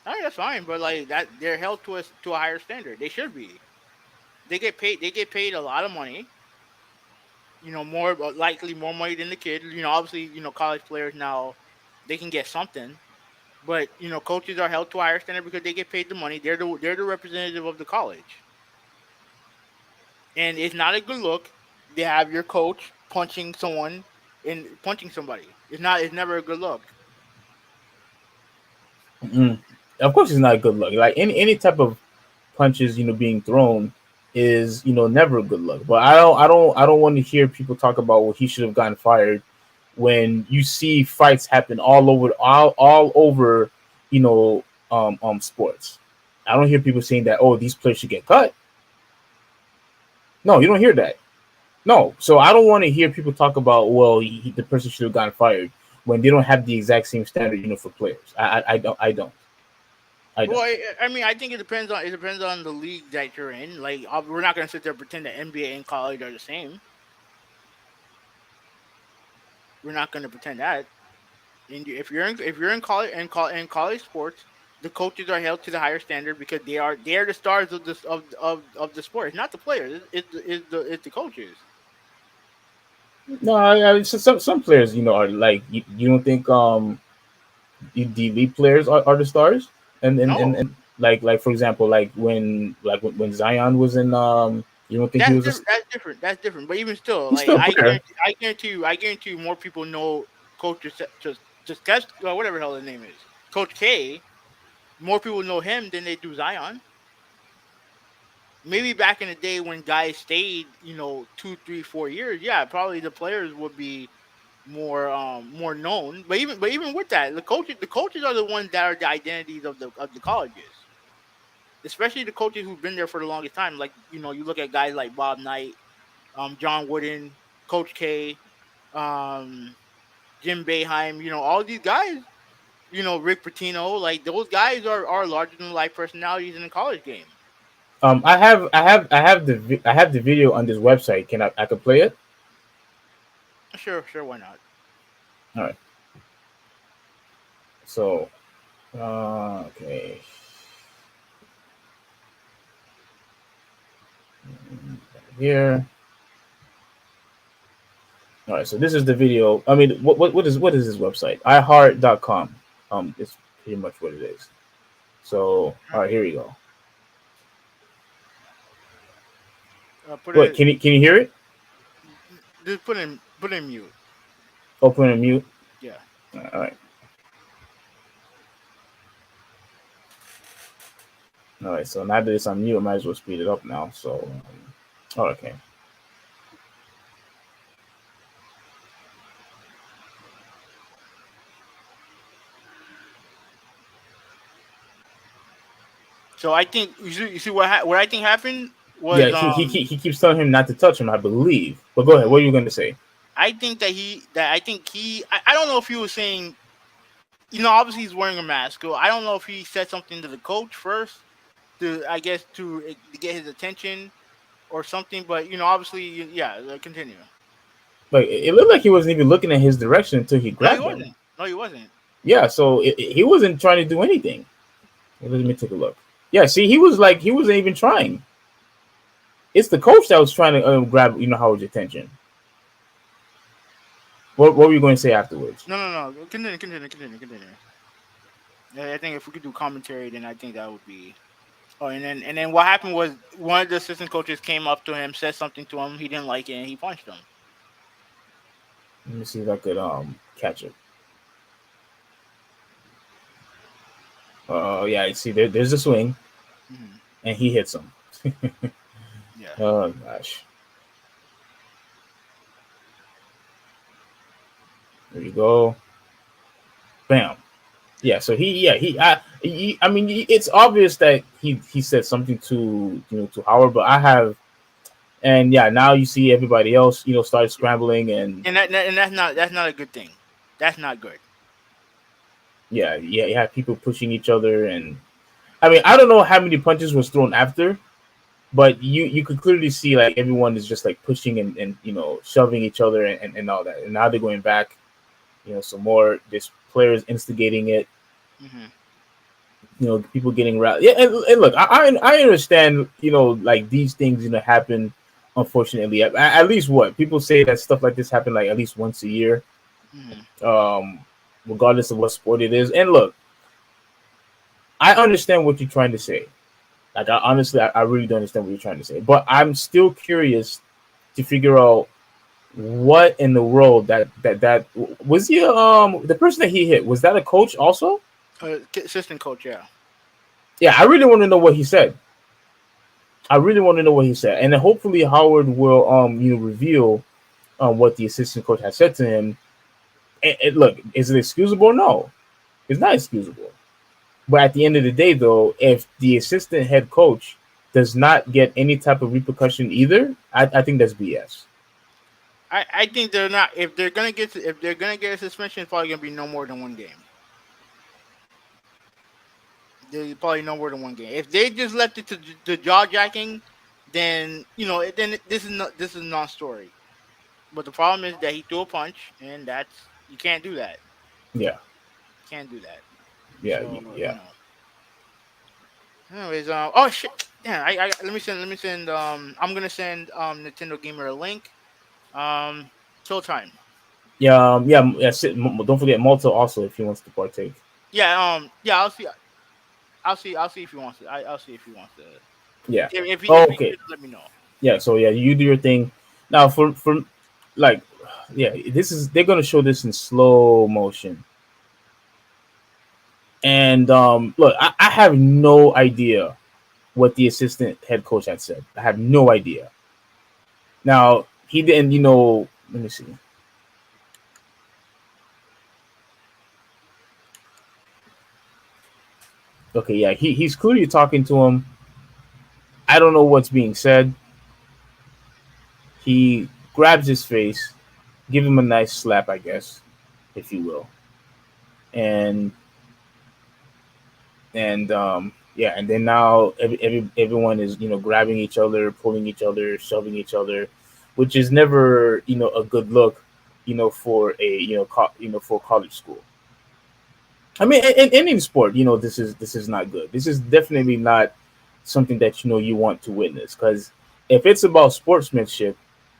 I mean, that's fine, but like that, they're held to a higher standard. They should be. They get paid a lot of money. More likely more money than the kid. Obviously, college players now they can get something, but coaches are held to a higher standard because they get paid the money. They're the representative of the college, and it's not a good look. They have your coach punching someone and punching somebody. It's never a good look. Mm-hmm. Of course, it's not a good look. Like any type of punches, being thrown is never a good look. But I don't want to hear people talk about, well, he should have gotten fired, when you see fights happen all over sports. I don't hear people saying that, oh, these players should get cut. No, you don't hear that. No, so I don't want to hear people talk about, well, the person should have gotten fired, when they don't have the exact same standard, for players. I don't. Well, I mean, I think it depends on the league that you're in. Like, we're not going to sit there and pretend that NBA and college are the same. We're not going to pretend that. And if you're in college sports, the coaches are held to the higher standard because they are the stars of this of the sport. It's not the players. It's the coaches. No, some players, are like, you don't think the elite players are the stars, and like for example, like when Zion was in, you don't think he was that's different. But even still, like, I guarantee you more people know Coach just whatever the hell his name is, Coach K. More people know him than they do Zion. Maybe back in the day when guys stayed, 2, 3, 4 years, yeah, probably the players would be more known. But even with that, the coaches are the ones that are the identities of the colleges. Especially the coaches who've been there for the longest time. Like, you look at guys like Bob Knight, John Wooden, Coach K, Jim Boeheim, all these guys, Rick Pitino, like those guys are larger than life personalities in the college game. I have the video on this website. I can play it? Sure, why not? All right. So, okay. Here. All right. So this is the video. I mean, what is this website? iHeart.com. It's pretty much what it is. So, all right, here we go. Wait, can you hear it? Just put in mute. Oh, put in mute? Yeah. All right. All right, so now that it's on mute, I might as well speed it up now. So, oh, okay. So I think you see what I think happened Yeah, was he keeps telling him not to touch him, I believe. But go ahead. What are you going to say? I think I don't know if he was saying, obviously he's wearing a mask. So I don't know if he said something to the coach first to, I guess, to get his attention or something. But obviously, yeah. Continue. Like it looked like he wasn't even looking in his direction until he No, he grabbed him. wasn't. No, he wasn't. Yeah, so he wasn't trying to do anything. Let me take a look. Yeah, see, he wasn't even trying. It's the coach that was trying to grab Howard's attention. What were you going to say afterwards? No. Continue. Yeah, I think if we could do commentary, then I think that would be. Oh, and then what happened was one of the assistant coaches came up to him, said something to him. He didn't like it, and he punched him. Let me see if I could catch it. Oh yeah, see there's a swing, and he hits him. Yeah. Oh gosh. There you go. Bam. Yeah. So I mean, it's obvious that he said something to Howard, but I have, and yeah, now you see everybody else started scrambling and that's not a good thing. That's not good. yeah, you have people pushing each other, and I mean, I don't know how many punches was thrown after, but you could clearly see like everyone is just like pushing and shoving each other and all that, and now they're going back. Some more this players instigating it. People getting around. Yeah, and look, I understand. Like these things happen. Unfortunately, at least what people say that stuff like this happen like at least once a year. Regardless of what sport it is. And look, I understand what you're trying to say. Like, I really don't understand what you're trying to say. But I'm still curious to figure out what in the world that was he the person that he hit, was that a coach also? Assistant coach, yeah. Yeah, I really want to know what he said. And then hopefully Howard will reveal what the assistant coach has said to him. And look, is it excusable? No, it's not excusable. But at the end of the day, though, if the assistant head coach does not get any type of repercussion either, I think that's BS. I think they're not. If they're gonna get a suspension, it's probably gonna be no more than one game. There's probably no more than one game. If they just left it to jaw jacking, then this is non-story. But the problem is that he threw a punch, and you can't do that. Yeah, can't do that. Yeah, So, yeah. Anyways, oh shit, yeah. I let me send. I'm gonna send Nintendo Gamer a link. Showtime. Yeah, don't forget Malta also if he wants to partake. Yeah, yeah. I'll see if he wants to. I'll see if he wants to. Yeah. If he let me know. Yeah. So yeah, you do your thing. Now for like, yeah, they're gonna show this in slow motion. And look, I have no idea what the assistant head coach had said. I have no idea. Now he didn't, let me see. Okay, yeah, he's clearly talking to him. I don't know what's being said. He grabs his face, give him a nice slap, I guess, if you will. And yeah, and then now everyone is grabbing each other, pulling each other, shoving each other, which is never a good look, for a for college school. I mean, in any sport, this is not good. This is definitely not something that you want to witness, because if it's about sportsmanship,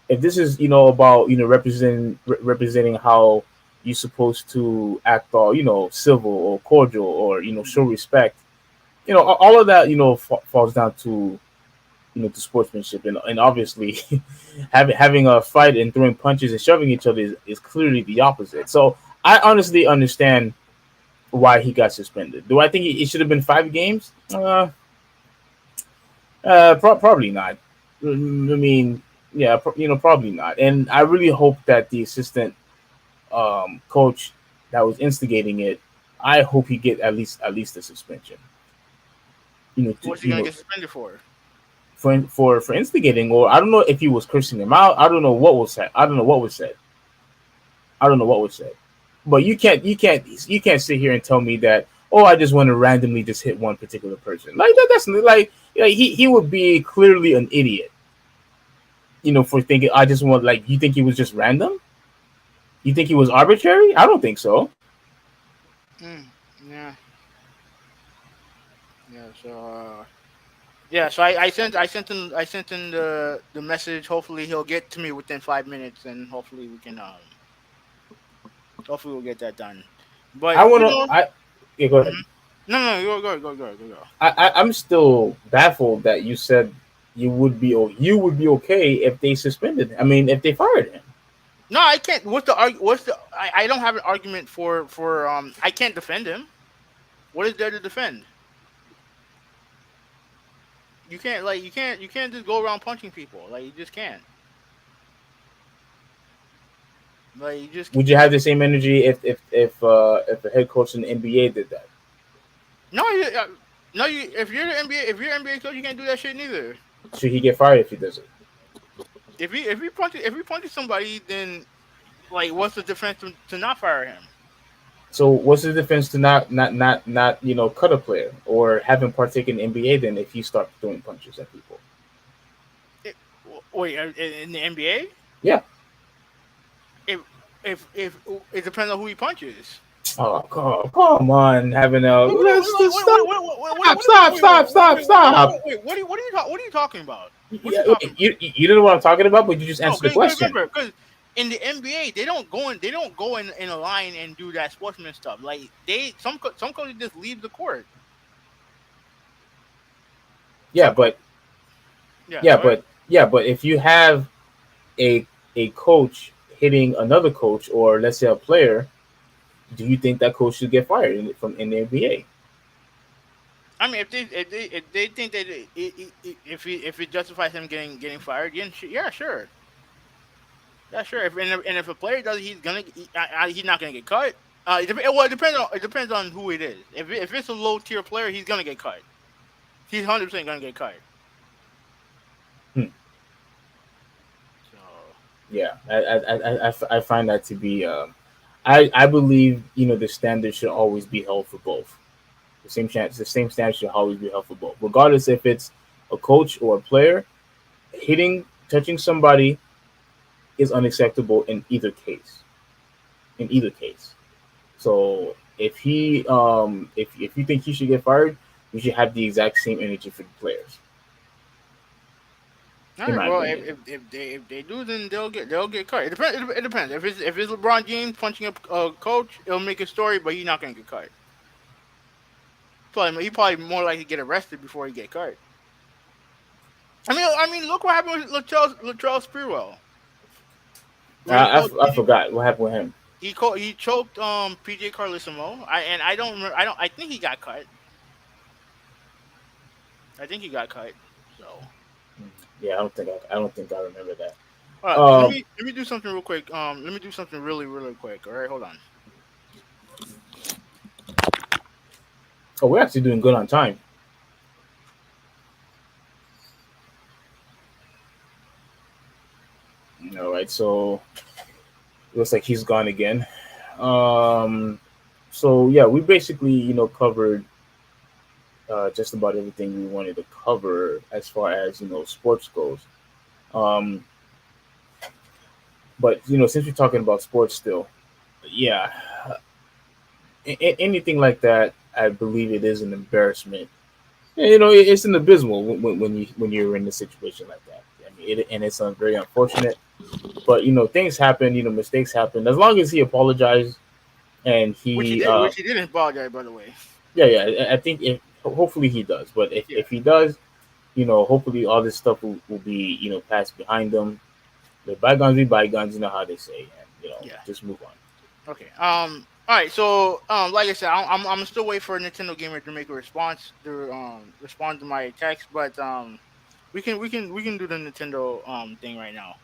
if this is about representing how you're supposed to act all civil or cordial or show respect, all of that falls down to to sportsmanship, and obviously having a fight and throwing punches and shoving each other is clearly the opposite. So I honestly understand why he got suspended. Do I think it should have been 5 games? Probably not. I mean, yeah, probably not. And I really hope that the assistant coach that was instigating it, I hope he get at least a suspension. What's he You gonna know, get suspended for? for instigating, or I don't know if he was cursing him out. I don't know what was said. I don't know what was said. I don't know what was said. But you can't sit here and tell me that, oh, I just want to randomly just hit one particular person like that. That's like, yeah, he would be clearly an idiot, for thinking I just want, like, you think he was just random? You think he was arbitrary? I don't think so. Mm, yeah, yeah. So I sent in the message. Hopefully he'll get to me within 5 minutes, and hopefully we'll get that done. But I want to. Yeah, go ahead. mhm. No, go. I'm still baffled that you said you would be okay if they suspended. I mean, if they fired him. No, I can't. I don't have an argument for. I can't defend him. What is there to defend? You can't just go around punching people. Like, you just can't. Like, you just Would you have the same energy if a head coach in the NBA did that? no no you if you're NBA coach, you can't do that shit neither. Should he get fired if he does it? If he punches somebody, then, like, what's the difference to not fire him? So what's the difference to not cut a player or have him partake in the NBA then if he starts throwing punches at people? It, Wait, in the NBA, Yeah. if if it depends on who he punches. Oh, come on, having a Wait, wait, let's wait, just wait, wait, stop, wait, wait, stop, what, stop, wait, wait, stop, stop, wait, wait, stop. wait, wait, what are you talking about? What Yeah, you talking about? you don't know what I'm talking about, but you just No, answered the because question. remember, because in the NBA, they don't go in a line and do that sportsman stuff. Like, some coaches just leave the court. Yeah, Some co- but yeah, yeah, go ahead. but yeah, but if you have a a coach hitting another coach, or let's say a player, do you think that coach should get fired from the NBA? I mean, if they think that if it justifies him getting fired, yeah, sure, yeah, sure. If a player does, he's not gonna get cut. It depends on who it is. If it's a low tier player, he's gonna get cut. He's 100% gonna get cut. Hmm. So Yeah, I find that to be. I believe the standard should always be held for both. The same standard should always be held for both, regardless if it's a coach or a player. Touching somebody is unacceptable in either case. In either case. So if you think he should get fired, you should have the exact same energy for the players, all in right, my well, opinion. if they do, then they'll get cut. It depends. If it's LeBron James punching a coach, it'll make a story, but he's not gonna get cut. He probably more likely get arrested before he get cut. I mean, look what happened with Latrell Sprewell. When he called I forgot what happened with him. he choked PJ Carlissimo. I don't remember. I think he got cut. I think he got cut. So, Yeah, I don't think I remember that. all right, let Um, me let me do something real quick. Let me do something really really quick. All right, hold on. oh, we're actually doing good on time. All right, so it looks like he's gone again. Um, so yeah, we basically covered just about everything we wanted to cover as far as sports goes. Um, but since we're talking about sports still, yeah, anything like that, I believe it is an embarrassment. It's an abysmal when you're in a situation like that. I mean, and it's very unfortunate. But things happen. Mistakes happen. As long as he apologized and Which he he, did. Which he didn't apologize, by the way. yeah, yeah. I think hopefully he does. But if, Yeah. if he does, hopefully all this stuff will be passed behind them. Let bygones be bygones. You know how they say, and Yeah. just move on. Okay. All right. So, like I said, I'm still waiting for a Nintendo gamer to make a response to respond to my text, but We can do the Nintendo thing right now.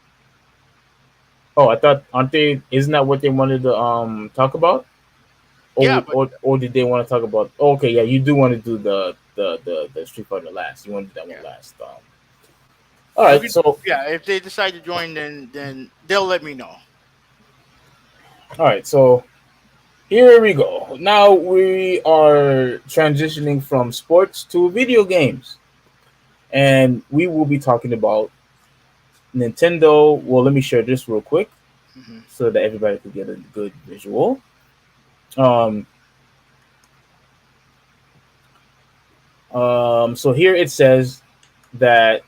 Oh, I thought aren't they? Isn't that what they wanted to talk about? Yeah, Or but or did they want to talk about? Oh, okay, yeah, you do want to do the Street Fighter last. You want to do that one yeah, last. All we right, can. so Yeah, if they decide to join, then they'll let me know. all right, so here we go. Now we are transitioning from sports to video games, and we will be talking about Nintendo. Well, let me share this real quick Hmm. so that everybody could get a good visual. Um, so here it says that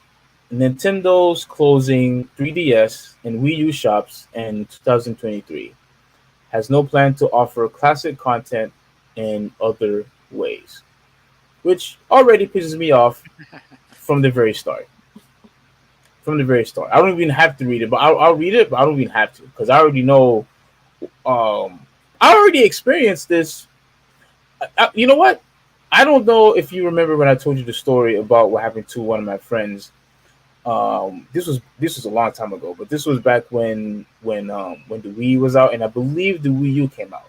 Nintendo's closing 3DS and Wii U shops in 2023 has no plan to offer classic content in other ways, which already pisses me off from the very start. From the very start, I don't even have to read it, but I'll read it, but I don't even have to because I already know. Um, I already experienced this. You know what? I don't know if you remember when I told you the story about what happened to one of my friends. This was a long time ago, but this was back when the Wii was out, and I believe the Wii U came out.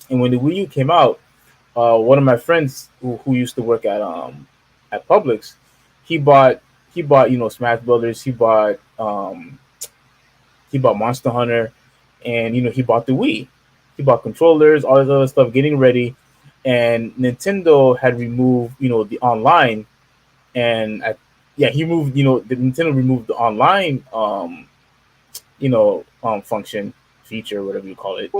And when the Wii U came out, one of my friends who used to work at Publix, he bought Smash Brothers. He bought Monster Hunter, and he bought the Wii. He bought controllers, all this other stuff, getting ready, and Nintendo had removed the online, and yeah, he moved the Nintendo removed the online function feature, whatever you call it,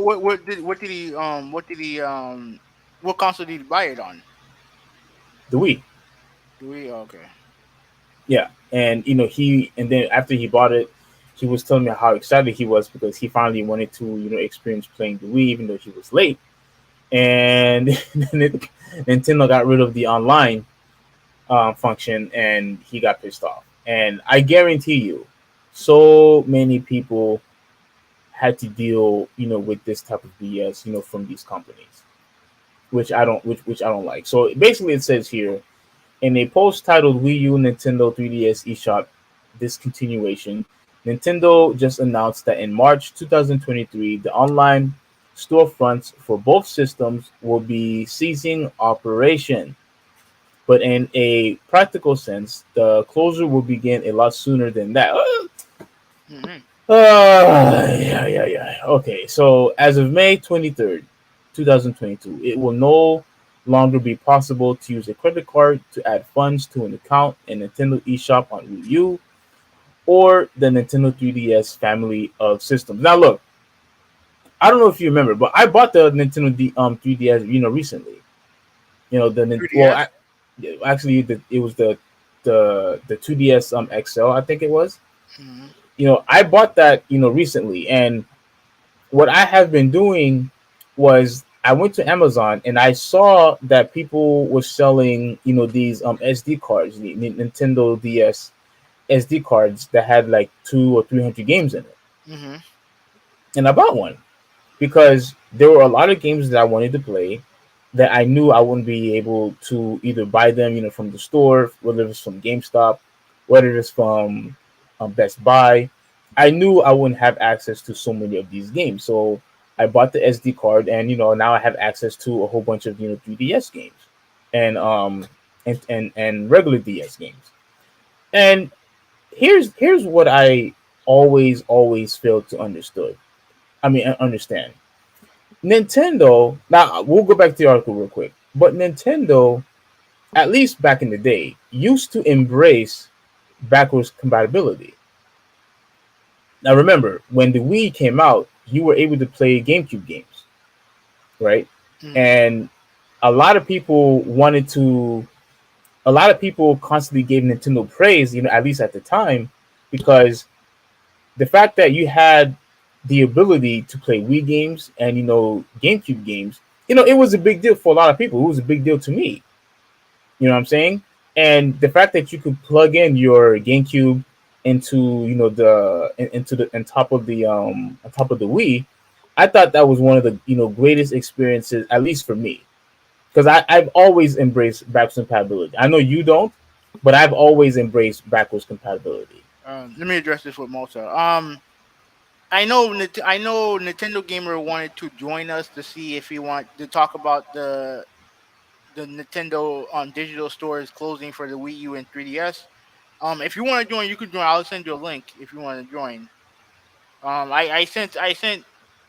What console did he buy it on? the Wii. Do we? Okay. Yeah, and and then after he bought it, he was telling me how excited he was because he finally wanted to experience playing the Wii, even though he was late. And then Nintendo got rid of the online function, and he got pissed off. And I guarantee you, so many people had to deal, with this type of BS, from these companies, which I don't like. So basically, it says here in a post titled "Wii U Nintendo 3DS eShop Discontinuation," Nintendo just announced that in March 2023, the online storefronts for both systems will be ceasing operation. But in a practical sense, the closure will begin a lot sooner than that. Hmm. Yeah. Okay, so as of May 23rd, 2022, it will no longer be possible to use a credit card to add funds to an account in Nintendo eShop on Wii U or the Nintendo 3DS family of systems. Now, look, I don't know if you remember, but I bought the Nintendo 3DS, recently. Well, 3DS. actually, it was the 2DS XL, I think it was. Hmm. I bought that recently, and what I have been doing was I went to Amazon and I saw that people were selling these SD cards, the Nintendo DS SD cards that had like 200 or 300 games in it, Hmm. and I bought one because there were a lot of games that I wanted to play that I knew I wouldn't be able to either buy them, from the store, whether it's from GameStop, whether it's from Best Buy. I knew I wouldn't have access to so many of these games, so I bought the SD card, and now I have access to a whole bunch of 3DS games, and regular DS games. And here's what I always failed to understood. I mean, understand. Nintendo. Now we'll go back to the article real quick. But Nintendo, at least back in the day, used to embrace backwards compatibility. Now remember, when the Wii came out, you were able to play GameCube games, right? Hmm. And a lot of people wanted to. A lot of people constantly gave Nintendo praise, at least at the time, because the fact that you had the ability to play Wii games and GameCube games, it was a big deal for a lot of people. It was a big deal to me. You know what I'm saying? And the fact that you could plug in your GameCube into into the on top of the Wii, I thought that was one of the greatest experiences, at least for me, because I've always embraced backwards compatibility. I know you don't, but I've always embraced backwards compatibility. Let me address this with Malta. I know Nintendo Gamer wanted to join us to see if he want to talk about the Nintendo digital stores closing for the Wii U and 3DS. If you want to join, you can join. I'll send you a link if you want to join. I sent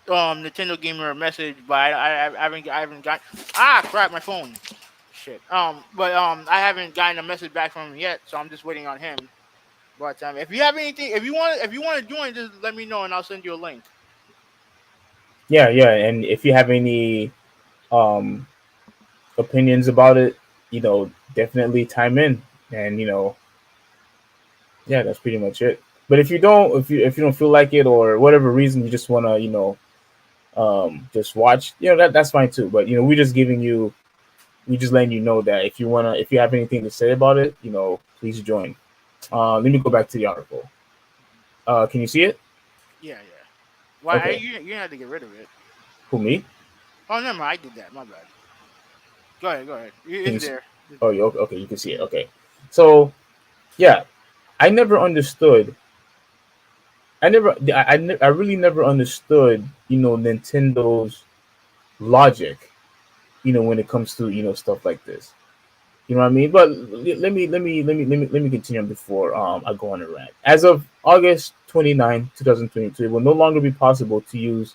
Nintendo Gamer a message, but I haven't got crap, my phone. Shit. But I haven't gotten a message back from him yet, so I'm just waiting on him. But if you have anything, if you want to join, just let me know and I'll send you a link. Yeah, yeah, and if you have any um opinions about it, definitely time in, and yeah, that's pretty much it. But if you don't feel like it or whatever reason, you just want to just watch, that's fine too. But we just letting you know that if you have anything to say about it, please join. Let me go back to the article. Can you see it? Yeah, yeah. Why Okay. you had to get rid of it? Who, me? Oh, never mind. I did that. My bad. Go ahead. Go ahead. Can you It's see? there. Oh, okay. You can see it. Okay. So yeah, I never understood. I really never understood, Nintendo's logic, when it comes to stuff like this. You know what I mean? But let me continue before I go on a rant. As of August 29, 2022, it will no longer be possible to use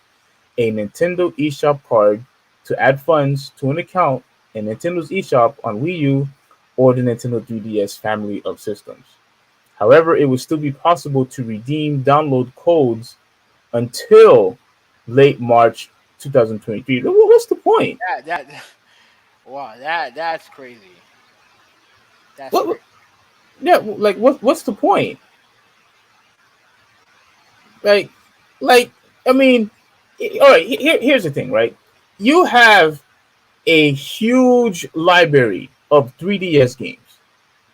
a Nintendo eShop card to add funds to an account in Nintendo's eShop on Wii U or the Nintendo 3DS family of systems. However, it will still be possible to redeem download codes until late March 2023. What's the point? That wow. That's crazy. That's What? crazy. Yeah, like what's the point? Like, like I mean, all right. Here's the thing, right? You have a huge library of 3DS games,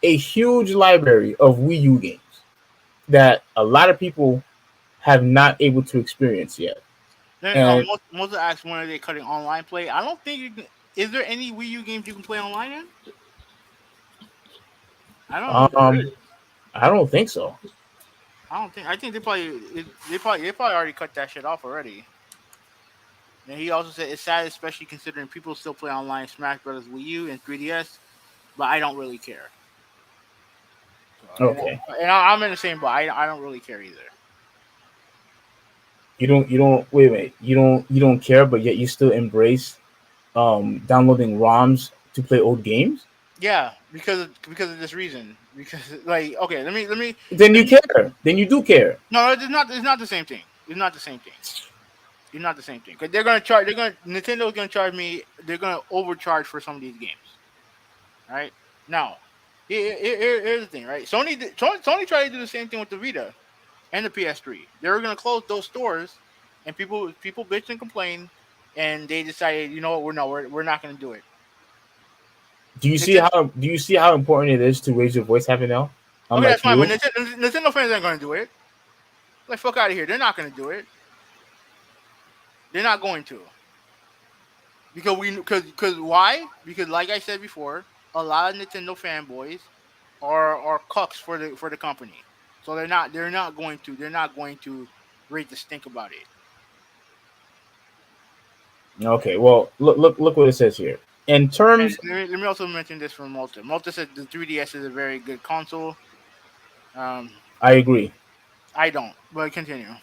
a huge library of Wii U games that a lot of people have not able to experience yet. Then And most asked when are they cutting online play. I don't think you can. Is there any Wii U games you can play online in? I don't know if there is. um, I don't think so. I don't think. I think they probably already cut that shit off already. And he also said it's sad, especially considering people still play online Smash Brothers Wii U and 3DS, but I don't really care. So, Okay, I'm in the same boat. I don't really care either. you don't wait a minute. You don't care, but yet you still embrace downloading ROMs to play old games. Yeah, because of this reason. Because like okay, Then let you me care. Then you do care. no, it's not the same thing. It's not the same thing. It's not the same thing. Because they're gonna charge. Nintendo's gonna charge me. They're gonna overcharge for some of these games. Right now, here's the thing. Right, Sony tried to do the same thing with the Vita and the PS3. They were gonna close those stores, and people bitched and complained, and they decided, you know what, we're not gonna do it. Nintendo, Do you see how important it is to raise your voice having now? okay, that's Unlike fine, but you. Nintendo fans aren't gonna do it. Like fuck out of here. They're not gonna do it. They're not going to because why? Because like I said before, a lot of Nintendo fanboys are cucks for the company. So they're not going to rate the stink about it. Okay, well, look what it says here. In And terms, let me also mention this from Malta. Malta said the 3DS is a very good console. Um, I agree. I don't, but continue.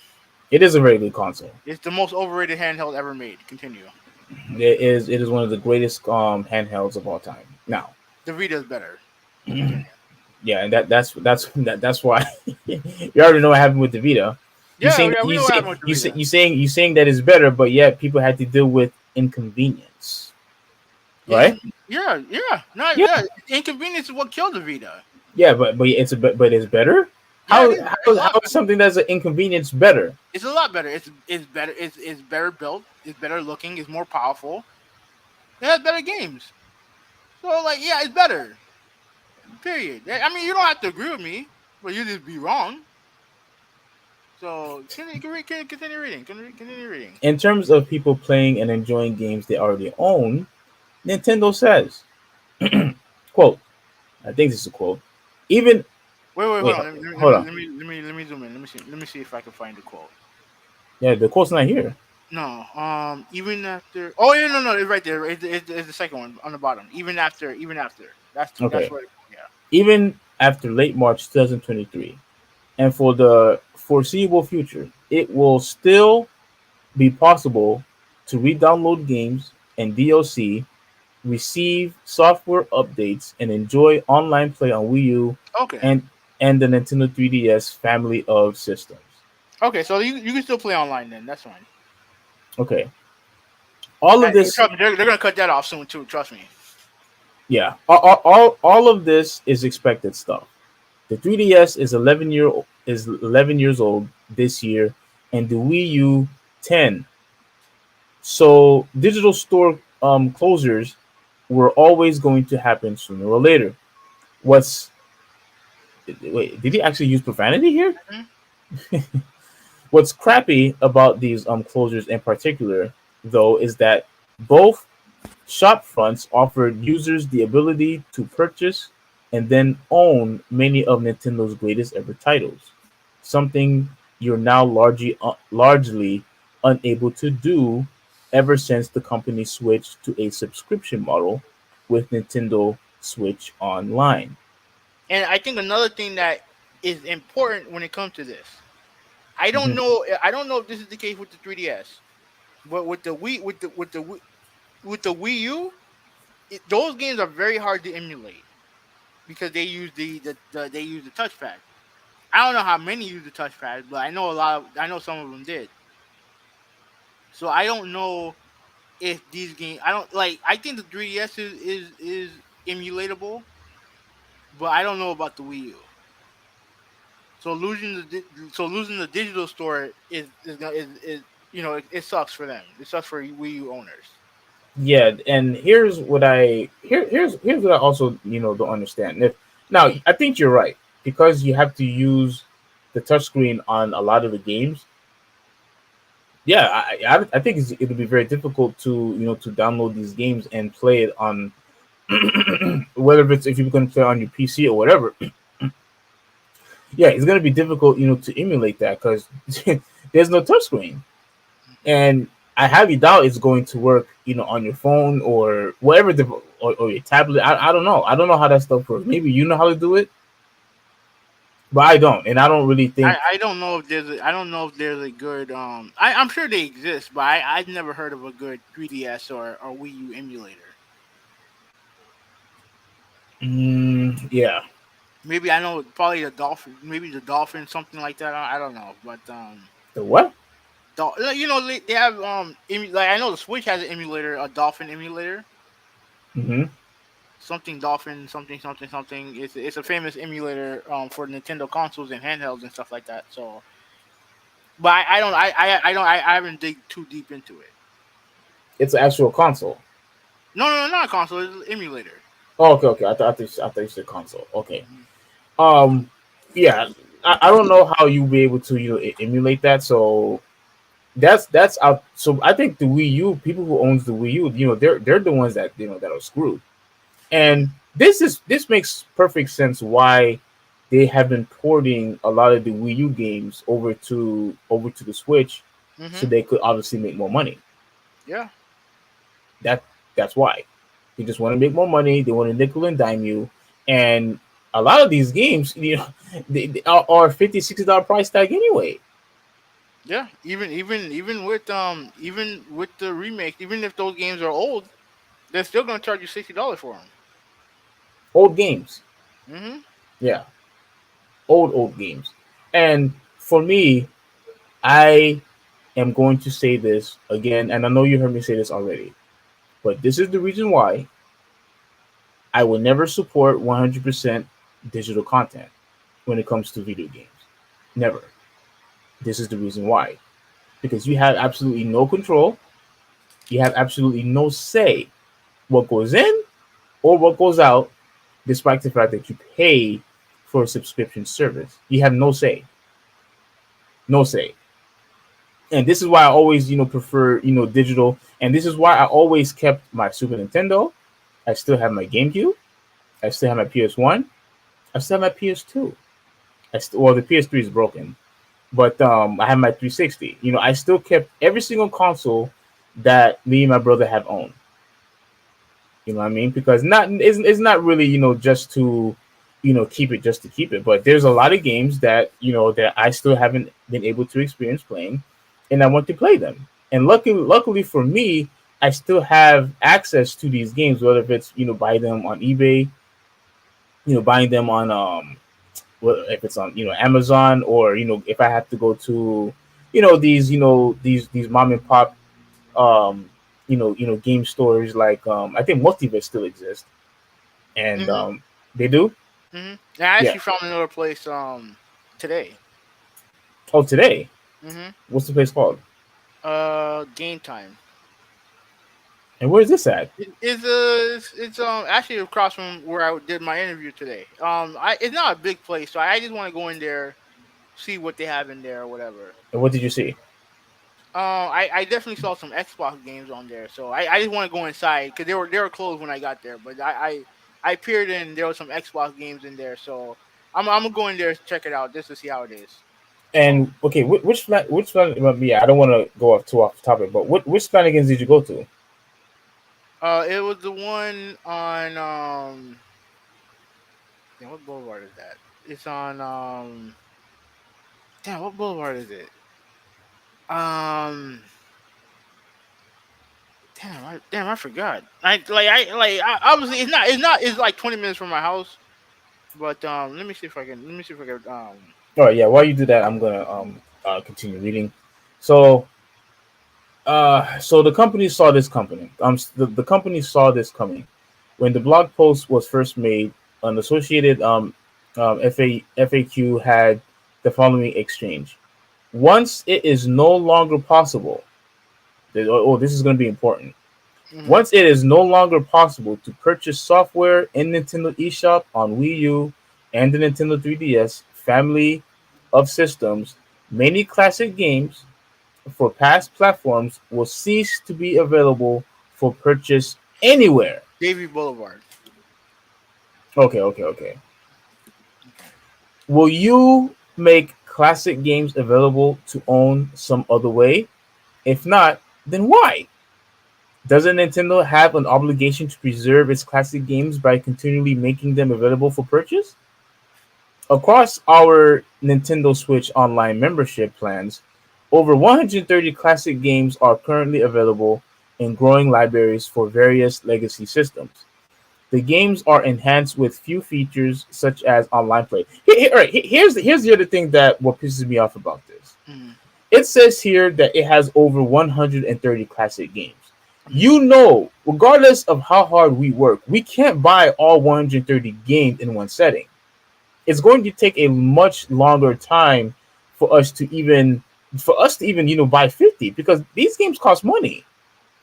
It is a very good console. It's the most overrated handheld ever made. Continue. It is one of the greatest handhelds of all time. Now, The Vita is better. Continue. yeah, and that's why you already know what happened with the Vita. You Yeah, saying yeah, we you know what say happened with you the say Vita. you saying that it's better, but yet people had to deal with inconvenience, Yeah, right? yeah, yeah. No, Yeah, yeah. Inconvenience is what killed the Vita. yeah, but it's better. Yeah, it is. It's a How lot is better. something that's an inconvenience better? It's a lot better. It's better. It's better built. It's better looking. It's more powerful. It has better games. So like, yeah, it's better. Period. I mean, you don't have to agree with me, but you just be wrong. So continue reading. Continue reading. In terms of people playing and enjoying games they already own, Nintendo says, "quote." I think this is a quote. even Wait, hold wait, on. hold on. Let me zoom in. Let me see if I can find the quote. Yeah, the quote's not here. No, even after. Oh yeah, no, it's right there. It's the second one on the bottom. Even after. That's Okay. what. Yeah. Even after late March 2023, and for the foreseeable future, it will still be possible to re-download games and DLC, receive software updates, and enjoy online play on Wii U Okay. and the Nintendo 3DS family of systems. Okay, so you can still play online then. That's fine. Okay. All of this, Trust me, they're gonna cut that off soon too. Trust me. yeah, all of this is expected stuff. The 3DS is 11 years old this year, and the Wii U 10. So digital store closures were always going to happen sooner or later. What's Wait? Did he actually use profanity here? Mhm. What's crappy about these closures in particular, though, is that both shop fronts offered users the ability to purchase and then own many of Nintendo's greatest ever titles, something you're now largely unable to do ever since the company switched to a subscription model with Nintendo Switch Online. And I think another thing that is important when it comes to this, I don't Mhm. know. I don't know if this is the case with the 3DS, but with the Wii U, those games are very hard to emulate because they use they use the touchpad. I don't know how many use the touchpad, but I know a lot. I know some of them did. So I don't know if these games. I don't like. I think the 3DS is emulatable, but I don't know about the Wii U. So losing the digital store is it sucks for them. It sucks for Wii U owners. Yeah, and here's what I also don't understand. If now I think you're right because you have to use the touchscreen on a lot of the games. Yeah, I think it'll be very difficult to to download these games and play it on whether it's if you're going to play on your PC or whatever. Yeah, it's going to be difficult to emulate that because there's no touchscreen, and I highly doubt it's going to work on your phone or whatever or your tablet. I don't know how that stuff works. Maybe you know how to do it, but I don't, and I don't really think. I don't know if I don't know if there's a good I'm sure they exist, but I've never heard of a good 3DS or Wii U emulator. Yeah. Maybe I know probably the Dolphin, something like that. I don't know, but The what? they have like I know the Switch has an emulator, a Dolphin emulator, Hmm. something Dolphin, something. It's a famous emulator for Nintendo consoles and handhelds and stuff like that. So, but I don't I don't I haven't dig too deep into it. It's an actual console. No, not a console. It's an emulator. Oh, okay, okay. I thought you said console. Okay. Mhm. Um. Yeah. I don't know how you be able to emulate that. So that's out. So I think the Wii U people who owns the Wii U, they're the ones that that are screwed. And this makes perfect sense why they have been porting a lot of the Wii U games over to the Switch, so Mhm. they could obviously make more money. Yeah. That that's why they just want to make more money. They want to nickel and dime you, and a lot of these games, they are $50, $60 price tag anyway. Yeah. Even with the remake, even if those games are old, they're still gonna charge you $60 for them. Old games, Mhm. yeah, old games. And for me, I am going to say this again, and I know you heard me say this already, but this is the reason why I will never support 100% digital content when it comes to video games. Never. This is the reason why. Because you have absolutely no control, you have absolutely no say what goes in or what goes out, despite the fact that you pay for a subscription service. You have no say. No say. And this is why I always, prefer, digital. And this is why I always kept my Super Nintendo. I still have my GameCube. I still have my PS1. I still have my PS2. Well, the PS3 is broken, but I have my 360. I still kept every single console that me and my brother have owned. You know what I mean? Because it's not really just to keep it just to keep it. But there's a lot of games that that I still haven't been able to experience playing, and I want to play them. And luckily for me, I still have access to these games, whether if it's buying them on eBay, buying them on if it's on Amazon, or if I have to go to these mom and pop game stores, like I think Multiverse still exists, and Mm-hmm. they do. Mm-hmm. And I Yeah. actually found another place today. Oh, today. Mm-hmm. What's the place called? Game Time. And where is this at? It's actually across from where I did my interview today. It's not a big place, so I just want to go in there, see what they have in there or whatever. And what did you see? I definitely saw some Xbox games on there, so I just want to go inside because they were closed when I got there. But I peered in, there was some Xbox games in there, so I'm gonna go in there and check it out just to see how it is. And okay, which flat? Yeah, I don't want to go off too off topic, but which Flanagan's did you go to? It was the one on damn, what boulevard is that? It's on damn, what boulevard is it? Um, damn, I forgot. Obviously it's like 20 minutes from my house, but let me see if I can All right, yeah. While you do that, I'm gonna continue reading. So so the company saw this company. The company saw this coming when the blog post was first made. An associated FAQ had the following exchange: once it is no longer possible, this is going to be important. mhm. Once it is no longer possible to purchase software in Nintendo eShop on Wii U and the Nintendo 3DS family of systems, many classic games for past platforms will cease to be available for purchase anywhere. Davy Boulevard. Okay. Okay. Will you make classic games available to own some other way? If not, then why? Doesn't Nintendo have an obligation to preserve its classic games by continually making them available for purchase? Across our Nintendo Switch Online membership plans, over 130 classic games are currently available in growing libraries for various legacy systems. The games are enhanced with few features such as online play. All right, here's the other thing that what pisses me off about this. Mhm. It says here that it has over 130 classic games. Mhm. Regardless of how hard we work, we can't buy all 130 games in one setting. It's going to take a much longer time for us to even buy 50, because these games cost money.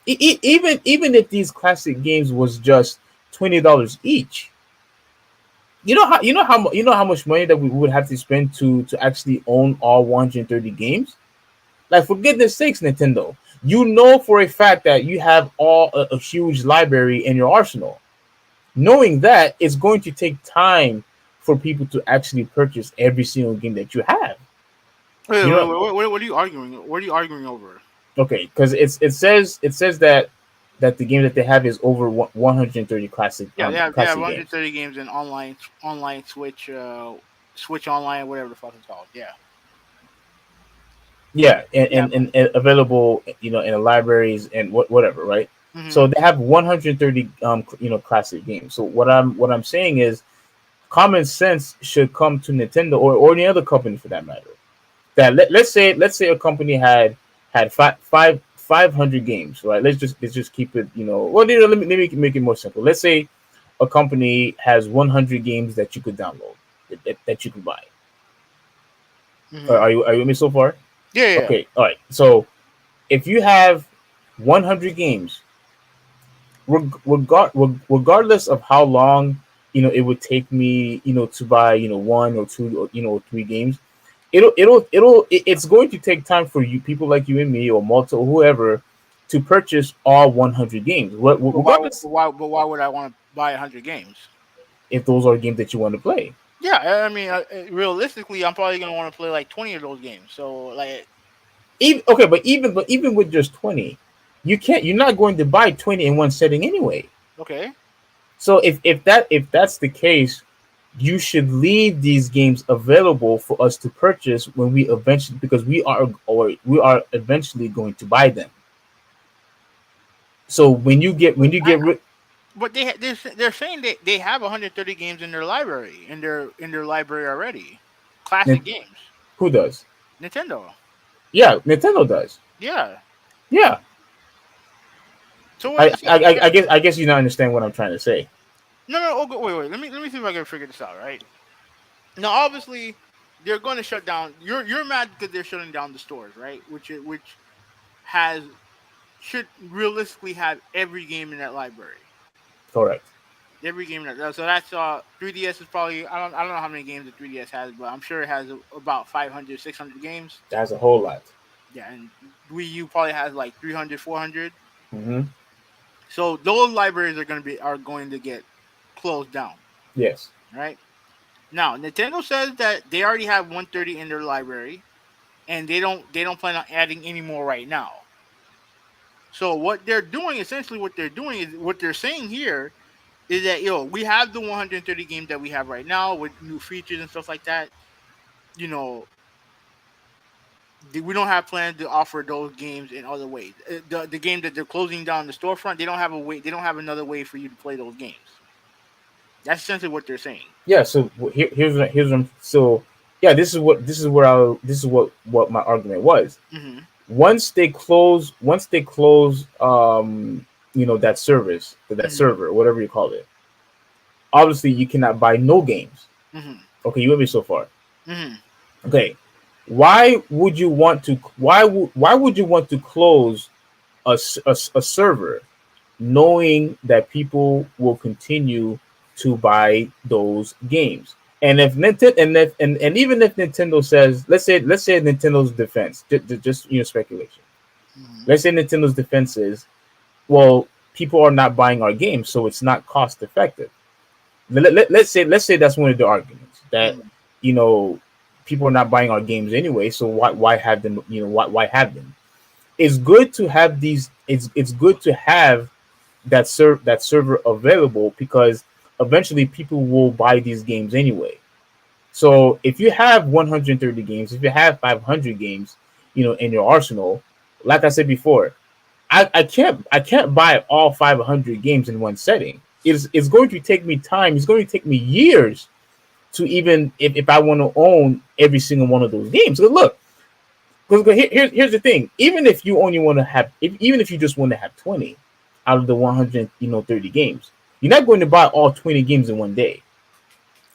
Even if these classic games was just $20 each, how much money that we would have to spend to actually own all 130 games. Like, for goodness sakes, Nintendo, you know for a fact that you have a huge library in your arsenal. Knowing that, it's going to take time for people to actually purchase every single game that you have. Wait, You wait, know, wait, what are you arguing? What are you arguing over? okay, because it says that the game that they have is over 130 Yeah, they have classic games. 130 games in online Switch Online, whatever the fuck it's called. Yeah, Yeah, and, yeah. and available, in the libraries and whatever, right? Mm-hmm. So they have 130 classic games. So what I'm saying is, common sense should come to Nintendo, or any other company for that matter. That let's say a company had 500 games, right? Let's just keep it, well, let me make it more simple. Let's say a company has 100 games that you could download, that you could buy. Mm-hmm. Are you with me so far? Yeah, yeah. Okay, all right. So if you have 100 games, regardless of how long it would take me to buy one or two or three games, it's going to take time for you, people like you and me, or Malta or whoever, to purchase all 100 games. But why, Regardless, but why would I want to buy 100 games? if those are games that you want to play. Yeah, I mean, realistically, I'm probably gonna want to play like 20 of those games. So like, Even okay, but even with just 20, you can't. You're not going to buy 20 in one setting anyway. okay, So if that's the case, you should leave these games available for us to purchase when we eventually, because we are eventually going to buy them. So when you get rid. but they're saying they have 130 games in their library in their library already, classic games. Who does? Nintendo. Yeah, Nintendo does. Yeah. Yeah, So I what? So, I, I I guess you don't understand what I'm trying to say. no, no. Oh, wait. Let me see if I can figure this out. Right now, obviously, they're going to shut down. You're mad because they're shutting down the stores, right? Which has should realistically have every game in that library. Correct. Every game in that. So that's 3DS is probably I don't know how many games the 3DS has, but I'm sure it has about 500 600 games. That's a whole lot. Yeah, and Wii U probably has like 300 400. Hmm. So those libraries are going to get closed down, Yes. right? Now, Nintendo says that they already have 130 in their library, and they don't plan on adding any more right now. So what they're doing is what they're saying here is that we have the 130 games that we have right now with new features and stuff like that. You know, we don't have plans to offer those games in other ways. The game that they're closing down the storefront, they don't have a way. They don't have another way for you to play those games. That's essentially what they're saying. Yeah. So so yeah, this is what my argument was. Hmm. Once they close that service, that Hmm. server, whatever you call it, obviously you cannot buy no games. Hmm. Okay, you with me so far? Hmm. Okay, why would you want to close a server, knowing that people will continue to buy those games? And if Nintendo and even if Nintendo says, let's say Nintendo's defense, just speculation. Hmm. Let's say Nintendo's defense is, well, people are not buying our games, so it's not cost effective. Let's say that's one of the arguments, that Hmm. you know people are not buying our games anyway, so why have them? Why have them? It's good to have these. It's good to have that server available, because eventually people will buy these games anyway. So if you have 130 games, if you have 500 games, in your arsenal, like I said before, I can't buy all 500 games in one setting. It's going to take me time. It's going to take me years to, even if I want to own every single one of those games. So look, because here's the thing. Even if you only want to have, even if you just want to have 20 out of the 130 games, you're not going to buy all 20 games in one day.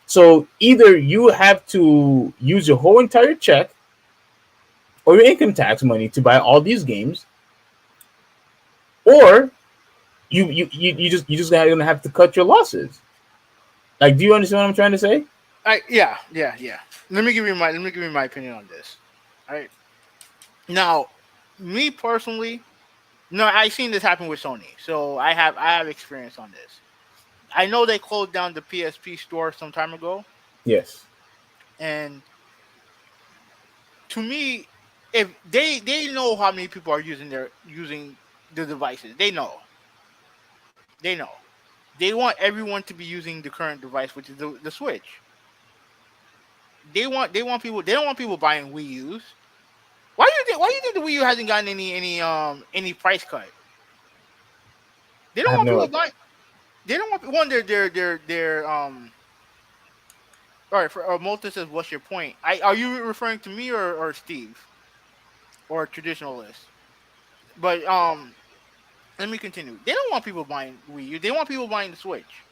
So either you have to use your whole entire check or your income tax money to buy all these games, or you just gonna have to cut your losses. Like, do you understand what I'm trying to say? Yeah. Let me give you my opinion on this. All right. Now, me personally, no, I seen this happen with Sony, so I have experience on this. I know they closed down the PSP store some time ago, Yes. and to me, if they know how many people are using the devices, they know they want everyone to be using the current device, which is the Switch. They want people. They don't want people buying Wii U's. Why do you think the Wii U hasn't gotten any price cut? They I don't have want no. people buying. They don't want one. They're All right. For Multa says, "What's your point?" Are you referring to me or Steve or traditionalist? But let me continue. They don't want people buying Wii U. They want people buying the Switch.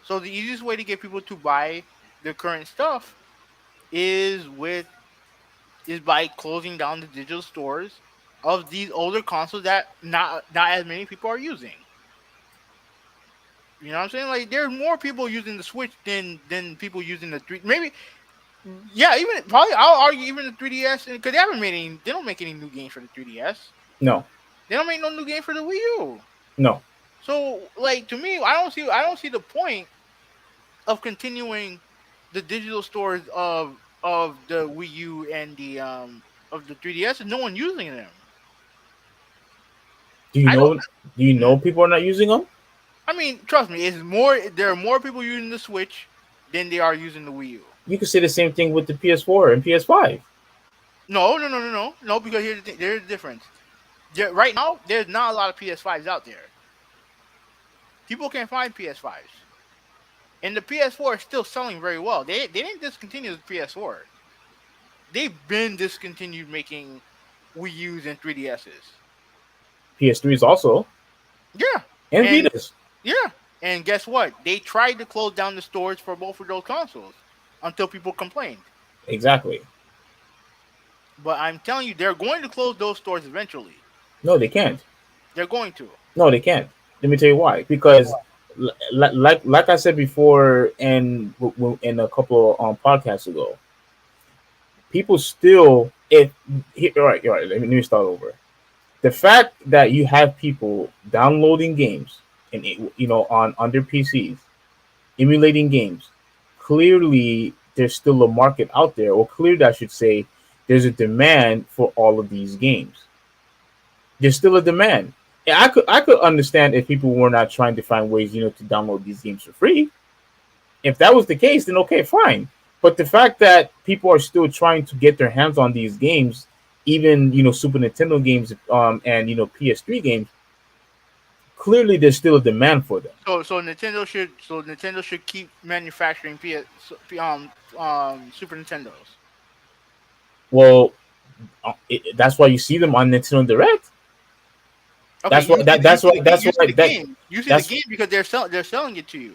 So the easiest way to get people to buy the current stuff is with is by closing down the digital stores of these older consoles that not as many people are using. You know what I'm saying? Like there's more people using the Switch than people using the three. Maybe yeah, even probably I'll argue even the 3DS because they don't make any new games for the 3DS. No. They don't make no new game for the Wii U. No. So like to me, I don't see the point of continuing. the digital stores of the Wii U and the of the 3DS, and no one using them. Do you I don't. know? Do you know people are not using them? I mean, trust me, it's more. There are more people using the Switch than they are using the Wii U. You could say the same thing with the PS4 and PS5. No, no, no, no, no, no. Because there's a difference. Right now, there's not a lot of PS5s out there. People can't find PS5s, and the PS4 is still selling very well. They didn't discontinue the PS4. They've been discontinued making Wii U's and 3DSs. PS3s also, Yeah, and and Vitas. yeah, and guess what? They tried to close down the stores for both of those consoles until people complained. Exactly. But I'm telling you, they're going to close those stores eventually. No, they can't. They're going to. No, they can't. Let me tell you why. Because, like I said before, and in a couple podcasts ago, people still if all right. Let me start over. The fact that you have people downloading games and on their PCs, emulating games, clearly there's still a market out there, or clearly I should say, there's a demand for all of these games. There's still a demand. And I could understand if people were not trying to find ways, to download these games for free. If that was the case, then okay, fine. But the fact that people are still trying to get their hands on these games, even Super Nintendo games, and PS3 games, clearly there's still a demand for them. So Nintendo should keep manufacturing Super Nintendos. Well, that's why you see them on Nintendo Direct. Okay, That's why you see the that game. You see the that's game because they're selling it to you.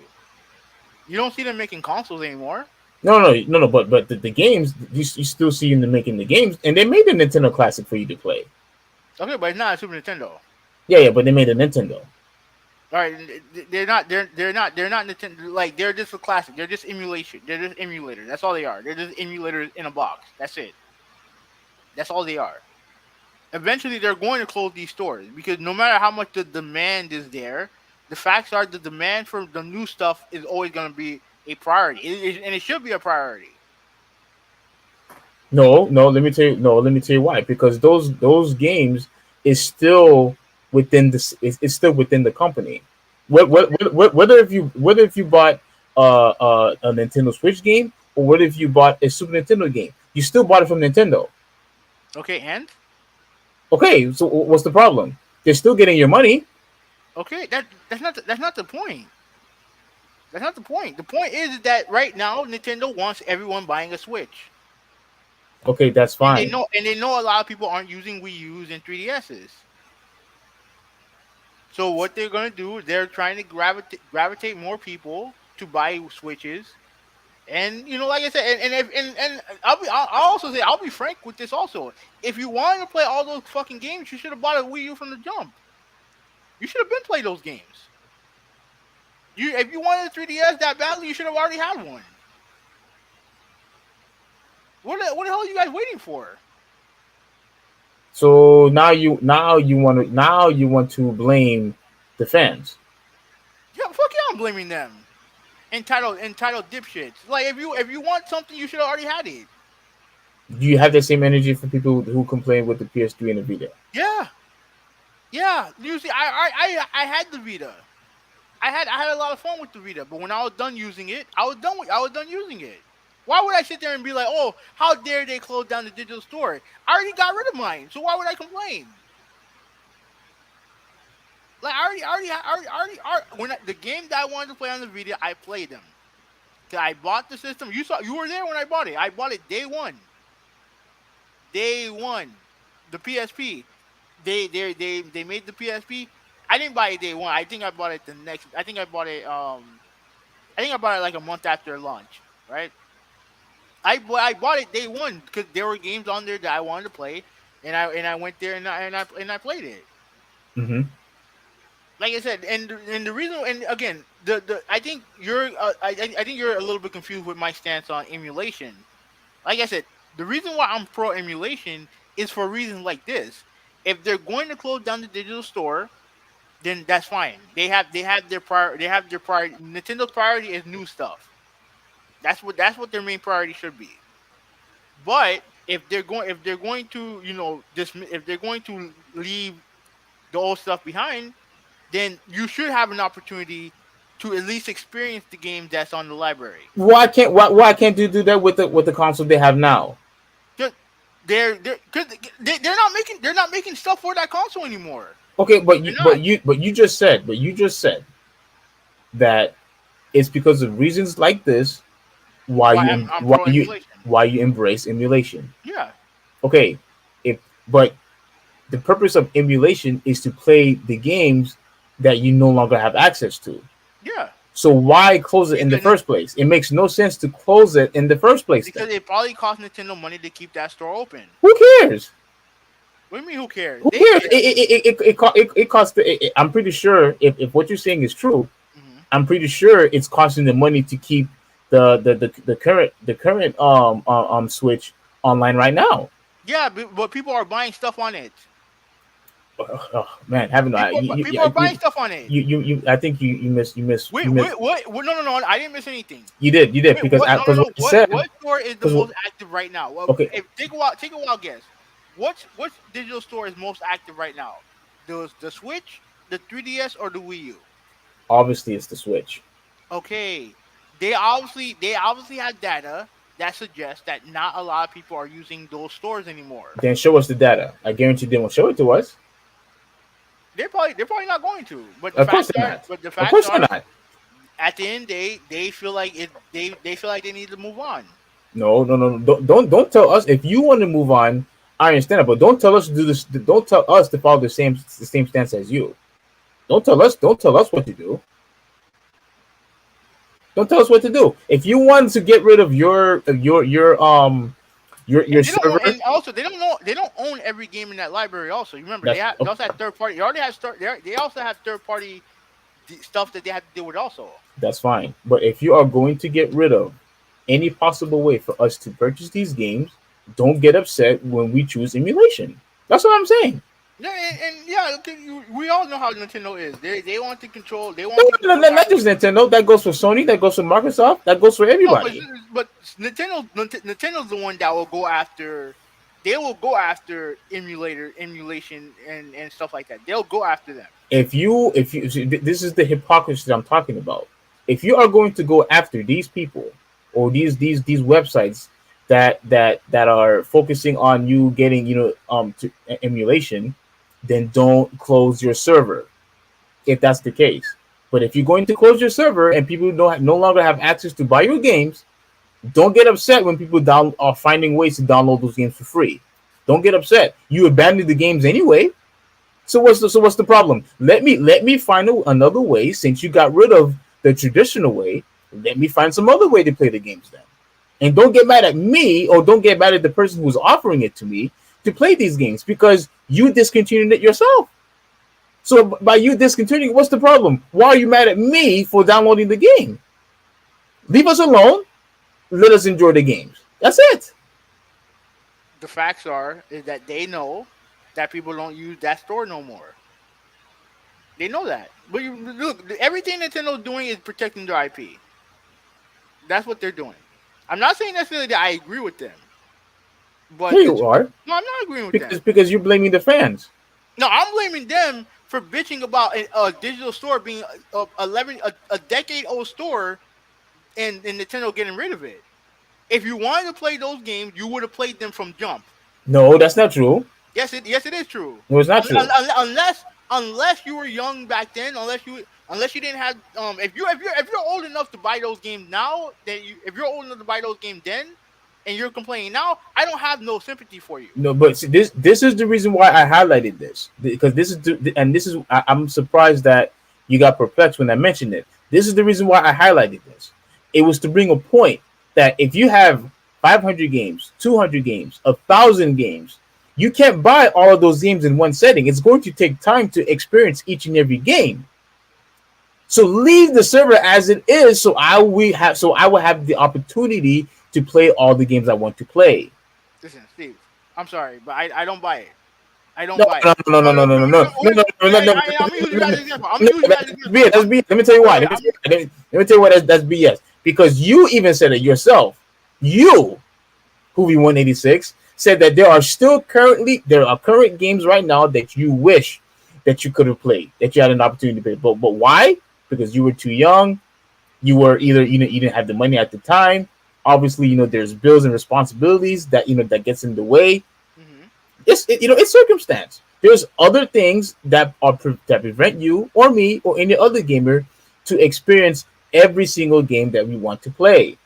You don't see them making consoles anymore. no. But the games, you still see them making the games, and they made the Nintendo Classic for you to play. Okay, but it's not a Super Nintendo. Yeah, but they made a Nintendo. All right, they're not Nintendo. Like they're just a classic. They're just emulation. They're just emulators. That's all they are. They're just emulators in a box. That's it. That's all they are. Eventually, they're going to close these stores because no matter how much the demand is there, the facts are the demand for the new stuff is always going to be a priority, and it should be a priority. No. Let me tell you. No, let me tell you why. Because those games is still within this. It's still within the company. Whether if you bought a Nintendo Switch game, or whether if you bought a Super Nintendo game, you still bought it from Nintendo. Okay, and Okay, so what's the problem? They're still getting your money. okay, that's not the point. That's not the point. The point is that right now Nintendo wants everyone buying a Switch, Okay, that's and they fine. know and they know a lot of people aren't using Wii U's and 3DSs. So what they're gonna do, they're trying to gravitate more people to buy Switches. And like I said, and I'll also say I'll be frank with this also. If you wanted to play all those fucking games, you should have bought a Wii U from the jump. You should have been playing those games. If you wanted a 3DS that badly, you should have already had one. What the hell are you guys waiting for? So now you want to blame the fans. Yeah, fuck yeah, I'm blaming them. Entitled dipshits. Like if you want something, you should have already had it. Do you have the same energy for people who complain with the PS3 and the Vita? Yeah, yeah. You see, I had the Vita. I had a lot of fun with the Vita, but when I was done using it, I was done using it. Why would I sit there and be like, "Oh, how dare they close down the digital store"? I already got rid of mine, so why would I complain? Like the game that I wanted to play on the Vita, I played them. 'Cause I bought the system. You were there when I bought it. I bought it day one. Day one. The PSP. They made the PSP. I didn't buy it day one. I think I bought it the next. I think I bought it. I think I bought it like a month after launch. Right. I bought it day one because there were games on there that I wanted to play, and I went there and I played it. Mm-hmm. Like I said, and the reason, and again, the I think I think you're a little bit confused with my stance on emulation. Like I said, the reason why I'm pro emulation is for reasons like this. If they're going to close down the digital store, then that's fine. They have their prior. They have their priority. Nintendo's priority is new stuff. That's what their main priority should be. But if they're going to if they're going to leave the old stuff behind, then you should have an opportunity to at least experience the game that's on the library. Why can't you do that with the console they have now? Just, cause they're not making stuff for that console anymore. Okay, They're not. but you just said that it's because of reasons like this why Why you I'm pro emulation. why you embrace emulation. Yeah, Okay, if but the purpose of emulation is to play the games that you no longer have access to. yeah. So why close it in the Because first place? It makes no sense to close it in the first place. because Then. it probably cost Nintendo money to keep that store open. Who cares? What do you mean? Who cares? Who They cares? care. It costs. I'm pretty sure if what you're saying is true, Mhm. I'm pretty sure it's costing the money to keep the current Switch online right now. Yeah, but people are buying stuff on it. Oh, man, having People are buying stuff on it. I think you missed. Wait, what? No, I didn't miss anything. You did because What? No, because no, what no. you said. What store is the 'cause most active right now? Well, Okay. take a wild guess. What digital store is most active right now? The Switch, the 3DS, or the Wii U? Obviously it's the Switch. Okay, they obviously have data that suggests that not a lot of people are using those stores anymore. Then show us the data. I guarantee they won't show it to us. They're probably not going to. But Of course they're not. the Of facts course they're are, not. at the end they feel like they feel like they need to move on. No. Don't tell us if you want to move on. I understand it, but don't tell us to do this. Don't tell us to follow the same stance as you. Don't tell us. Don't tell us what to do. Don't tell us what to do. If you want to get rid of your server, And also they don't own every game in that library. Also, you remember they also have third party. They already have they also have third party stuff that they have to deal with also. that's fine. But if you are going to get rid of any possible way for us to purchase these games, don't get upset when we choose emulation. That's what I'm saying. Yeah, and yeah, we all know how Nintendo is. They want to control. They want to No, not just Nintendo. That goes for Sony. That goes for Microsoft. That goes for No, everybody. but Nintendo's the one that will go after. They will go after emulation, and stuff like that. They'll go after them. If you see, this is the hypocrisy that I'm talking about. If you are going to go after these people or these websites that are focusing on you getting to emulation, then don't close your server if that's the case. But if you're going to close your server and people no longer have access to buy your games, don't get upset when people are finding ways to download those games for free. Don't get upset. You abandoned the games anyway. So what's the problem? Let me find another way. Since you got rid of the traditional way, let me find some other way to play the games then. And don't get mad at me, or don't get mad at the person who's offering it to me to play these games, because you discontinued it yourself. So by you discontinuing, what's the problem? Why are you mad at me for downloading the game? Leave us alone. Let us enjoy the games. That's it. The facts is that they know that people don't use that store no more. They know that. But look, everything Nintendo's doing is protecting their IP. That's what they're doing. I'm not saying necessarily that I agree with them, but Here you are. no, I'm not agreeing with them. Because you're blaming the fans. No, I'm blaming them for bitching about a digital store being a decade-old store, and Nintendo getting rid of it. If you wanted to play those games, you would have played them from jump. No, that's not true. Yes, it is true. No, it's not true. Unless you were young back then, unless you didn't have if you're old enough to buy those games now, if you're old enough to buy those games then, and you're complaining now, I don't have no sympathy for you. No, but see, this is the reason why I highlighted this, because I'm surprised that you got perplexed when I mentioned it. This is the reason why I highlighted this. It was to bring a point that if you have 500 games, 200 games, 1,000 games, you can't buy all of those games in one setting. It's going to take time to experience each and every game. So leave the server as it is, so I will have the opportunity to play all the games I want to play. Listen, Steve, I'm sorry, but I don't buy it. I don't No, buy it. no, no, no, no, no, no, no, no, no, no, no, I'm gonna use you guys as an example. I'm no, gonna use you guys as an that's example. BS. That's BS. Let me tell you why. Let me tell you why that's BS. Because you even said it yourself. You, Hoovy 186, said that there are current games right now that you wish that you could have played, that you had an opportunity to play. But why? Because you were too young. You were either you didn't have the money at the time. Obviously, there's bills and responsibilities that gets in the way. Mm-hmm. It's circumstance. There's other things that prevent you or me or any other gamer to experience every single game that we want to play.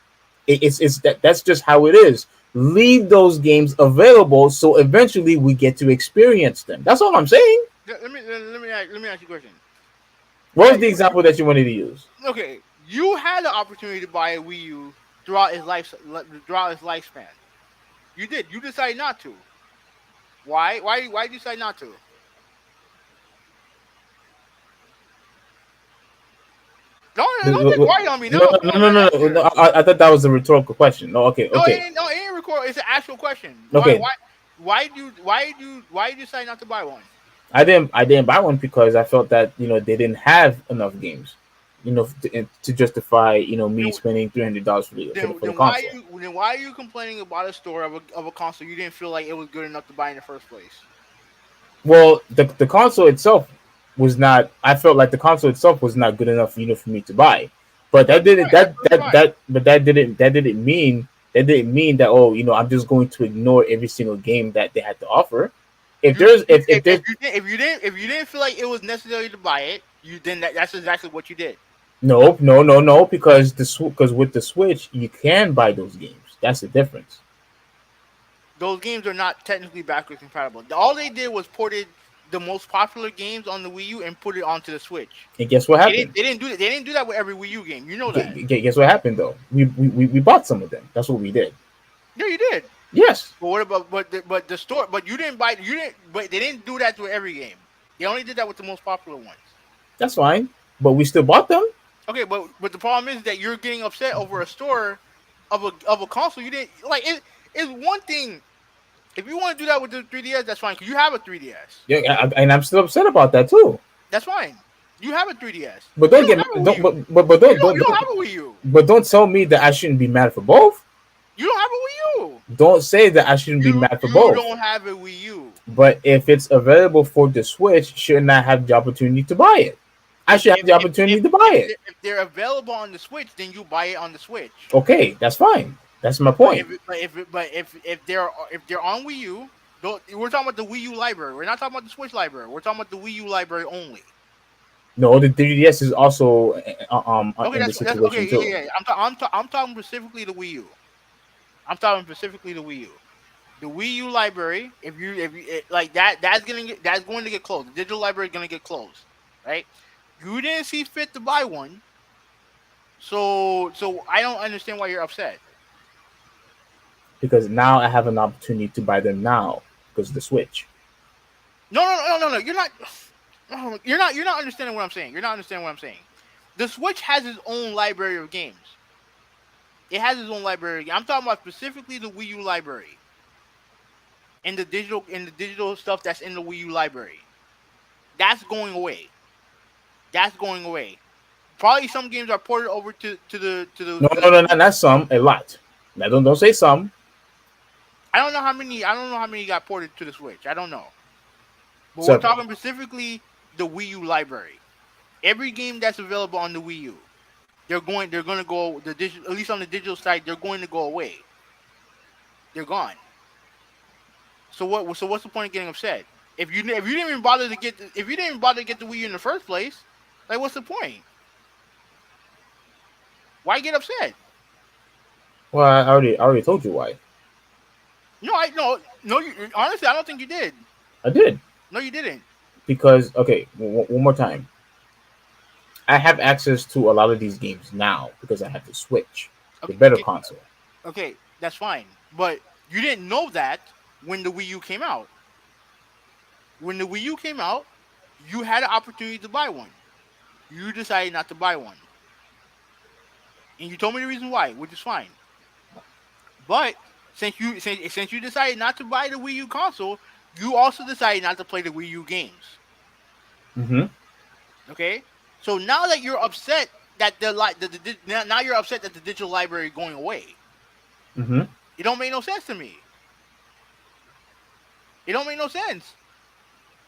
That's just how it is. Leave those games available so eventually we get to experience them. That's all I'm saying. Let me ask you a question. What was Right? the example that you wanted to use? Okay. You had the opportunity to buy a Wii U throughout its lifespan. You did. You decided not to. Why? Why did you decide not to? Don't get No, quiet on me. No, no, come on, no, man. no, no, Answer. no. I thought that was a rhetorical question. No, okay, No, okay, it ain't record. It's an actual question. Why? okay. Why did you decide not to buy one? I didn't buy one because I felt that they didn't have enough games, to justify me Then, spending $300 for the then why console. are you complaining about a store of a console you didn't feel like it was good enough to buy in the first place? Well, the console itself was not. I felt like the console itself was not good enough, for me to buy. But Okay, that didn't that's perfectly fine. but that didn't mean that, I'm just going to ignore every single game that they had to offer. If there's if there's If you didn't feel like it was necessary to buy it, that's exactly what you did. no, no, no, no, because with the Switch you can buy those games. That's the difference. Those games are not technically backwards compatible. All they did was ported the most popular games on the Wii U and put it onto the Switch. And guess what happened? They didn't do that. They didn't do that with every Wii U game. You know that. Guess what happened though? We bought some of them. That's what we did. No, you did. Yes, But what about but the store? But you didn't buy. You didn't. But they didn't do that with every game. They only did that with the most popular ones. that's fine. But we still bought them. Okay, but the problem is that you're getting upset over a store of a console. You didn't like it. It's one thing if you want to do that with the 3DS. That's fine because you have a 3DS. Yeah, and I'm still upset about that too. That's fine. You have a 3DS. But You don't don't get have a Wii don't U. but You don't have a Wii U. don't tell me that I shouldn't be mad for both. You don't have a Wii U. Don't say that I shouldn't be mad for both. You don't have a Wii U. But if it's available for the Switch, shouldn't I have the opportunity to buy it? I should have the opportunity to buy it. If they're available on the Switch, then you buy it on the Switch. Okay, that's fine. That's my point. If they're on Wii U, we're talking about the Wii U library. We're not talking about the Switch library. We're talking about the Wii U library only. No, the 3DS is also Okay, in the that's situation okay. too. Yeah. I'm talking specifically the Wii U. I'm talking specifically the Wii U. The Wii U library, if you like that's going to get closed. The digital library is going to get closed, right? You didn't see fit to buy one, so I don't understand why you're upset. Because now I have an opportunity to buy them now because of the Switch. No. You're not. No, you're not understanding what I'm saying. You're not understanding what I'm saying. The Switch has its own library of games. It has its own library. I'm talking about specifically the Wii U library and the digital stuff that's in the Wii U library. That's going away. That's going away. Probably some games are ported over to the. No, not some, a lot. Now don't say some. I don't know how many. I don't know how many got ported to the Switch. I don't know. But So, we're talking specifically the Wii U library. Every game that's available on the Wii U, they're going to go the digital. At least on the digital side, they're going to go away. They're gone. So what's the point of getting upset? If you didn't even bother to get the Wii U in the first place, like what's the point? Why get upset? well, I already told you why. No, honestly, I don't think you did. I did. No, you didn't. Because okay, one more time. I have access to a lot of these games now because I have the Switch, the better console. Okay, that's fine. But you didn't know that when the Wii U came out. When the Wii U came out, you had an opportunity to buy one. You decided not to buy one. And you told me the reason why, which is fine. But since you decided not to buy the Wii U console, you also decided not to play the Wii U games. Mm-hmm. Okay, so now that you're upset that now you're upset that the digital library going away. Mm-hmm. It don't make no sense to me. It don't make no sense.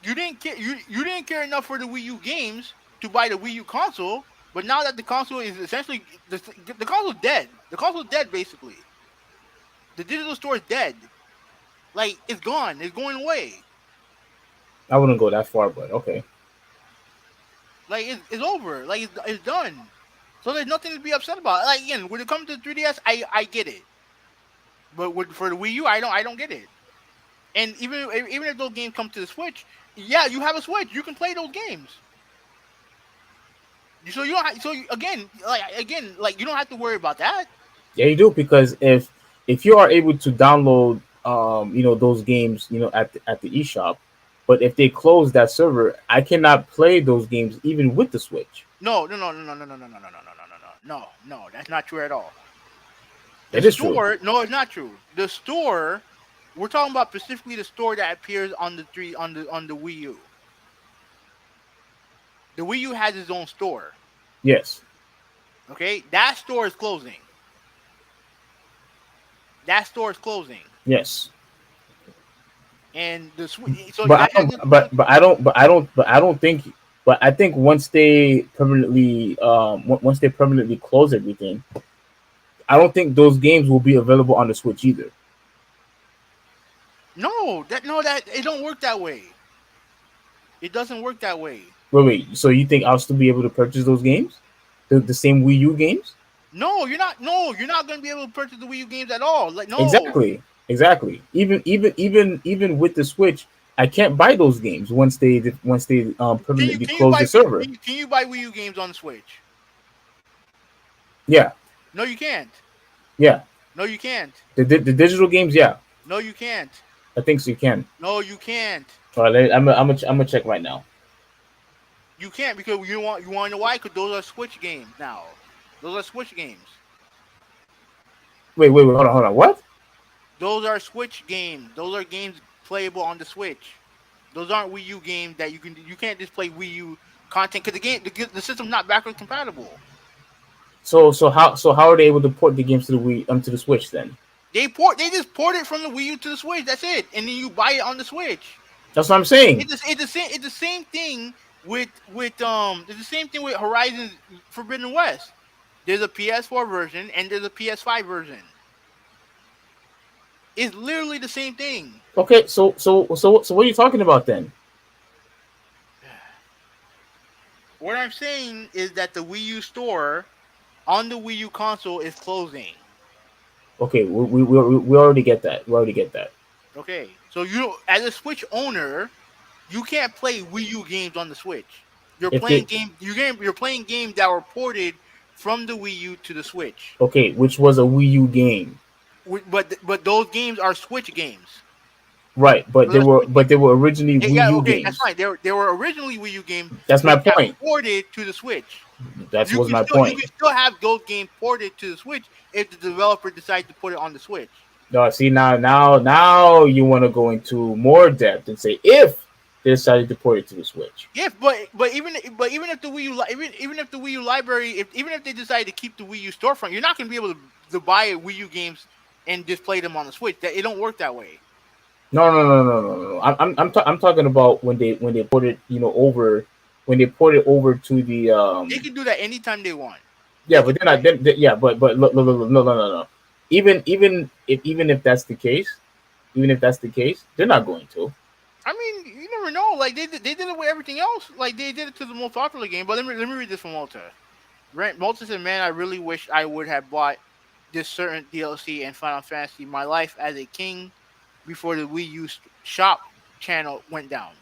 You didn't care. You didn't care enough for the Wii U games to buy the Wii U console, but now that the console is essentially the console's dead. The console's dead basically. The digital store is dead. Like it's gone. It's going away. I wouldn't go that far, but okay. Like it's over. Like it's done. So there's nothing to be upset about. Like again, when it comes to 3DS, I get it. But for the Wii U, I don't get it. And even if those games come to the Switch, yeah, you have a Switch, you can play those games. So you don't. Again, you don't have to worry about that. Yeah, you do, because if you are able to download those games at the eShop, but if they close that server, I cannot play those games even with the Switch. No, that's not true at all. It is true. No, it's not true. The store, we're talking about specifically the store that appears on the Wii U. The Wii U has its own store. Yes. Okay, that store is closing. That store is closing. Yes. And the Switch. So but I don't think. But I think once they permanently close everything, I don't think those games will be available on the Switch either. No, that it don't work that way. It doesn't work that way. Wait. So you think I'll still be able to purchase those games, the same Wii U games? No, you're not. No, you're not going to be able to purchase the Wii U games at all. Like no. Exactly. Even with the Switch, I can't buy those games once they permanently close the server. Can you buy Wii U games on the Switch? Yeah. No, you can't. Yeah. No, you can't. The digital games, yeah. No, you can't. I think so. You can. No, you can't. All right, I'm gonna check right now. You can't because you want to know why? Because those are Switch games now. Those are Switch games. Wait, hold on. What? Those are Switch games. Those are games playable on the Switch. Those aren't Wii U games that you can't just play Wii U content because the system's not backward compatible. So how are they able to port the games to the Wii to the Switch then? They just port it from the Wii U to the Switch. That's it, and then you buy it on the Switch. That's what I'm saying. It's the same thing with Horizon Forbidden West. There's a PS4 version and there's a PS5 version. It's literally the same thing. Okay, so what are you talking about then? What I'm saying is that the Wii U store on the Wii U console is closing. Okay, we already get that. Okay, so as a Switch owner, you can't play Wii U games on the Switch. You're playing games that were ported from the Wii U to the Switch. Okay, which was a Wii U game. But those games are Switch games. Right, but they were originally Wii U games. That's fine. They were originally Wii U games. That's my point. Ported to the Switch. That was my point. You can still have those games ported to the Switch if the developer decides to put it on the Switch. No, see now you want to go into more depth and say if they decided to port it to the Switch. Yes, but even if the Wii U even if the Wii U library even if they decide to keep the Wii U storefront, you're not going to be able to buy Wii U games and just play them on the Switch. It don't work that way. No. I'm talking about when they put it over to the They can do that anytime they want. Yeah, but but look, no. Even if that's the case, they're not going to. I mean, you never know. Like they did it with everything else. Like they did it to the most popular game. But let me read this from Malta. Malta said, "Man, I really wish I would have bought this certain DLC in Final Fantasy. My life as a king before the Wii U shop channel went down."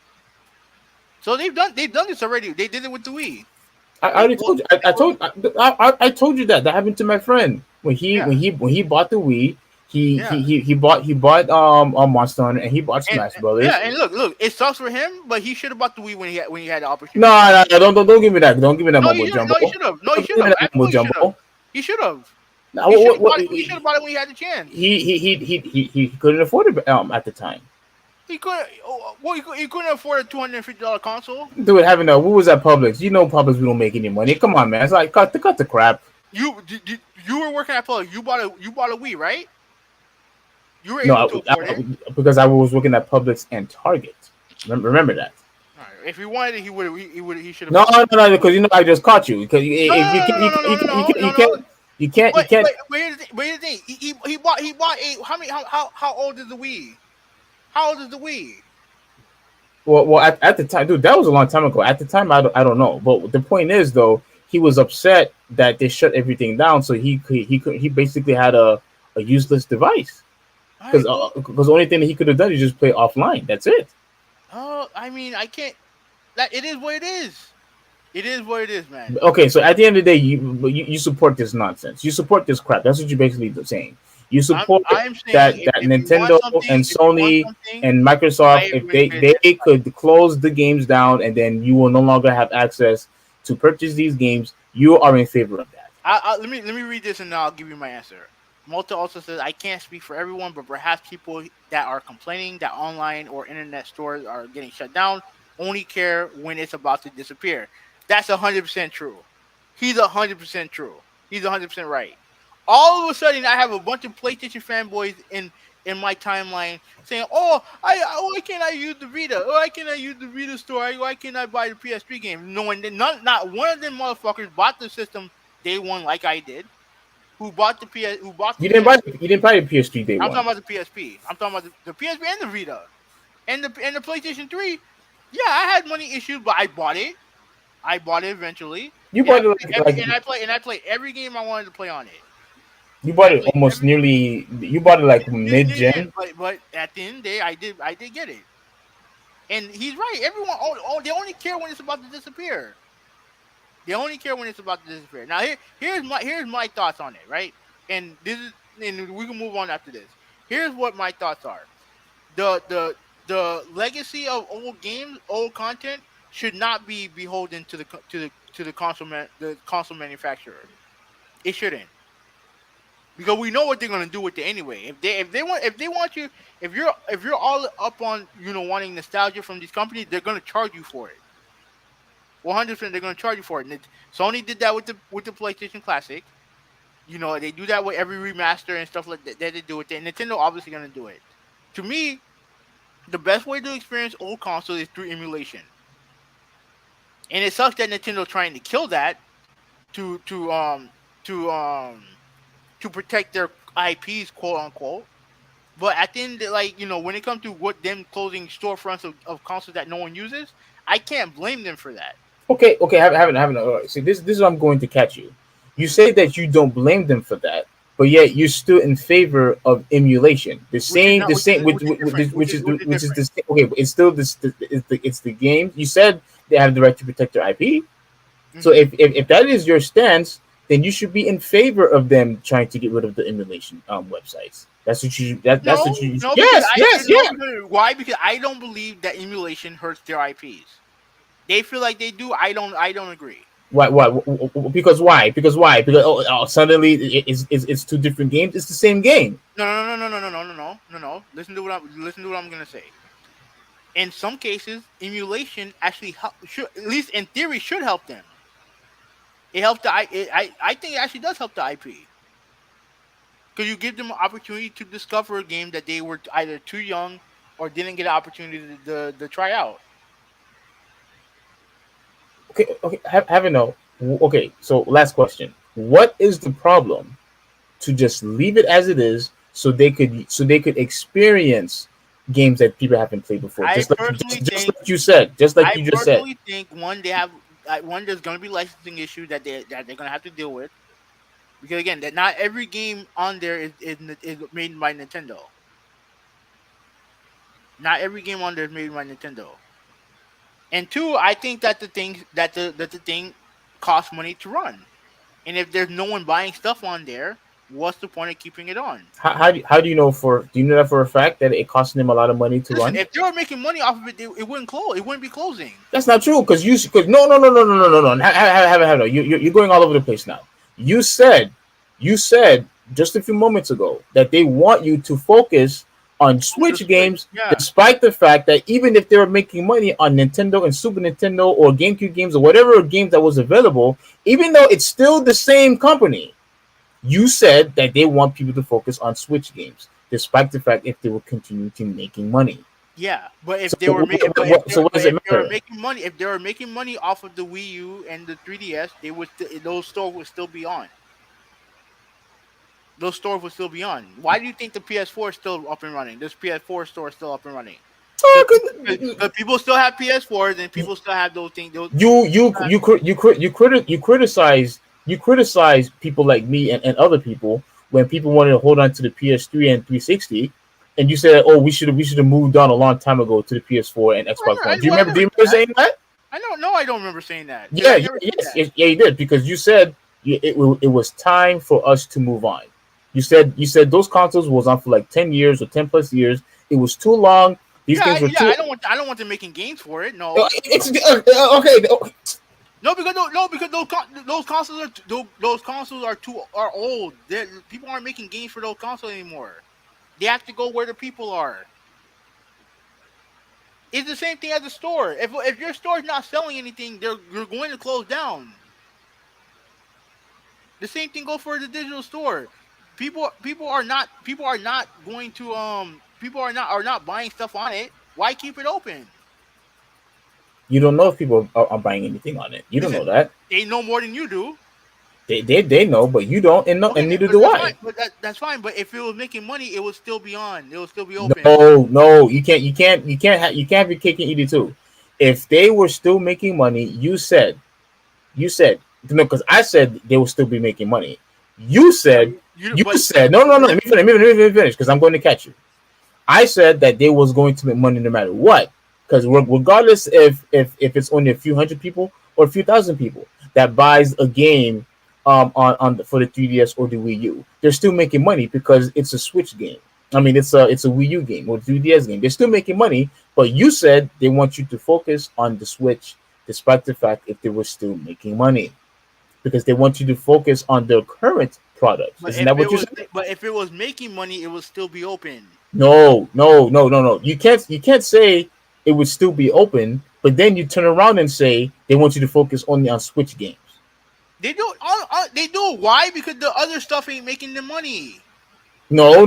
So they've done this already. They did it with the Wii. I already told you. I told you that happened to my friend when he bought the Wii. He bought Monster Hunter and he bought Smash Brothers. Yeah, and look, it sucks for him, but he should have bought the Wii when he had the opportunity. No, don't give me that. Don't give me that mumbo jumbo. No, he should have. He should have. No, he should have bought it when he had the chance. He couldn't afford it at the time. He couldn't. Well, he couldn't afford a $250 console. Dude, having a what was that Publix? You know, Publix we don't make any money. Come on, man. It's like cut the crap. You were working at Publix. You bought a Wii, right? You were No, able to afford it because I was working at Publix and Target. Remember that. All right. If he wanted it, he should have. No, because you know I just caught you. Because you can't. But here's the thing. He bought a. How old is the Wii? How old is the Wii? Well, at the time, dude, that was a long time ago. At the time, I don't know. But the point is, though, he was upset that they shut everything down, so he basically had a useless device. Because the only thing that he could have done is just play offline. That's it. Oh, I mean, I can't. That it is what it is. It is what it is, man. Okay, so at the end of the day, you support this nonsense. You support this crap. That's what you're basically saying. You support that Nintendo and Sony and Microsoft, if they could close the games down and then you will no longer have access to purchase these games, you are in favor of that. Let me read this and I'll give you my answer. Malta also says, I can't speak for everyone, but perhaps people that are complaining that online or internet stores are getting shut down only care when it's about to disappear. That's 100% true. He's 100% true. He's 100% right. All of a sudden, I have a bunch of PlayStation fanboys in my timeline saying, "Oh, why can't I use the Vita? Oh, why can't I use the Vita store? Why can't I buy the PS3 game?" No one, not one of them motherfuckers bought the system day one like I did. Who bought the PS? Who bought? You didn't buy the PS3 day one. I'm talking about the PSP. I'm talking about the PSP and the Vita, and the PlayStation 3. Yeah, I had money issues, but I bought it. I bought it eventually. You bought it and I played every game I wanted to play on it. You bought it almost nearly. You bought it like mid-gen. But at the end of the day, I did get it. And he's right. Everyone, they only care when it's about to disappear. They only care when it's about to disappear. Now here's my thoughts on it, right? And we can move on after this. Here's what my thoughts are. The legacy of old games, old content should not be beholden to the console manufacturer. It shouldn't. Because we know what they're gonna do with it anyway. If you're all up on wanting nostalgia from these companies, they're gonna charge you for it. 100%, they're gonna charge you for it. And Sony did that with the PlayStation Classic. They do that with every remaster and stuff like that they do with it. And Nintendo obviously gonna do it. To me, the best way to experience old consoles is through emulation. And it sucks that Nintendo's trying to kill that to protect their IPs, quote unquote. But at the end, when it comes to them closing storefronts of consoles that no one uses, I can't blame them for that. Okay. See, this is what I'm going to catch you. You say that you don't blame them for that, but yet you're still in favor of emulation. Which is the same. Okay, it's still it's the game. You said they have the right to protect their IP. Mm-hmm. So if that is your stance, then you should be in favor of them trying to get rid of the emulation websites. That's what you. That's what you. No, yes. Why? Because I don't believe that emulation hurts their IPs. They feel like they do. I don't agree. Why? Because why? Because suddenly it's two different games. It's the same game. No. Listen to what I'm gonna say. In some cases, emulation actually at least in theory, should help them. It helped I think it actually does help the IP. Because you give them an opportunity to discover a game that they were either too young or didn't get an opportunity to try out. Okay. Okay, so last question. What is the problem to just leave it as it is so they could experience games that people haven't played before? Just like you said. I personally think there's going to be licensing issues that they're going to have to deal with. Because again, that not every game on there is made by Nintendo. Not every game on there is made by Nintendo. And two, I think that the thing costs money to run. And if there's no one buying stuff on there, what's the point of keeping it on? How do you know that for a fact that it costs them a lot of money to run? If they were making money off of it, it wouldn't close. It wouldn't be closing. That's not true because no. You're going all over the place now. You said just a few moments ago that they want you to focus on Switch Switch, games, yeah. despite the fact that even if they were making money on Nintendo and Super Nintendo or GameCube games or whatever games that was available, even though it's still the same company, you said that they want people to focus on Switch games, despite the fact if they were continuing to making money. Yeah, but if So, they were making, so what does it they were matter? making money, if they were making money off of the Wii U and the 3DS, they would those stores would still be on. Those stores would still be on. Why do you think the PS4 is still up and running? This PS4 store is still up and running because people still have PS4s and people still have those things. You criticize people like me and other people when people wanted to hold on to the PS3 and 360, and you said, "Oh, we should have moved on a long time ago to the PS4 and Xbox One." Do you remember? Do you remember saying that? I don't know. I don't remember saying that. Yeah, yes, yeah, you did because you said it was time for us to move on. You said those consoles was on for like 10 years or 10 plus years. It was too long. These games were too. I don't want them making games for it. No, it's okay. No, because those consoles are old. People aren't making games for those consoles anymore. They have to go where the people are. It's the same thing as a store. If your store is not selling anything, you're going to close down. The same thing goes for the digital store. People are not going to people are not buying stuff on it. Why keep it open? You don't know if people are buying anything on it. You don't know that. They know more than you do. They know, but you don't, and neither do I. But that's fine. But if it was making money, it would still be on. It would still be open. No, you can't be cake and eat it too. If they were still making money, you said, because I said they will still be making money. You said no. Let me finish because I'm going to catch you. I said that they was going to make money no matter what, because regardless if it's only a few hundred people or a few thousand people that buys a game for the 3DS or the Wii U, they're still making money because it's a Switch game. I mean, it's a Wii U game or 3DS game. They're still making money, but you said they want you to focus on the Switch, despite the fact if they were still making money, because they want you to focus on their current products. Isn't that what you said? But if it was making money, it would still be open. No. You can't say it would still be open, but then you turn around and say they want you to focus only on Switch games. They do. They do. Why? Because the other stuff ain't making them money. No.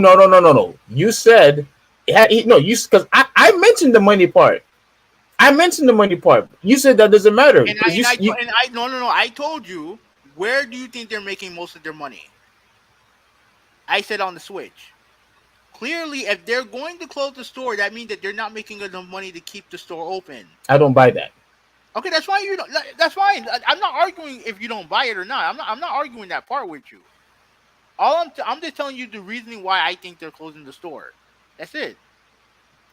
You said because I mentioned the money part. You said that doesn't matter. I told you, where do you think they're making most of their money? I said on the Switch. Clearly, if they're going to close the store, that means that they're not making enough money to keep the store open. I don't buy that. Okay, that's fine. That's fine. I'm not arguing if you don't buy it or not. I'm not arguing that part with you. I'm just telling you the reasoning why I think they're closing the store. That's it.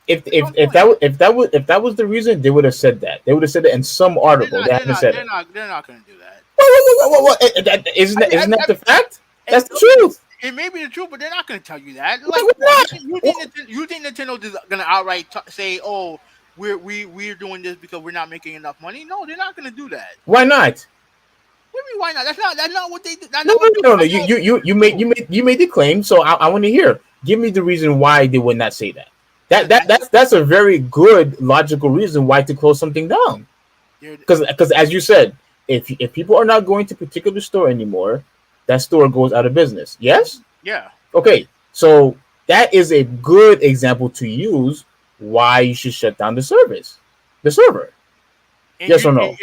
If that was the reason, they would have said that. They would have said it in some article. They're not going to do that. What? Isn't that the fact? That's the truth. It may be the truth, but they're not going to tell you that. Like, you think Nintendo is going to outright say, "Oh, we're doing this because we're not making enough money"? No, they're not going to do that. Why not? What do you mean, why not? That's not what they do. No. You made the claim, so I want to hear. Give me the reason why they would not say that. That's a very good logical reason why to close something down. Because as you said, if people are not going to a particular store anymore, that store goes out of business. Yes? Yeah. Okay. So that is a good example to use why you should shut down the server. Yes or no?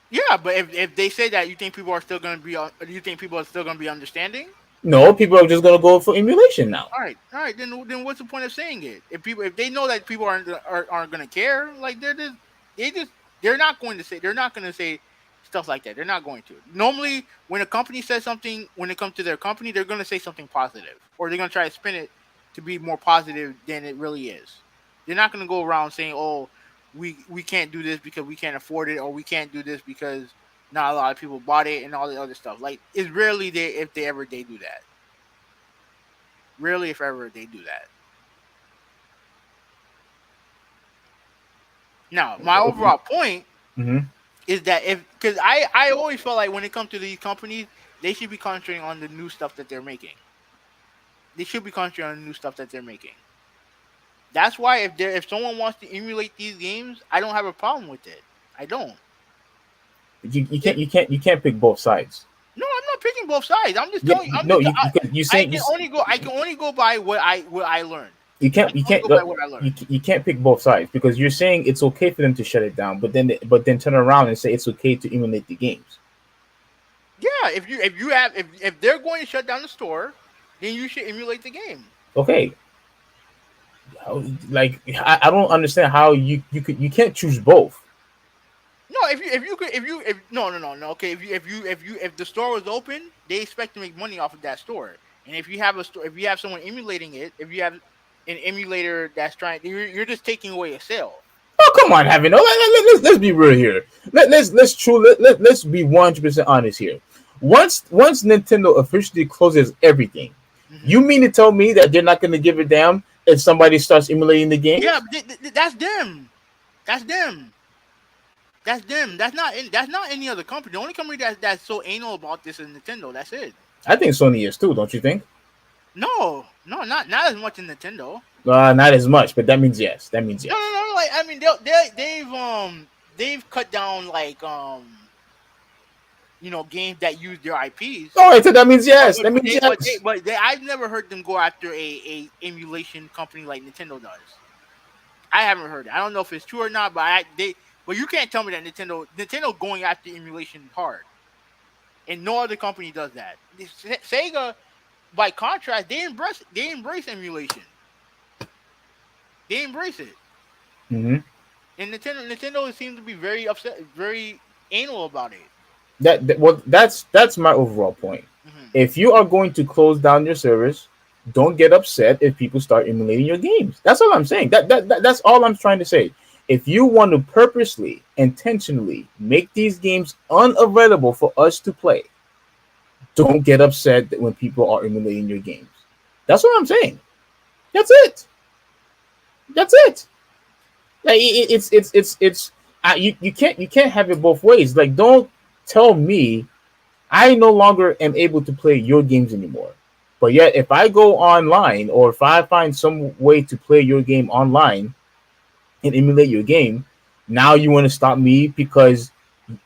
Yeah, but if they say that, you think people are still going to be? Do you think people are still going to be understanding? No, people are just going to go for emulation now. All right. Then what's the point of saying it? If they know that people aren't going to care, like they're not going to say stuff like that. They're not going to. Normally, when a company says something, when it comes to their company, they're going to say something positive, or they're going to try to spin it to be more positive than it really is. They're not going to go around saying, "Oh, we can't do this because we can't afford it, or we can't do this because not a lot of people bought it," and all the other stuff. Like, it's rarely if they do that. Rarely, if ever, they do that. Now, my overall point is that because I always felt like when it comes to these companies, they should be concentrating on the new stuff that they're making. That's why if someone wants to emulate these games, I don't have a problem with it. I don't. If You can't pick both sides. No, I'm not picking both sides. I'm just Yeah, telling you. no, because you I saying can only go. I can only go by what I learned. I you can only can't go by what I learned. you can't pick both sides because you're saying it's okay for them to shut it down, but then turn around and say it's okay to emulate the games. Yeah, if they're going to shut down the store, then you should emulate the game. Okay, like I don't understand how you can't choose both. No, if no. Okay, if the store was open, they expect to make money off of that store. And if you have a store, if you have someone emulating it, if you have an emulator that's trying, you're just taking away a sale. Oh come on, having let's be real here. Let's be 100% honest here. Once Nintendo officially closes everything, Hmm. you mean to tell me that they're not going to give a damn if somebody starts emulating the Yeah, games? but that's them. That's them. That's them. That's not any other company. The only company that's so anal about this is Nintendo. That's it. I think Sony is too, don't you think? No, no, not as much as Nintendo. Not as much, but that means yes. That means No, no, yes. no. Like I mean, they've cut down like games that use their IPs. All right, so that means But yes. but, That but means they but they yes. but they I've never heard them go after a emulation company like Nintendo does. I haven't heard it. I don't know if it's true or not, but you can't tell me that Nintendo going after emulation hard, and no other company does that. Sega, by contrast, they embrace emulation. They embrace it, Hmm. and Nintendo seems to be very upset, very anal about it. Well, that's my overall point. Hmm. If you are going to close down your servers, don't get upset if people start emulating your games. That's all I'm saying. That's all I'm trying to say. If you want to purposely, intentionally make these games unavailable for us to play, don't get upset that when people are emulating your games. That's what I'm saying. That's it. That's it. Like it's you can't have it both ways. Like don't tell me I no longer am able to play your games anymore. But yet, if I go online or if I find some way to play your game online and emulate your game, now you want to stop me because,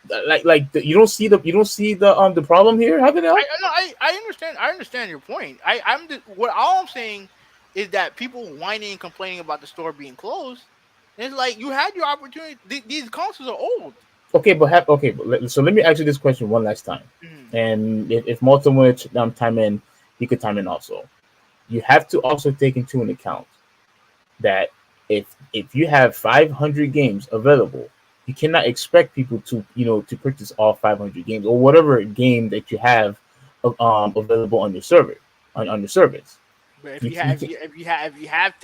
you don't see the problem here, have it I now? no, I understand. I understand your point. I'm just what all I'm saying is that people whining and complaining about the store being closed. It's like you had your opportunity. These consoles are old. So let me ask you this question one last time, Mhm. and if Malton want to time in, he could time in also. You have to also take into an account that if you have 500 games available, you cannot expect people to to purchase all 500 games or whatever game that you have available on your server on your service. But if You, you you have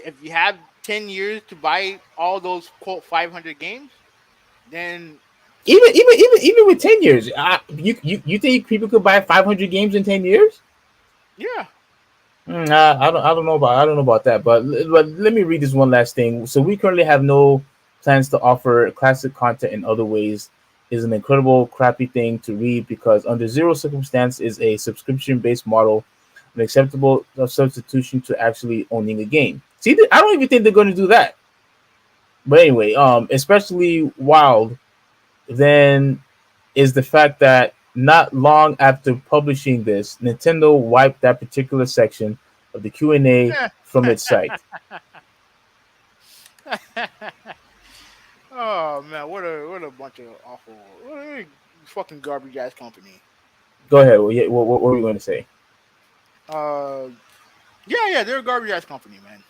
if you have 10 years to buy all those quote 500 games, then even with 10 years, you think people could buy 500 games in 10 years? yeah. I don't know about that, but let me read this one last thing. So we currently have no plans to offer classic content in other ways. Is an incredible crappy thing to read because under zero circumstance is a subscription based model an acceptable substitution to actually owning a game. See, I don't even think they're going to do that. But anyway, especially wild then is the fact that not long after publishing this, Nintendo wiped that particular section of the Q&A from its site. Oh man, what a bunch of awful, what a fucking garbage ass company. Go ahead. What were you going to say? Uh, yeah, they're a garbage ass company, man.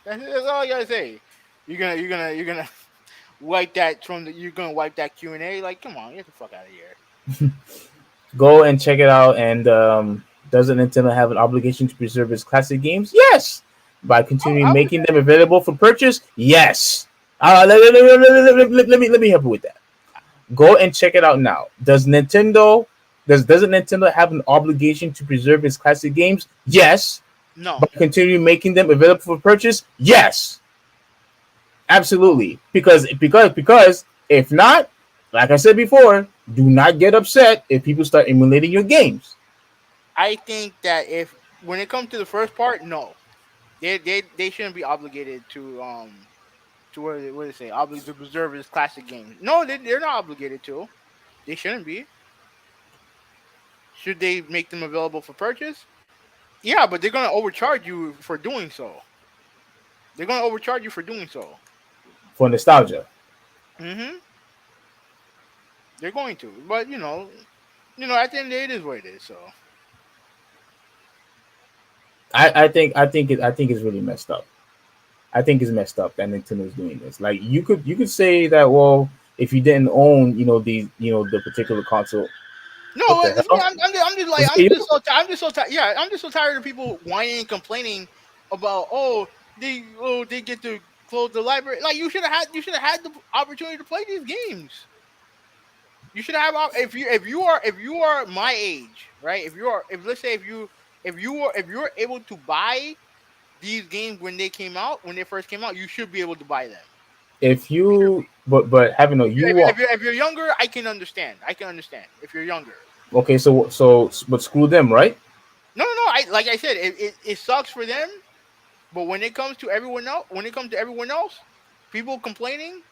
That's all I gotta say. You're gonna wipe that from the. You're gonna wipe that Q&A. Like, come on, get the fuck out of here. Go and check it out. And doesn't Nintendo have an obligation to preserve its classic games? Yes. By continuing I would making say, them available for purchase? Yes. Let me help you with that. Go and check it out now. Doesn't Nintendo have an obligation to preserve its classic games? Yes. no. By continuing making them available for purchase? Yes. Absolutely. Because if not, like I said before, do not get upset if people start emulating your games. I think that if when it comes to the first part, no. They shouldn't be obligated to what do they say? Obligated to preserve his classic games. No, they're not obligated to. They shouldn't be. Should they make them available for purchase? Yeah, but they're gonna overcharge you for doing so. They're gonna overcharge you for doing so. for nostalgia. hmm They're going to, but at the end of the day, it is what it is. So I think it's really messed up. I think it's messed up that Nintendo's doing this. Like you could say that, well, if you didn't own the particular console, no, what the this is hell? I'm just like Was it you? I'm just so tired. Yeah, I'm just so tired of people whining and complaining about they get to close the library. Like you should have had the opportunity to play these games. You should have if you are my age, right? If let's say if you're able to buy these games when they first came out, you should be able to buy them. If You should you be. but having a If you you if, you- want if you're if you're younger, I can understand. I can understand if you're younger. okay, so but screw them, right? No. Like I said, it sucks for them. But when it comes to everyone else, people complaining,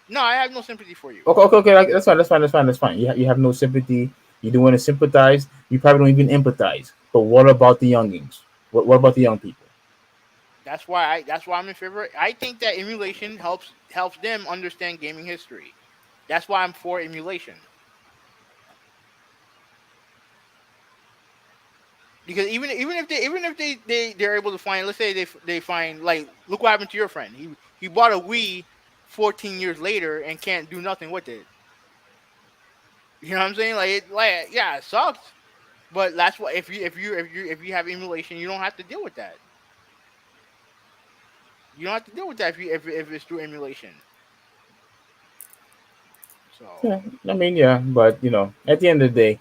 no, I have no sympathy for you. Okay, like, that's fine. You have no sympathy. You don't want to sympathize. You probably don't even empathize. But what about the youngings? What about the young people? That's why I'm in favor. I think that emulation helps them understand gaming history. That's why I'm for emulation. Because even if they're able to find, let's say they find, like, look what happened to your friend. He bought a Wii 14 years later and can't do nothing with it. You know what I'm saying? Like yeah, it sucks. But that's what if you have emulation, you don't have to deal with that. You don't have to deal with that if it's through emulation. So Yeah, I mean, yeah, but at the end of the day,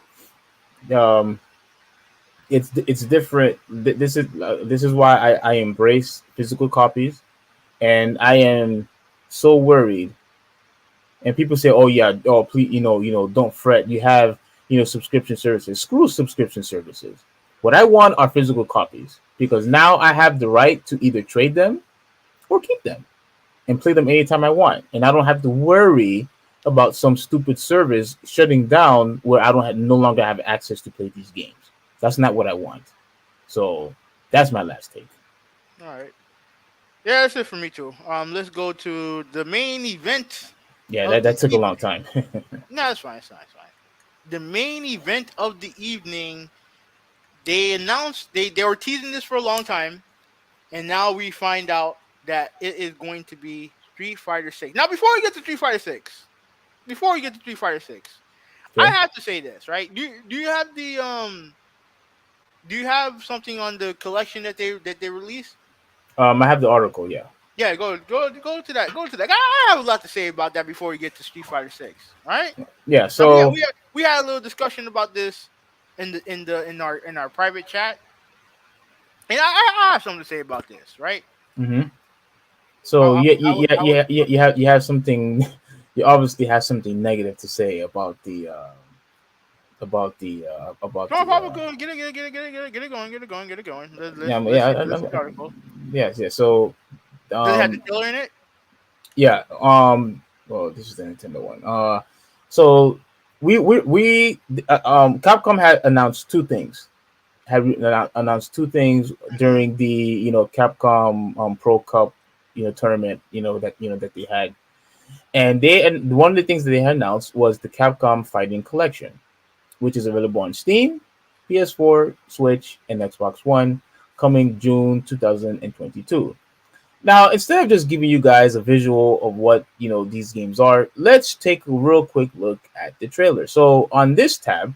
it's different. This is why I embrace physical copies, and I am so worried. And people say, "Oh yeah, oh please, don't fret. You have subscription services. Screw subscription services. What I want are physical copies because now I have the right to either trade them or keep them and play them anytime I want, and I don't have to worry about some stupid service shutting down where I don't no longer have access to play these games. That's not what I want. So that's my last take. all right, yeah, that's it for me too. Let's go to the main event Yeah, of that the took a long evening. time. No, it's fine. It's fine. It's fine. The main event of the evening. They announced they were teasing this for a long time, and now we find out that it is going to be Street Fighter Six. Now, before we get to Street Fighter Six, I Okay. have to say this, right? Do you have do you have something on the collection that they released? I have the article. Yeah. Yeah, go to that. Go to that. I have a lot to say about that before we get to Street Fighter Six. All right. Yeah. Now So. we had a little discussion about this in our private chat, and I have something to say about this, right? Mhm. I, So I, yeah, I, I was you have something. You obviously have something negative to say about the about the about no the problem. Go get it going. yeah, Let's yeah, see, let's see the article. yes, yeah. So Does it have the um killer in it? yeah, well, this is the Nintendo one. Capcom had announced two things. Announced two things hmm during the Capcom Pro Cup tournament that they had, and one of the things that they had announced was the Capcom Fighting Collection, which is available on Steam, PS4, Switch, and Xbox One, coming June 2022. Now, instead of just giving you guys a visual of what these games are, let's take a real quick look at the trailer. So on this tab,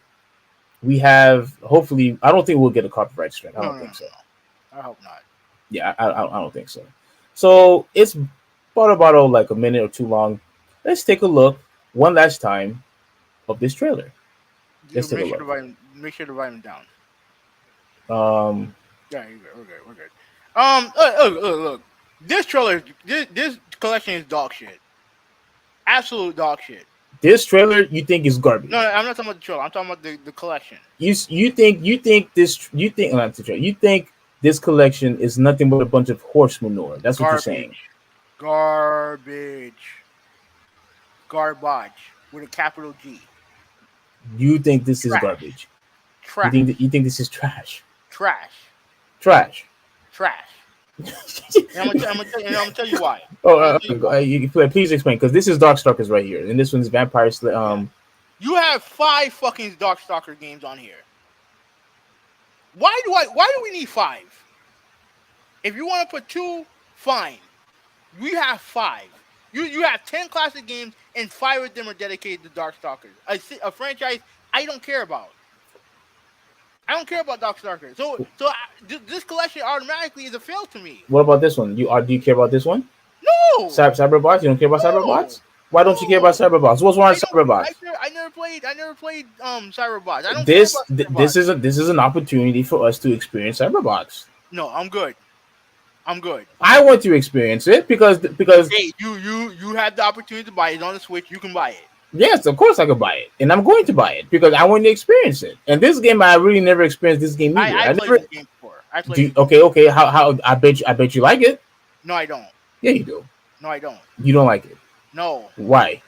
we have hopefully. I don't think we'll get a copyright strike. I No, don't no, no, think so. no. I hope not. Yeah, I don't think so. So it's about like a minute or two long. Let's take a look one last time of this trailer. Let's take a look. Make sure to write them down. Um, Yeah, you're good. We're good. We're good. Look. This trailer, this collection is dog shit. Absolute dog shit. this trailer you think is No, garbage. I'm not talking about the trailer. I'm talking about the collection. You think not the trailer. You think this collection is nothing but a bunch of horse manure. That's what you're saying. Garbage. Garbage with a capital G. You think this is Trash. garbage? Trash. You think this is trash? Trash. Trash. Trash. And I'm gonna tell you why. Please explain, because this is Darkstalkers right here, and this one's Vampire. You have 5 fucking Darkstalker games on here. Why do we need 5? If you want to put 2, fine. We have 5. You have 10 classic games, and 5 of them are dedicated to Darkstalkers. A franchise I don't care about. I don't care about Darkstalkers. So this collection automatically is a fail to me. What about this one? Do you care about this one? No. Cyberbots? You don't care about Cyberbots? Why don't you care about Cyberbots? What's wrong with Cyberbots? I never played Cyberbots. I don't This care about Cyberbots. this is an opportunity for us to experience Cyberbots. No, I'm good. I want to experience it because hey, you have the opportunity to buy it on the Switch. You can buy it. Yes, of course I could buy it, and I'm going to buy it because I want to experience it. And this game, I really never experienced this game either. I played this game before. Okay. How? I bet you like it. No, I don't. Yeah, you do. No, I don't. You don't like it. No. Why?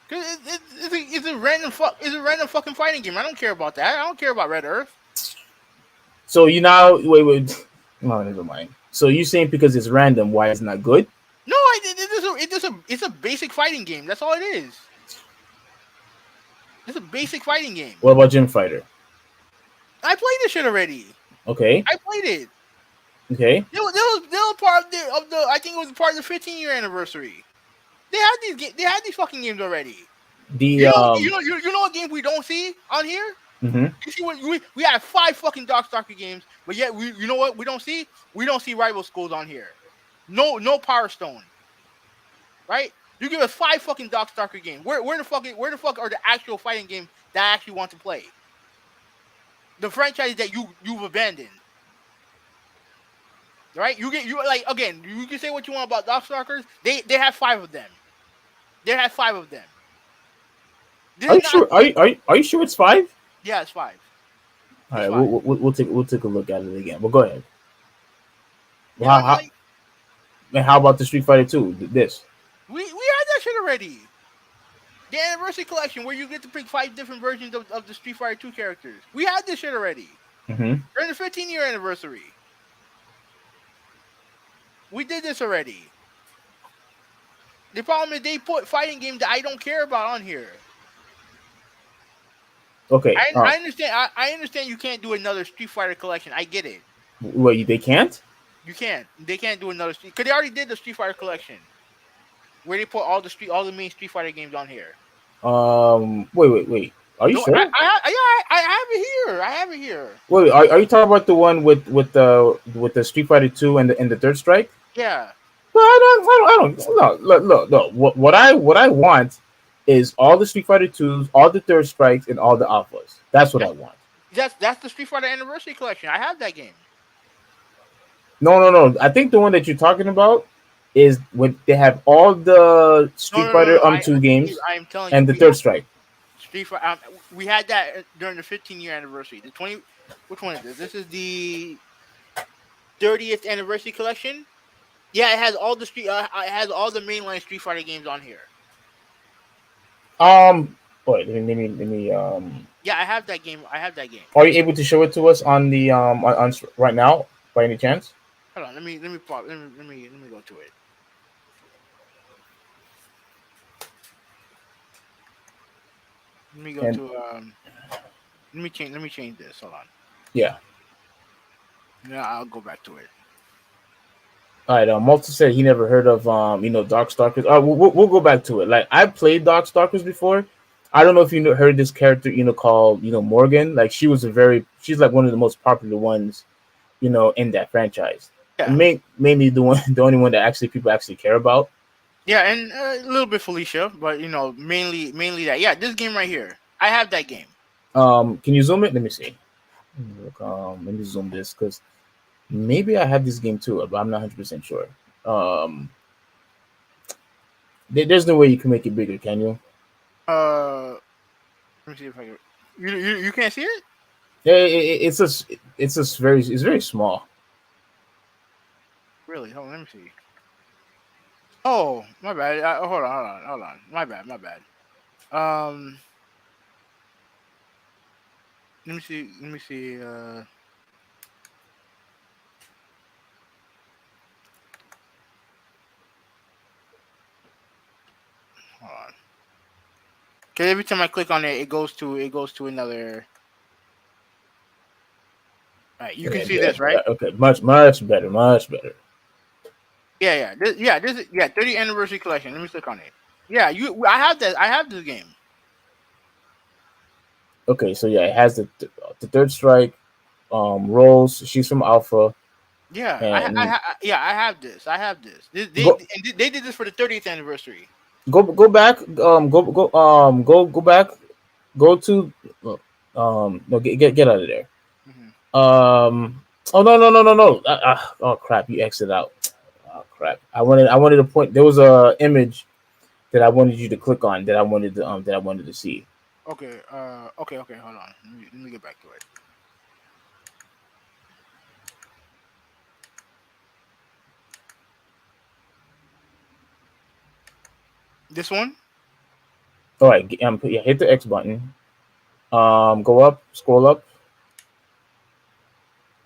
Because it's a random fucking fighting game. I don't care about that. I don't care about Red Earth. So you now wait. No, never mind. So you're saying because it's random, why it's not good? No, it's a basic fighting game. That's all it is. It's a basic fighting game. What about Gym Fighter? I played this shit already. Okay. I played it. Okay. They were part of the I think it was part of the 15-year anniversary. They had these fucking games already. You know what games we don't see on here? Mm-hmm. You see what we have 5 fucking Darkstalker games, but yet you know what we don't see? We don't see Rival Schools on here. No Power Stone. Right? You give us 5 fucking Darkstalker games. Where the fuck are the actual fighting games that I actually want to play? The franchise that you've abandoned. Right? You can say what you want about Darkstalkers. They have 5 of them. They have 5 of them. Are you sure? Are you sure it's 5? Yeah, it's 5. All right, we'll take a look at it again. But go ahead. Well, how about the Street Fighter 2? This. We had that shit already. The Anniversary Collection, where you get to pick 5 different versions of the Street Fighter 2 characters. We had this shit already. Mm-hmm. During the 15-year anniversary. We did this already. The problem is they put fighting games that I don't care about on here. Okay. I understand. I understand you can't do another Street Fighter collection. I get it. Wait, they can't? You can't. They can't do another Street because they already did the Street Fighter collection, where they put all the main Street Fighter games on here. Wait. Are you sure? I have it here. Wait, are you talking about the one with the Street Fighter 2 and the Third Strike? Yeah. But I don't. No. What I want is all the Street Fighter 2s, all the Third Strikes, and all the Alphas. That's what I want. That's the Street Fighter Anniversary Collection. I have that game. No. I think the one that you're talking about is when they have all the Street Fighter 2 games I'm telling you, and the Third Strike. Street Fighter. We had that during the 15-year anniversary. The 20. Which one is this? This is the 30th anniversary collection. Yeah, it has all the it has all the mainline Street Fighter games on here. Wait, let me. Yeah, I have that game. Are you able to show it to us on the on right now by any chance? Hold on, let me pause. Let me go to it. Let me go to let me change this. Hold on. Yeah. Yeah, I'll go back to it. All right. Malta said he never heard of Darkstalkers. We'll go back to it. Like I played Darkstalkers before. I don't know if you heard this character, called Morgan. Like she's like one of the most popular ones, in that franchise. Yeah. Mainly the only one that people actually care about. Yeah, and a little bit Felicia, but mainly that. Yeah, this game right here. I have that game. Can you zoom it? Let me see. Look, let me zoom this because maybe I have this game too, but I'm not 100% sure. There's no way you can make it bigger, can you? Let me see if I can. You can't see it? Yeah, it's very small. Really? Hold on, let me see. Oh, my bad. Hold on. My bad. Um, let me see. Let me see. Hold on. Cause every time I click on it, it goes to another. All right, you can Okay, see this, right? okay, much better, much better. This is 30th anniversary collection. Let me click on it. Yeah, I have that. I have this game. Okay, so yeah, it has the third strike. Rose. She's from Alpha, Yeah, and I have this. I have this. go They did this for the 30th anniversary. go back. Go back. Go to. No, get out of there. Hmm. Um. Oh no. Oh crap! You exit out. Oh crap! I wanted to point. There was a image that I wanted you to click on that I wanted to see. Okay. Okay. Hold on. Let me get back to it. This one. All right. Yeah, hit the X button. Go up. Scroll up.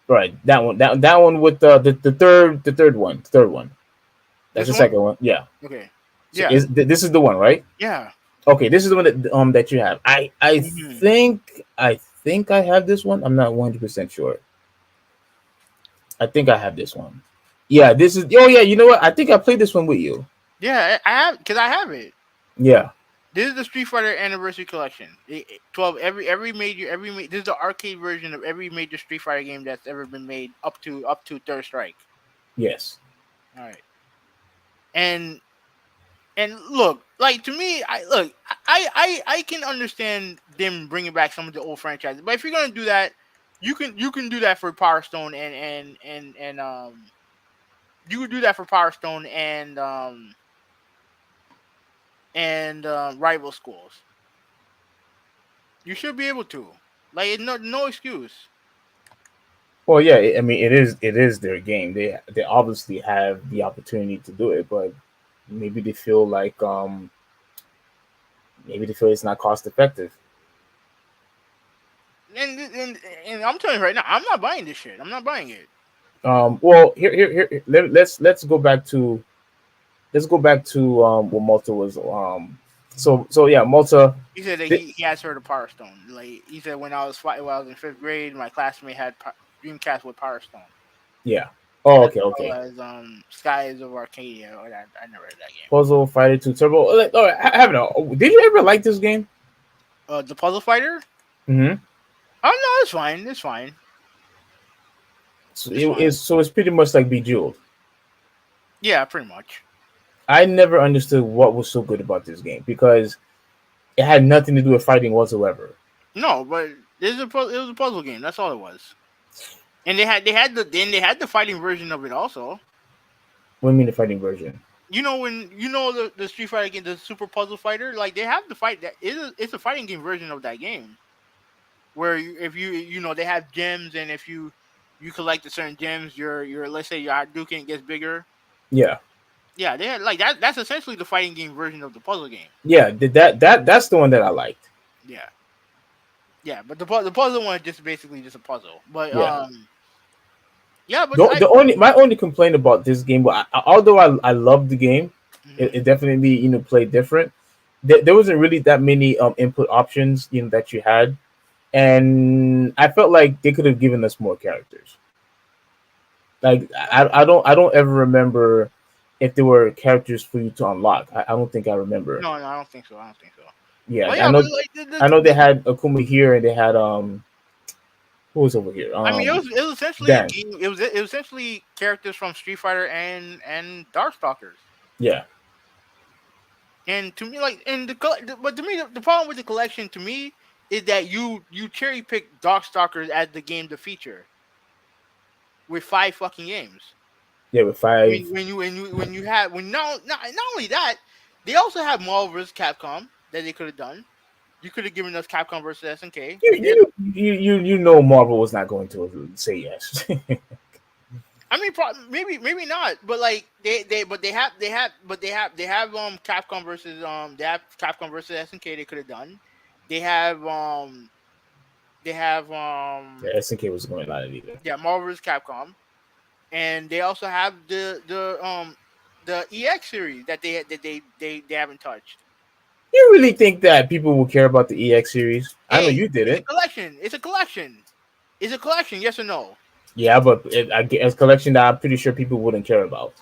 Right. That one. That one with the third one. That's This the one. second one. Yeah. Okay. So Yeah. this is the one, right? Yeah. Okay, this is the one that you have. I Hmm. think I have this one. I'm not 100% sure. I think I have this one. Yeah, this is. Oh yeah, you know what? I think I played this one with you. Yeah. I have because I have it. Yeah. This is the Street Fighter Anniversary Collection. 12 every major this is the arcade version of every major Street Fighter game that's ever been made up to Third Strike. Yes. All right. And look, like to me, I can understand them bringing back some of the old franchises, but if you're gonna do that, you can do that for Power Stone and you could do that for Power Stone and Rival Schools. You should be able to. Like no excuse. Well, yeah. I mean, it is their game. They obviously have the opportunity to do it, but maybe they feel like maybe they feel it's not cost effective. And I'm telling you right now, I'm not buying this shit. I'm not buying it. Well, here. Let's go back to what Malta was. So yeah, Malta. He said that Th- he has heard of Power Stone. Like he said, when I was in fifth grade, my classmate had Dreamcast with Power Stone, yeah. Oh, as okay, well okay. as Skies of Arcadia. Or I never heard that game. Puzzle Fighter 2 Turbo. Like, all right, I have no. Did you ever like this game? The Puzzle Fighter. Mm-hmm. Oh no, it's fine. It's fine. So It's fine. it's pretty much like Bejeweled. Yeah, pretty much. I never understood what was so good about this game because it had nothing to do with fighting whatsoever. No, but it was a puzzle game. That's all it was. And they had the fighting version of it also. What do you mean the fighting version? You know when you know the Street Fighter game, the Super Puzzle Fighter, like they have the fight that it's a fighting game version of that game where if they have gems and if you collect a certain gems, your let's say your Hadouken gets bigger. Yeah, Yeah, they had like that. That's essentially the fighting game version of the puzzle game. yeah. That's the one that I liked. Yeah, yeah, but the puzzle one is just basically just a puzzle. But Yeah. yeah, but The only my only complaint about this game, although I love the game, mhm. it definitely played different. There wasn't really that many input options that you had, and I felt like they could have given us more characters. Like I don't ever remember if there were characters for you to unlock. I don't think I remember. No, I don't think so. I don't think so. Yeah, But I yeah, but know like I know they had Akuma here and they had who was over here? I mean, it was essentially a Dan. game. It was essentially characters from Street Fighter and Darkstalkers. Yeah. And to me, like, but to me, the problem with the collection to me is that you cherry pick Darkstalkers as the game to feature with 5 fucking games. Yeah, with five. When you have when not only that, they also have Marvel vs. Capcom that they could have done. You could have given us Capcom versus SNK. You Marvel was not going to say yes. I mean, maybe not, but like they have Capcom versus SNK they could have done. They have they have The SNK was going on it either. yeah, Marvel vs. Capcom, and they also have the EX series that they haven't touched. You really think that people will care about the EX series? I know Hey, you it's a didn't. collection. It's a collection. It's a collection. Yes or no? Yeah, but as collection that I'm pretty sure people wouldn't care about.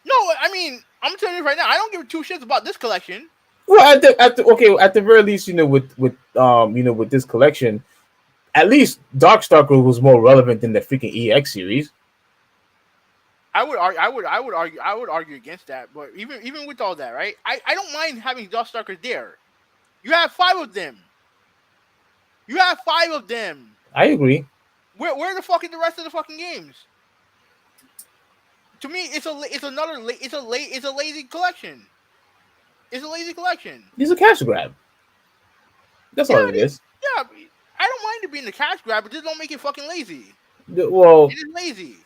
No, I mean, I'm telling you right now, I don't give two shits about this collection. Well, at the very least, with this collection, at least Darkstalker was more relevant than the freaking EX series. I would argue against that. But even with all that, right? I don't mind having Darkstalkers there. You have five of them. You have five of them. I agree. Where the fuck is the rest of the fucking games? To me, it's a lazy collection. It's a lazy collection. It's a cash grab. That's Yeah, all it is. yeah. I don't mind it being the cash grab, but just don't make it fucking lazy. Well, It is lazy.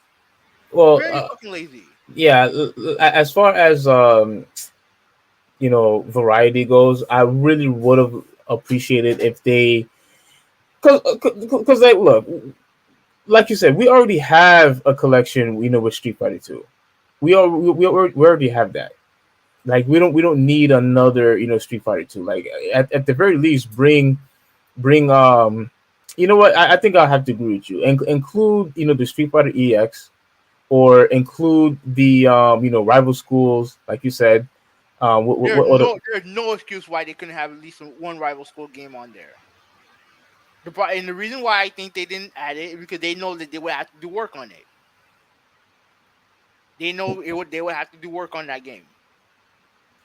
well, Very fucking lazy. yeah. As far as variety goes, I really would have appreciated if they, because like, look, like you said, we already have a collection, with Street Fighter 2. We already have that. Like we don't need another, Street Fighter 2. Like at the very least, bring you know what? I think I'll have to agree with you. And include, the Street Fighter EX, or include the rival schools, like you said. There's no excuse why they couldn't have at least one rival school game on there. And the reason why I think they didn't add it is because they know that they would have to do work on it. They know they would have to do work on that game.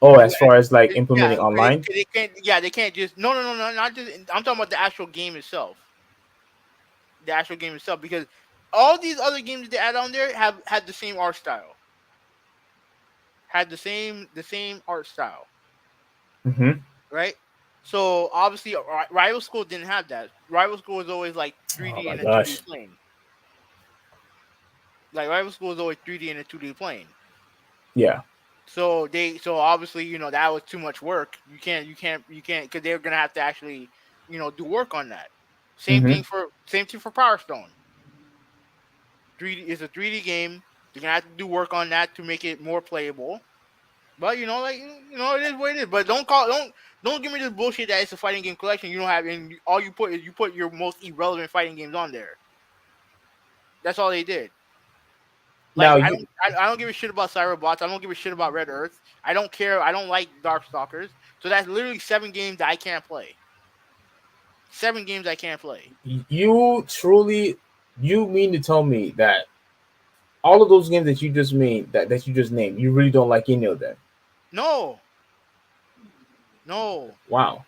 Oh, as far as like implementing online? They can't. Yeah, they can't just no, not just. I'm talking about the actual game itself. The actual game itself, because all these other games that they add on there have had the same art style. Had the same art style. Mm-hmm. Right? So obviously, Rival School didn't have that. Rival School was always like 3D Oh my and a gosh. 2D plane. Like Rival School was always 3D and a 2D plane. Yeah. So obviously, that was too much work. You can't because they're gonna have to actually, do work on that. Same thing for Power Stone. 3D is a 3D game. They're gonna have to do work on that to make it more playable. But it is what it is. But don't give me this bullshit that it's a fighting game collection. You don't have, and all you put your most irrelevant fighting games on there. That's all they did. Like Now I don't give a shit about Cyberbots. I don't give a shit about Red Earth. I don't care. I don't like Darkstalkers. So that's literally 7 games that I can't play. 7 games I can't play. you mean to tell me that all of those games that you just named, you really don't like any of them? No. Wow.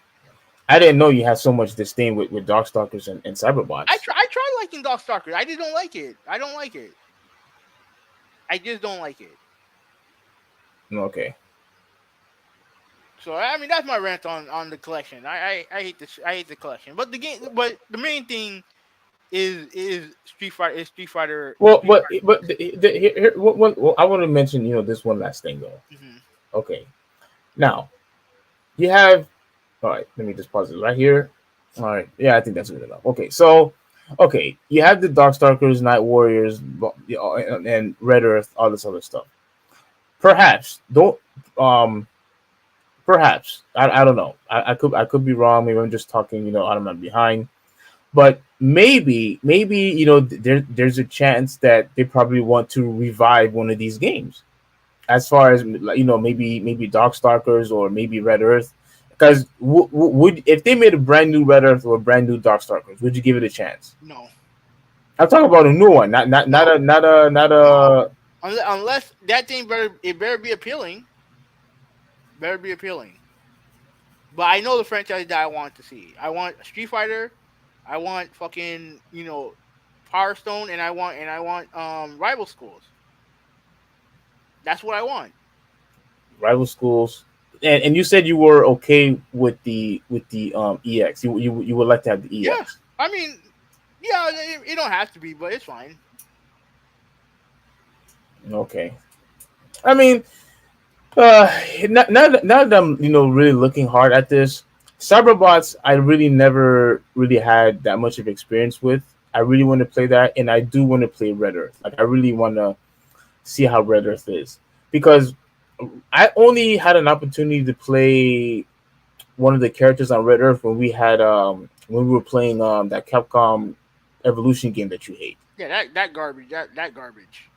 I didn't know you had so much disdain with Darkstalkers and Cyberbots. I tried liking Darkstalkers. I just don't like it. I don't like it. I just don't like it. Okay. So I mean that's my rant on the collection. I hate the collection. But the main thing is Street Fighter. Well, I want to mention, this one last thing though. Mm-hmm. Okay. Now, you have. All right. Let me just pause it right here. All right. Yeah, I think that's good enough. Okay. So, you have the Darkstalkers, Night Warriors, and Red Earth, all this other stuff. Perhaps don't. Perhaps I don't know. I could be wrong. Maybe I'm just talking, out of my behind. But maybe there's a chance that they probably want to revive one of these games, as far as maybe Darkstalkers or maybe Red Earth. Because would if they made a brand new Red Earth or a brand new Darkstalkers, would you give it a chance? No. I'm talking about a new one, not a. Unless that thing better be appealing. Better be appealing. But I know the franchise that I want to see. I want Street Fighter. I want fucking Power Stone, and I want Rival Schools. That's what I want. Rival Schools. And you said you were okay with the EX. You would like to have the EX. Yeah, I mean, yeah, it don't have to be, but it's fine. Okay. I mean, now that I'm really looking hard at this, Cyberbots I really never really had that much of experience with. I really want to play that, and I do want to play Red Earth. Like I really want to see how Red Earth is because I only had an opportunity to play one of the characters on Red Earth when we were playing that Capcom Evolution game that you hate. Yeah, that garbage. That garbage.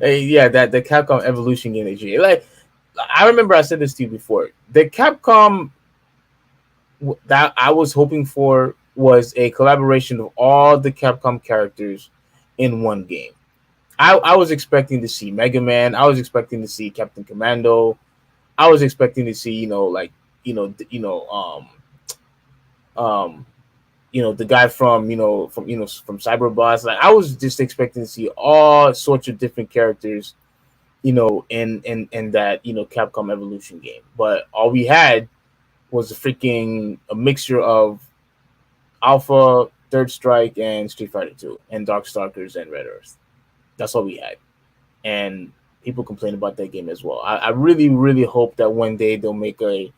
Yeah, that the Capcom Evolution game that you hate. Like I remember I said this to you before. The Capcom that I was hoping for was a collaboration of all the Capcom characters in one game. I was expecting to see Mega Man. I was expecting to see Captain Commando. I was expecting to see you know you know um the guy from Cyberbots. Like I was just expecting to see all sorts of different characters in that Capcom Evolution game. But all we had was a mixture of Alpha, Third Strike, and Street Fighter 2, and Darkstalkers and Red Earth. That's all we had. And people complain about that game as well. I really, really hope that one day they'll make a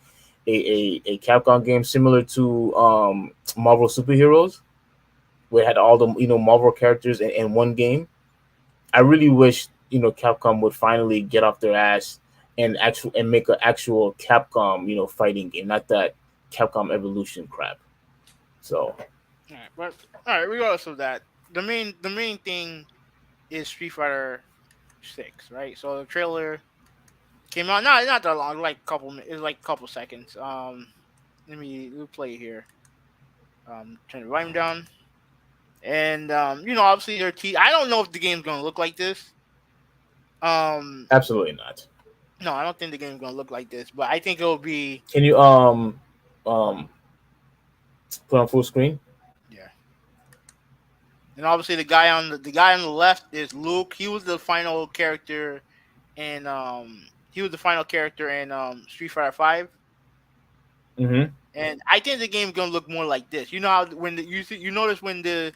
Capcom game similar to Marvel Superheroes, where it had all the Marvel characters in one game. I really wish Capcom would finally get off their ass and make an actual Capcom fighting game, not that Capcom Evolution crap. So All right, but all right. Regardless of that, the main thing is Street Fighter 6, right? So the trailer came out not that long, like it's like a couple seconds. Let me play it here. Turn the volume down, and obviously I don't know if the game's gonna look like this. Um, absolutely not. no, I don't think the game's gonna look like this, but I think it'll be. Can you um put on full screen? Yeah. And obviously the guy on the left is Luke. He was the final character in Street Fighter 5. Mm-hmm. And I think the game's gonna look more like this. You know how you notice when you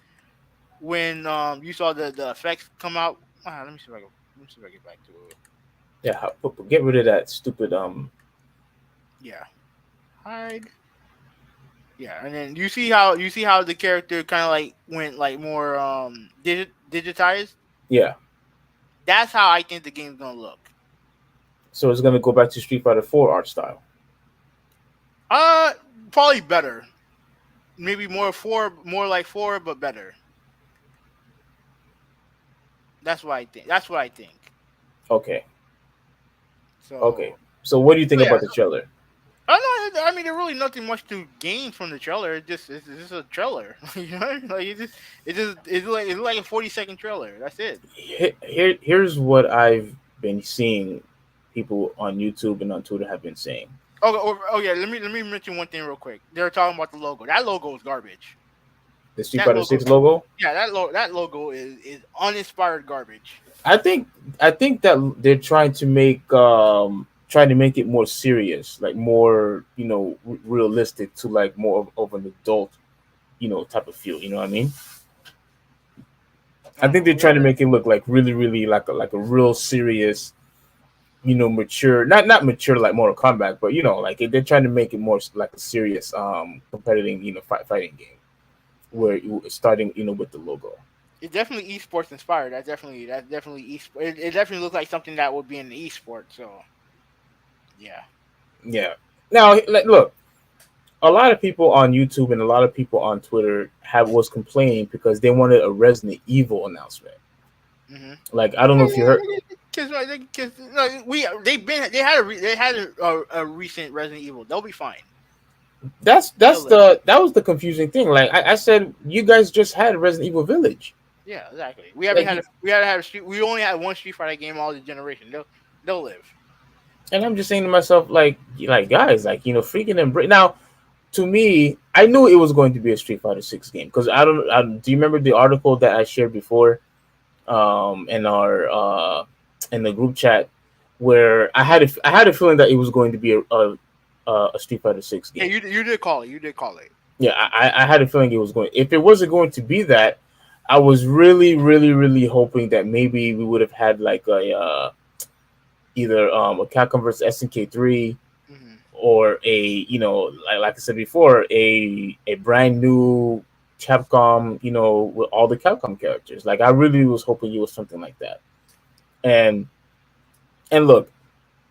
saw the effects come out. Let me see if I get back to it. Yeah, get rid of that stupid Yeah, hide. Yeah, and then you see how the character kind of like went like more digitized. yeah. That's how I think the game's gonna look. So it's gonna go back to Street Fighter 4 art style. Uh, Probably better. Maybe more like four, but better. That's what I think. Okay. Okay. So, So what do you think yeah. about the trailer? I mean, there's really nothing much to gain from the trailer. It's just a trailer, like it's like a 40-second trailer. That's it. Here's what I've been seeing people on YouTube and on Twitter have been saying. Oh yeah. Let me mention one thing real quick. They're talking about the logo. That logo is garbage. The Street Fighter 6 logo? Yeah, that logo is uninspired garbage. I think that they're trying to make it more serious, like more realistic to like more of an adult type of feel. You know what I mean? I think they're trying to make it look like really, really like a real serious, mature, not mature like Mortal Kombat, but like they're trying to make it more like a serious competitive fighting game where you starting with the logo. It's definitely esports inspired. That's definitely esports. It definitely looks like something that would be in the esports. So yeah. Yeah. Now, look, a lot of people on YouTube and a lot of people on Twitter was complaining because they wanted a Resident Evil announcement. Mm-hmm. Like I don't know if you heard. Because they had a recent Resident Evil. They'll be fine. That was the confusing thing. Like I said, you guys just had Resident Evil Village. Yeah, exactly. We only had one Street Fighter game all the generation. They'll live. And I'm just saying to myself, like guys, freaking embrace. Now, to me, I knew it was going to be a Street Fighter 6 game because do you remember the article that I shared before, in our in the group chat, where I had a feeling that it was going to be a Street Fighter 6 game. Yeah, you did call it. You did call it. Yeah, I had a feeling it was going. If it wasn't going to be that, I was really, really, really hoping that maybe we would have had like a either a Capcom versus SNK3 Hmm. or a like I said before a brand new Capcom with all the Capcom characters. Like I really was hoping it was something like that. And look,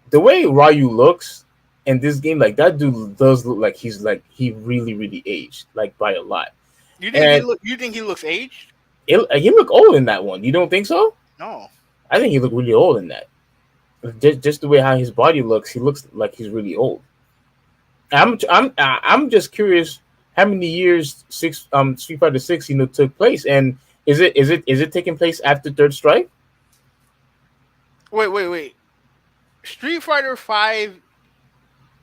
the way Ryu looks in this game, like that dude does look like he really really aged like by a lot. And You think he looks aged? he looked old in that one. You don't think so? No. I think he looked really old in that. Just the way how his body looks, he looks like he's really old. I'm just curious how many years Street Fighter 6 took place, and is it taking place after Third Strike? Wait. Street Fighter Five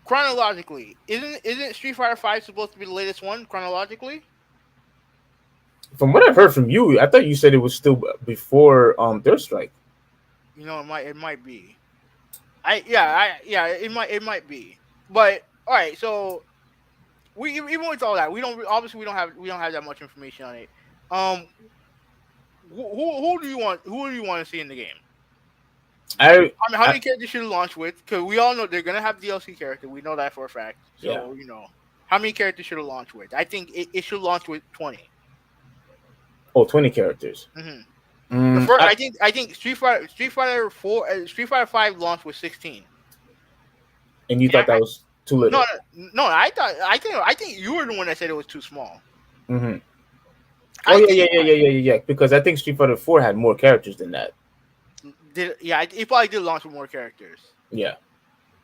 chronologically isn't Street Fighter Five supposed to be the latest one chronologically? From what I've heard from you, I thought you said it was still before Third Strike. It might be. It might be. But all right, so we even with all that, we don't have that much information on it. Um, who do you want to see in the game? I, I mean, how I many characters should it launch with? Because we all know they're gonna have DLC character. We know that for a fact. Yeah. So how many characters should it launch with? I think it should launch with 20. 20 characters. Mm-hmm. The Mm, first, I think Street Fighter 5 launched with 16. and you And thought that was too little? no, I think you were the one that said it was too small. Mm-hmm. Oh I yeah, think yeah. Because I think Street Fighter 4 had more characters than that. it probably did launch with more characters. Yeah.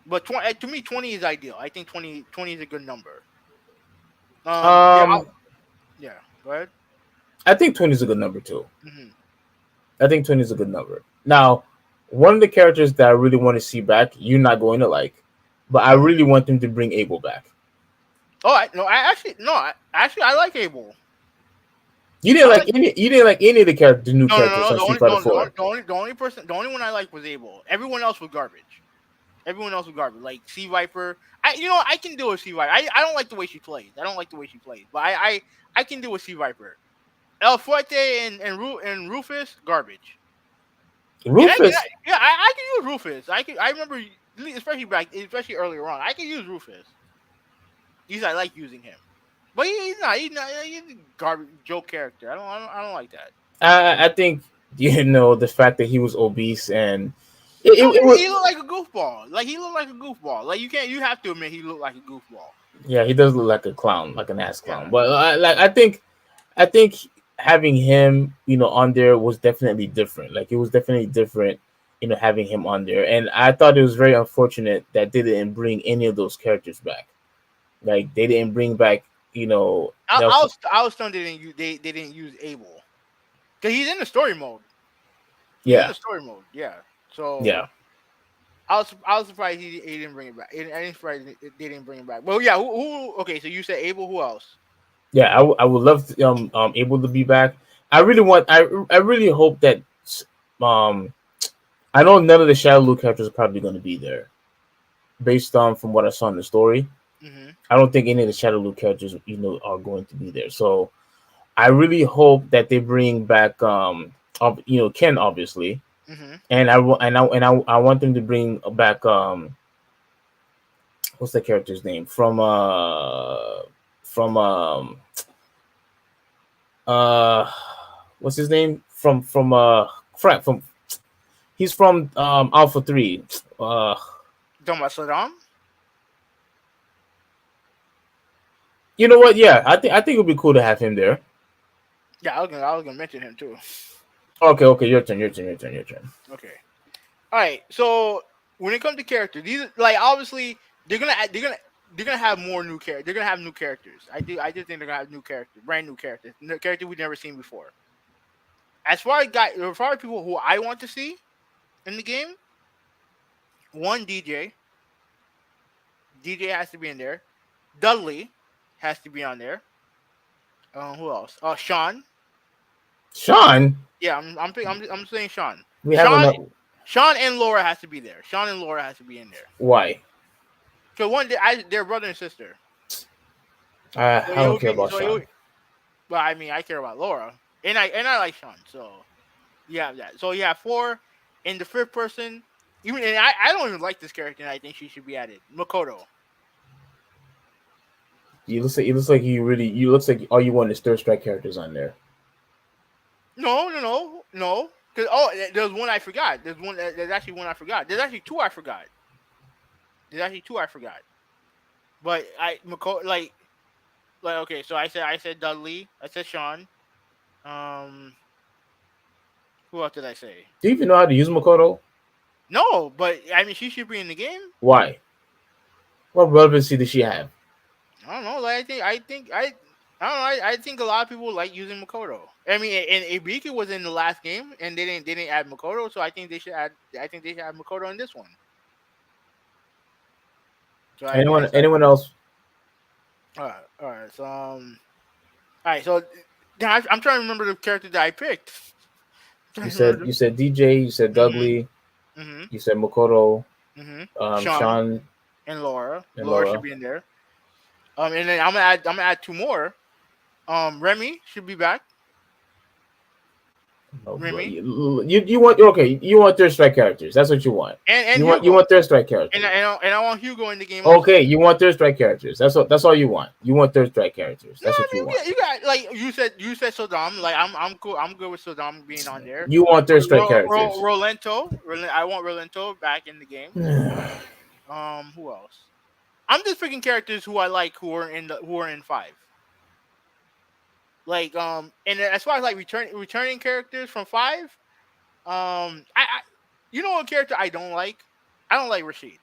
But to me, 20 is ideal. I think 20 is a good number. Um, Yeah. Go ahead. I think 20 is a good number too. Hmm. I think 20 is a good number. Now, one of the characters that I really want to see back, you're not going to like, but I really want them to bring Abel back. Oh, I like Abel. You didn't like any. You didn't like any of the new characters No. on Street Fighter 4. The only one I like was Abel. Everyone else was garbage. Like Sea Viper. I can deal with Sea Viper. I don't like the way she plays. But I can deal with Sea Viper. El Fuerte and Rufus, garbage. Rufus. I can use Rufus. I remember, especially earlier on, I can use Rufus. I like using him, but he's not. He's a garbage joke character. I don't like that. I think the fact that he was obese and He was, looked like a goofball. Like you have to admit he looked like a goofball. yeah, he does look like a clown, like an ass clown. Yeah. But I think having him on there was definitely different. Like it was definitely different, having him on there. And I thought it was very unfortunate that they didn't bring any of those characters back. Like they didn't bring back, I was stunned they didn't use Abel because he's in the story mode. Yeah. Yeah. So Yeah. I was surprised he didn't bring it back. I didn't surprised they didn't bring it back. Well, yeah. Who? Okay, so you said Abel. Who else? Yeah, I would love to, Able to be back. I really hope that I know none of the Shadow Luke characters are probably going to be there, based on from what I saw in the story. Mm-hmm. I don't think any of the Shadow Luke characters are going to be there. So I really hope that they bring back Ken, obviously, Mm-hmm. and I want them to bring back what's the character's name from what's his name from Frank from he's from Alpha 3. Talking about Saddam? You know what? Yeah, I think it would be cool to have him there. Yeah, I was gonna mention him too. Okay, your turn. Okay. All right. So when it comes to characters, these like obviously they're gonna have more new characters. They're gonna have new characters. I do think they're gonna have new characters, brand new characters, characters we've never seen before. As far as people who I want to see in the game, one DJ has to be in there. Dudley has to be on there. Who else? Sean. Sean. Yeah, I'm saying Sean. We have enough. Sean and Laura has to be there. Sean and Laura has to be in there. Why? Because they're brother and sister. I don't care about Sean. Well, I mean, I care about Laura. and I like Sean. So you have that. So you have four. In the fifth person, even and I don't even like this character, and I think she should be added. Makoto. You looks like you looks like all you want is third strike characters on there. No. Because there's one I forgot. There's actually one I forgot. There's actually two I forgot. But Makoto like okay. So I said Dudley. I said Sean. Um, who else did I say? Do you even know how to use Makoto? No, but I mean she should be in the game. Why? What relevancy does she have? I don't know. Like I don't know. I think a lot of people like using Makoto. I mean, and Ibiki was in the last game, and they didn't add Makoto, so I think they should add. I think they should add Makoto in this one. So Anyone else? all right. So all right. So yeah, I'm trying to remember the character that I picked. You said DJ. You said Dudley. Mm-hmm. You said Makoto. Mm-hmm. Sean and Laura. and Laura Laura should be in there. And then I'm gonna add two more. Remy should be back. Oh, Remy. You want you want third strike characters. That's what you want. And you want third strike characters. And I want Hugo in the game. Okay, also. You want third strike characters. That's all you want. You want third strike characters. That's what you want. You got like you said Saddam. Like I'm cool. I'm good with Saddam being on there. You want third strike characters. Rolento. I want Rolento back in the game. Who else? I'm just picking characters who I like who are in 5. Like and as far as like returning characters from 5, I you know what character I don't like? I don't like Rashid.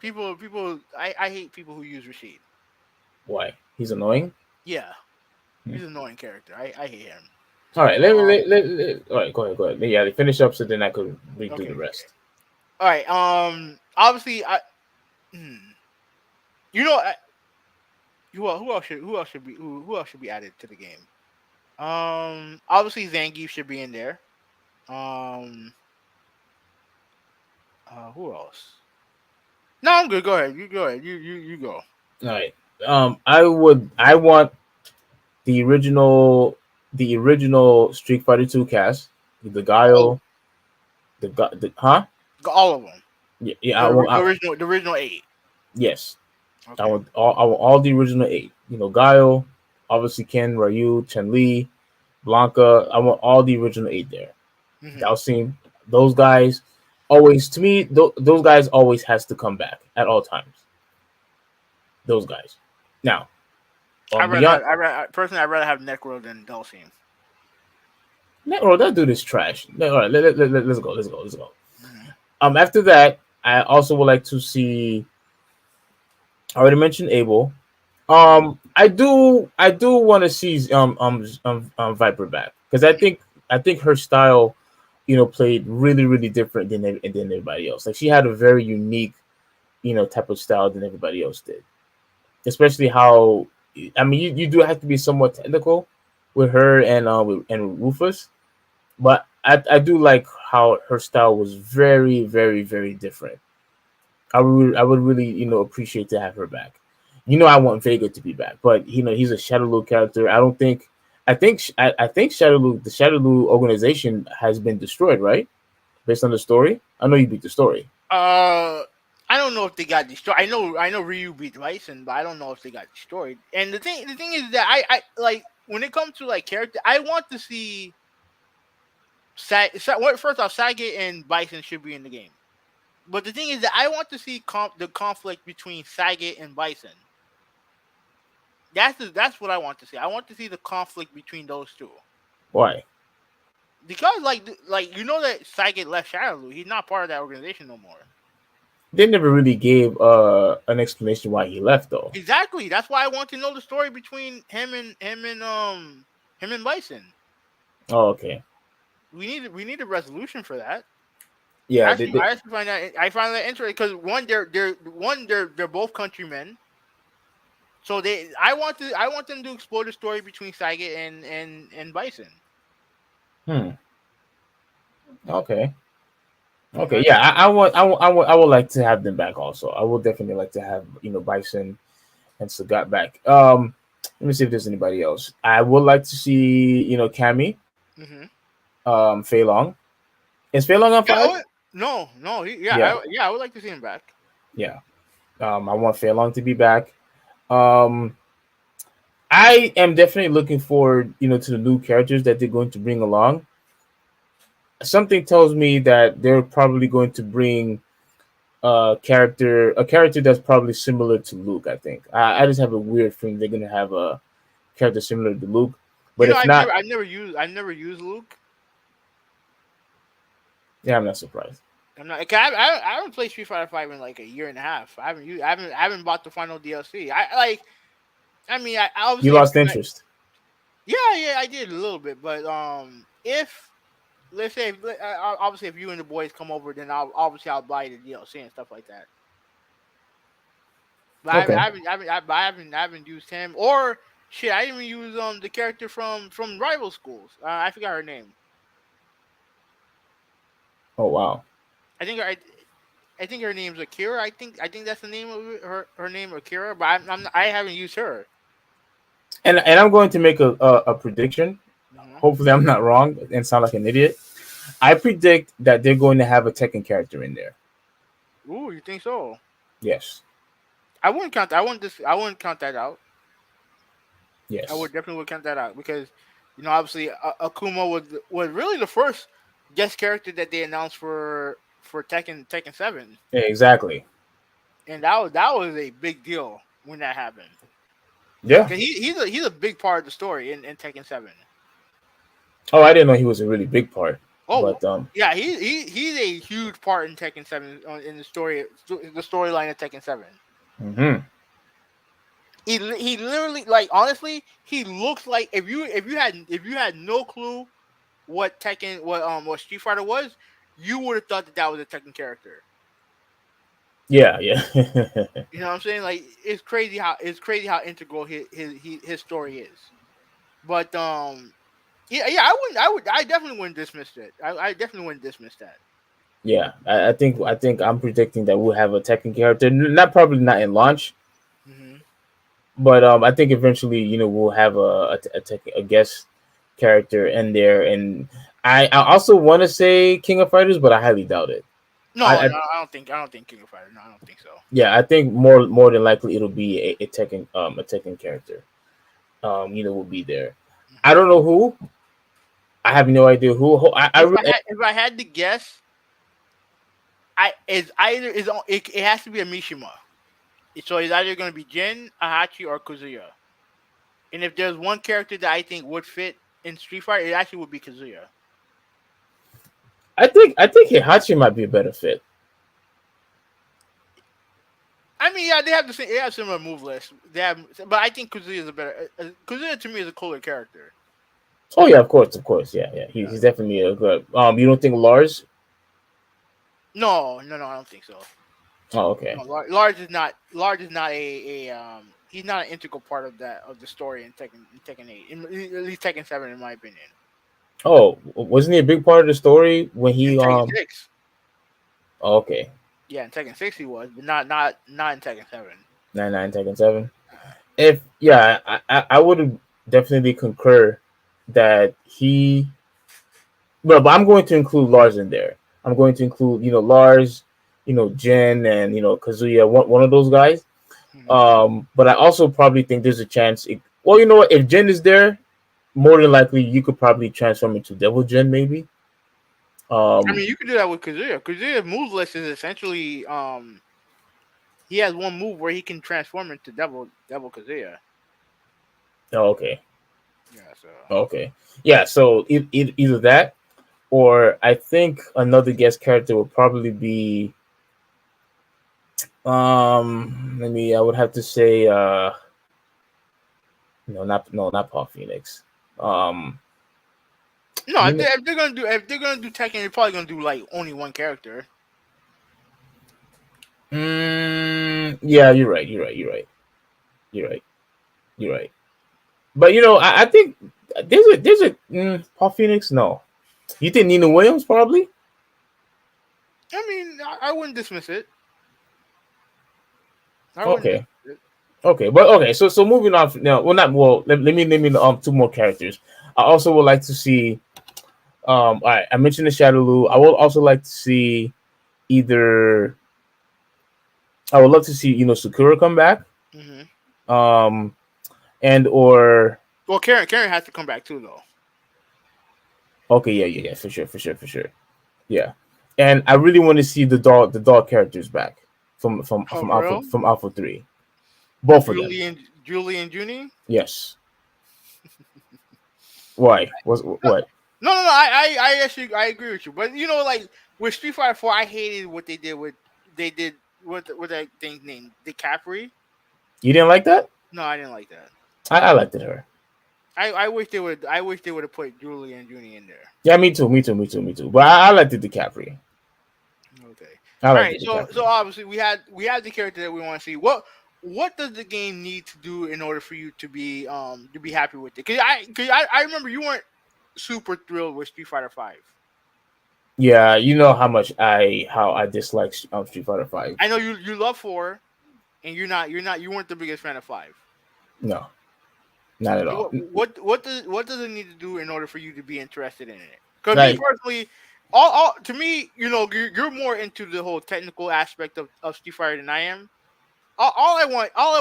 People I hate people who use Rashid. Why? He's annoying? Yeah. He's an annoying character. I hate him. All right, all right, go ahead. Yeah, finish up so then I could read through the rest. All right. Obviously you know who else should be added to the game? Obviously Zangief should be in there. Who else? No, I'm good. Go ahead. You go ahead. You go. All right. I want the original Street Fighter 2 cast, the Guile, All of them. Yeah. The original 8. Yes. Okay. I want all the original 8. You know, Guile, obviously Ken, Ryu, Chun-Li, Blanca. I want all the original 8 there. Mm-hmm. Dalsim, those guys always, to me, those guys always has to come back at all times. Those guys. Now, I'd rather have Necro than Dalsim. Necro, that dude is trash. All right, let's go. Mm-hmm. After that, I also would like to see. I already mentioned Abel. I do want to see Viper back because I think her style, played really really different than everybody else. Like she had a very unique, type of style than everybody else did. Especially how, I mean, you do have to be somewhat technical with her and Rufus, but I do like how her style was very very very different. I would really appreciate to have her back. I want Vega to be back, but he's a Shadowloo character. I think Shadowloo, the Shadowloo organization has been destroyed, right? Based on the story. I know you beat the story. I don't know if they got destroyed. I know Ryu beat Bison, but I don't know if they got destroyed. And the thing is that I like when it comes to like character, I want to see first off, Sagat and Bison should be in the game. But the thing is that I want to see the conflict between Sagat and Bison. That's what I want to see. I want to see the conflict between those two. Why? Because like that Sagat left Shadowloo. He's not part of that organization no more. They never really gave an explanation why he left, though. Exactly. That's why I want to know the story between him and Bison. Oh, okay. We need a resolution for that. Yeah, I find that interesting because they're both countrymen. So I want them to explore the story between Sagat and Bison. Okay. Okay, yeah, I would like to have them back also. I would definitely like to have Bison and Sagat back. Let me see if there's anybody else. I would like to see, Cammy, Mm-hmm. Fei Long. Is Fei Long on Yeah. five? No, no. Yeah, Yeah. I would like to see him back. yeah. I want Fei Long to be back. Um, I am definitely looking forward, to the new characters that they're going to bring along. Something tells me that they're probably going to bring a character that's probably similar to Luke. I think. I just have a weird feeling they're gonna have a character similar to Luke. But if not, I've never used Luke. yeah, I'm not surprised. I'm not. 'Cause I haven't played Street Fighter Five in like a year and a half. I haven't bought the final DLC. I like. I mean, I You obviously. lost interest. Yeah, I did a little bit, but if let's say, obviously, if you and the boys come over, then I'll buy the DLC and stuff like that. But Okay. I haven't used him or shit. I didn't even use the character from Rival Schools. I forgot her name. Oh wow. I think I think her name's Akira. I think that's the name of her name Akira. But I haven't used her. And I'm going to make a prediction. Hmm. Hopefully, I'm not wrong and sound like an idiot. I predict that they're going to have a Tekken character in there. Ooh, you think so? Yes. I wouldn't count. I wouldn't count that out. I Yes. would definitely would count that out because, obviously, Akuma was really the first guest character that they announced for Tekken 7, Yeah, exactly. and that was a big deal when that happened. Yeah. Because he's a big part of the story in Tekken 7. Oh, I didn't know he was a really big part. Oh But yeah, he's a huge part in Tekken 7 in the storyline of Tekken 7. mhm. He literally, like, honestly, he looks like if you had no clue what Street Fighter was, you would have thought that was a Tekken character. Yeah, yeah. You know what I'm saying? Like, it's crazy how integral his story is. But yeah, I definitely wouldn't dismiss it. I definitely wouldn't dismiss that. Yeah. I think I'm predicting that we'll have a Tekken character. Not probably not in launch, Hmm. but I think eventually, we'll have a guest character in there. And I also want to say King of Fighters, but I highly doubt it. No, I no, I don't think King of Fighters. No, I don't think so. Yeah, I think more than likely it'll be a Tekken character. Will be there. I Hmm. don't know who. I have no idea who. If I had to guess, it has to be a Mishima. So it's either going to be Jin, Ahachi, or Kazuya. And if there's one character that I think would fit in Street Fighter, it actually would be Kazuya. I think Heihachi might be a better fit. I mean, yeah, they have similar move lists. But I think Kazuya is a better. Kazuya to me is a cooler character. Oh yeah, of course, yeah, yeah. Yeah. He's definitely a good. You don't think Lars? No, no, no, I don't think so. Oh, okay. No, Large is not he's not an integral part of the story in Tekken 8. At least Tekken 7, in my opinion. Oh, wasn't he a big part of the story when In he Tekken 6, Oh, okay. yeah, in Tekken 6 he was, but not in Tekken 7. 99 Tekken 7. If yeah, I would definitely concur that he. But I'm going to include Lars in there. I'm going to include Lars, Jin, and Kazuya. One of those guys. Hmm. But I also probably think there's a chance. Well, you know what? If Jin is there, more than likely you could probably transform into Devil Jin, maybe. I mean, you could do that with Kazuya. Kazuya's move list is essentially he has one move where he can transform into Devil Kazuya. Oh, okay. Yeah, so Okay. Yeah. So either that, or I think another guest character would probably be. Let me. I would have to say. No, not Paul Phoenix. Um. no, You if, know, they, if they're gonna do Tekken, they're probably gonna do like only one character. yeah, you're right. You're right. You're right. You're right. You're right. But I think there's a Paul Phoenix. No, you think Nina Williams probably? I mean, I wouldn't dismiss it. I wouldn't Okay. dismiss it. Okay, but okay. So moving on now. Well, not well. Let me name two more characters. I also would like to see. All right, I mentioned the Shadowloo. I would also like to see either. I would love to see Sakura come back. Hmm. Um, and or Well, Karen has to come back too, though. okay, yeah, for sure, yeah. And I really want to see the dog characters back Oh, for real? From Alpha 3. Both of them. Julie and Junie? Yes. Why? What? No. I actually I agree with you, but like with Street Fighter 4, I hated what they did with that thing named DiCaprio. You didn't like that? No, I didn't like that. I liked it her. I wish they would have put Julie and Junie in there. Yeah, me too. But I liked the DiCaprio. Okay. I All liked right. the So DiCaprio. obviously we have the character that we want to see. What does the game need to do in order for you to be happy with it? Because I remember you weren't super thrilled with Street Fighter 5. Yeah, you know how I dislike Street Fighter 5. I know you love 4, and you weren't the biggest fan of 5. No, not at all. What does it need to do in order for you to be interested in it? Because me Like, personally, all to me, you're more into the whole technical aspect of Street Fighter than I am. All I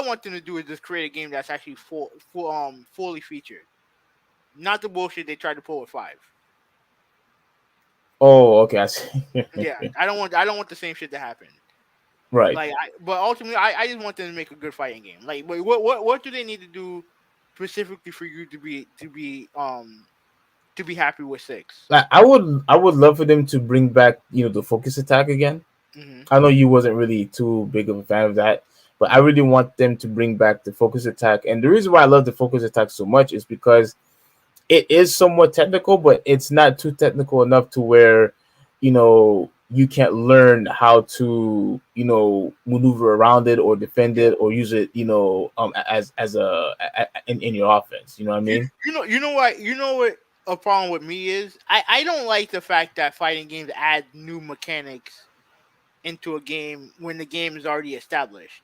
want them to do is just create a game that's actually fully featured, not the bullshit they tried to pull with 5. oh, okay, I see. Yeah, I don't want the same shit to happen. Right. But ultimately, I just want them to make a good fighting game. Like, what do they need to do specifically for you to be happy with 6? Like, I would love for them to bring back the focus attack again. Hmm. I know you wasn't really too big of a fan of that, but I really want them to bring back the focus attack. And the reason why I love the focus attack so much is because it is somewhat technical, but it's not too technical enough to where you can't learn how to maneuver around it or defend Yeah. it or use it as in your offense. You know what I mean? You know what a problem with me is. I don't like the fact that fighting games add new mechanics into a game when the game is already established.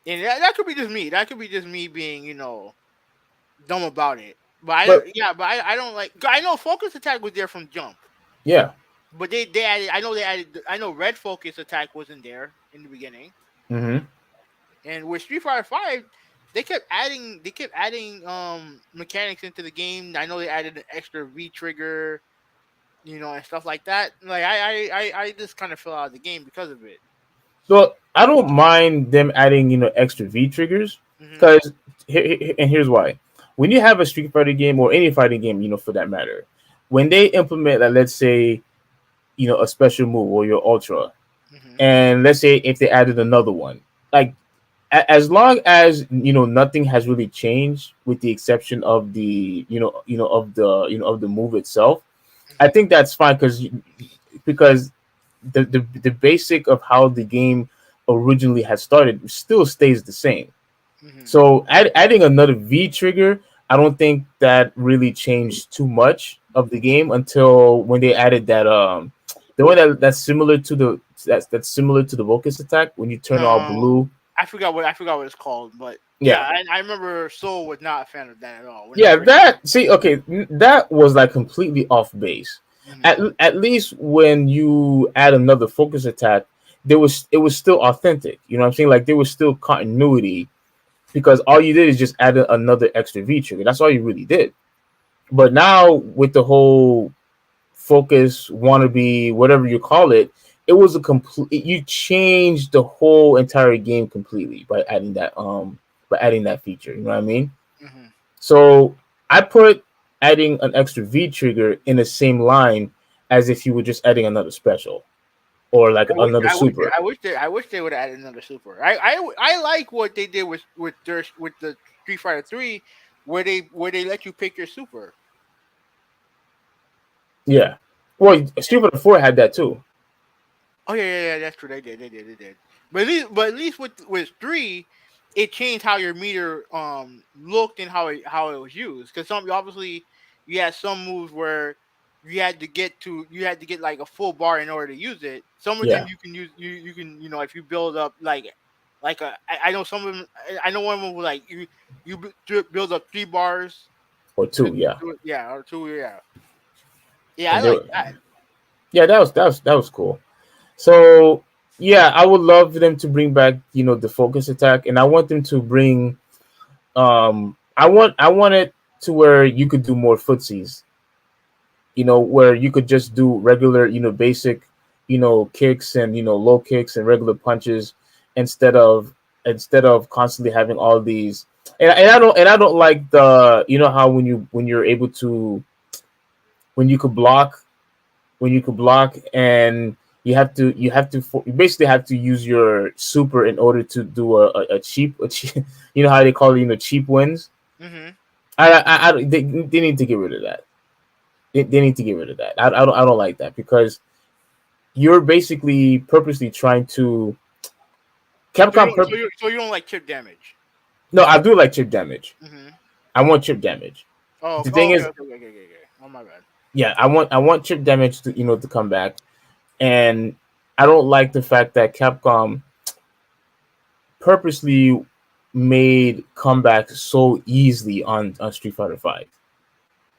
And that could be just me. That could be just me being, dumb about it. But But I don't like. I know focus attack was there from jump, yeah. but they added. I know they added. I know red focus attack wasn't there in the beginning, Hmm. and with Street Fighter 5, they kept adding. They kept adding mechanics into the game. I know they added an extra V trigger, and stuff like that. Like I just kind of fell out of the game because of it. So I don't mind them adding extra V triggers Hmm. because and here's why. When you have a Street Fighter game or any fighting game, for that matter, when they implement, like, let's say, a special move or your ultra, Hmm. and let's say if they added another one, like, as long as nothing has really changed with the exception of the of the move itself, I Hmm. think that's fine because the basic of how the game originally had started still stays the same. Hmm. So adding another V trigger, I don't think that really changed too much of the game until when they added that the one that's similar to that's similar to the Vocus attack when you turn all No, blue. I forgot what it's called, but yeah, Yeah. I remember Soul was not a fan of that at all. Yeah, Whenever, that see, okay, that was like completely off base. hmm At least when you add another focus attack, it was still authentic. You know what I'm saying? Like there was still continuity because all you did is just add another extra V trigger. That's all you really did. But now with the whole focus wannabe, whatever you call it, it was a complete. You changed the whole entire game completely by adding that feature. You know what I mean? hmm So I put adding an extra V trigger in the same line as if you were just adding another special or like I wish another I wish super. I wish they would have added another super. I like what they did with the Street Fighter 3, where they let you pick your super. Yeah. Well, Street Fighter 4 had that too. Oh yeah, that's true. They did. But at least with 3, it changed how your meter looked and how it was used. Because some obviously you had some moves where you had to get like a full bar in order to use it. Some of them Yeah. you can use, you can if you build up like Like I know some of them. I know one of them was like build up 3 bars or to two, yeah. do it. Yeah, or two. Yeah, yeah. I And they like were, that. yeah, that was cool. So yeah, I would love them to bring back, the focus attack, and I want them to bring. I want it to where you could do more footsies. Where you could just do regular, basic, kicks and low kicks and regular punches instead of constantly having all these. And I don't like the how when you're able to when you could block and you basically have to use your super in order to do a cheap how they call it, cheap wins. Hmm. They need to get rid of that. They need to get rid of that. I don't like that because you're basically purposely trying to So you Capcom don't so you don't like chip damage. no, I do like chip damage. Hmm. I want chip damage. Oh, The oh, thing okay, is, okay, okay, okay, okay, okay. Oh my bad. yeah, I want chip damage to come back, and I don't like the fact that Capcom purposely made comebacks so easily on Street Fighter Five.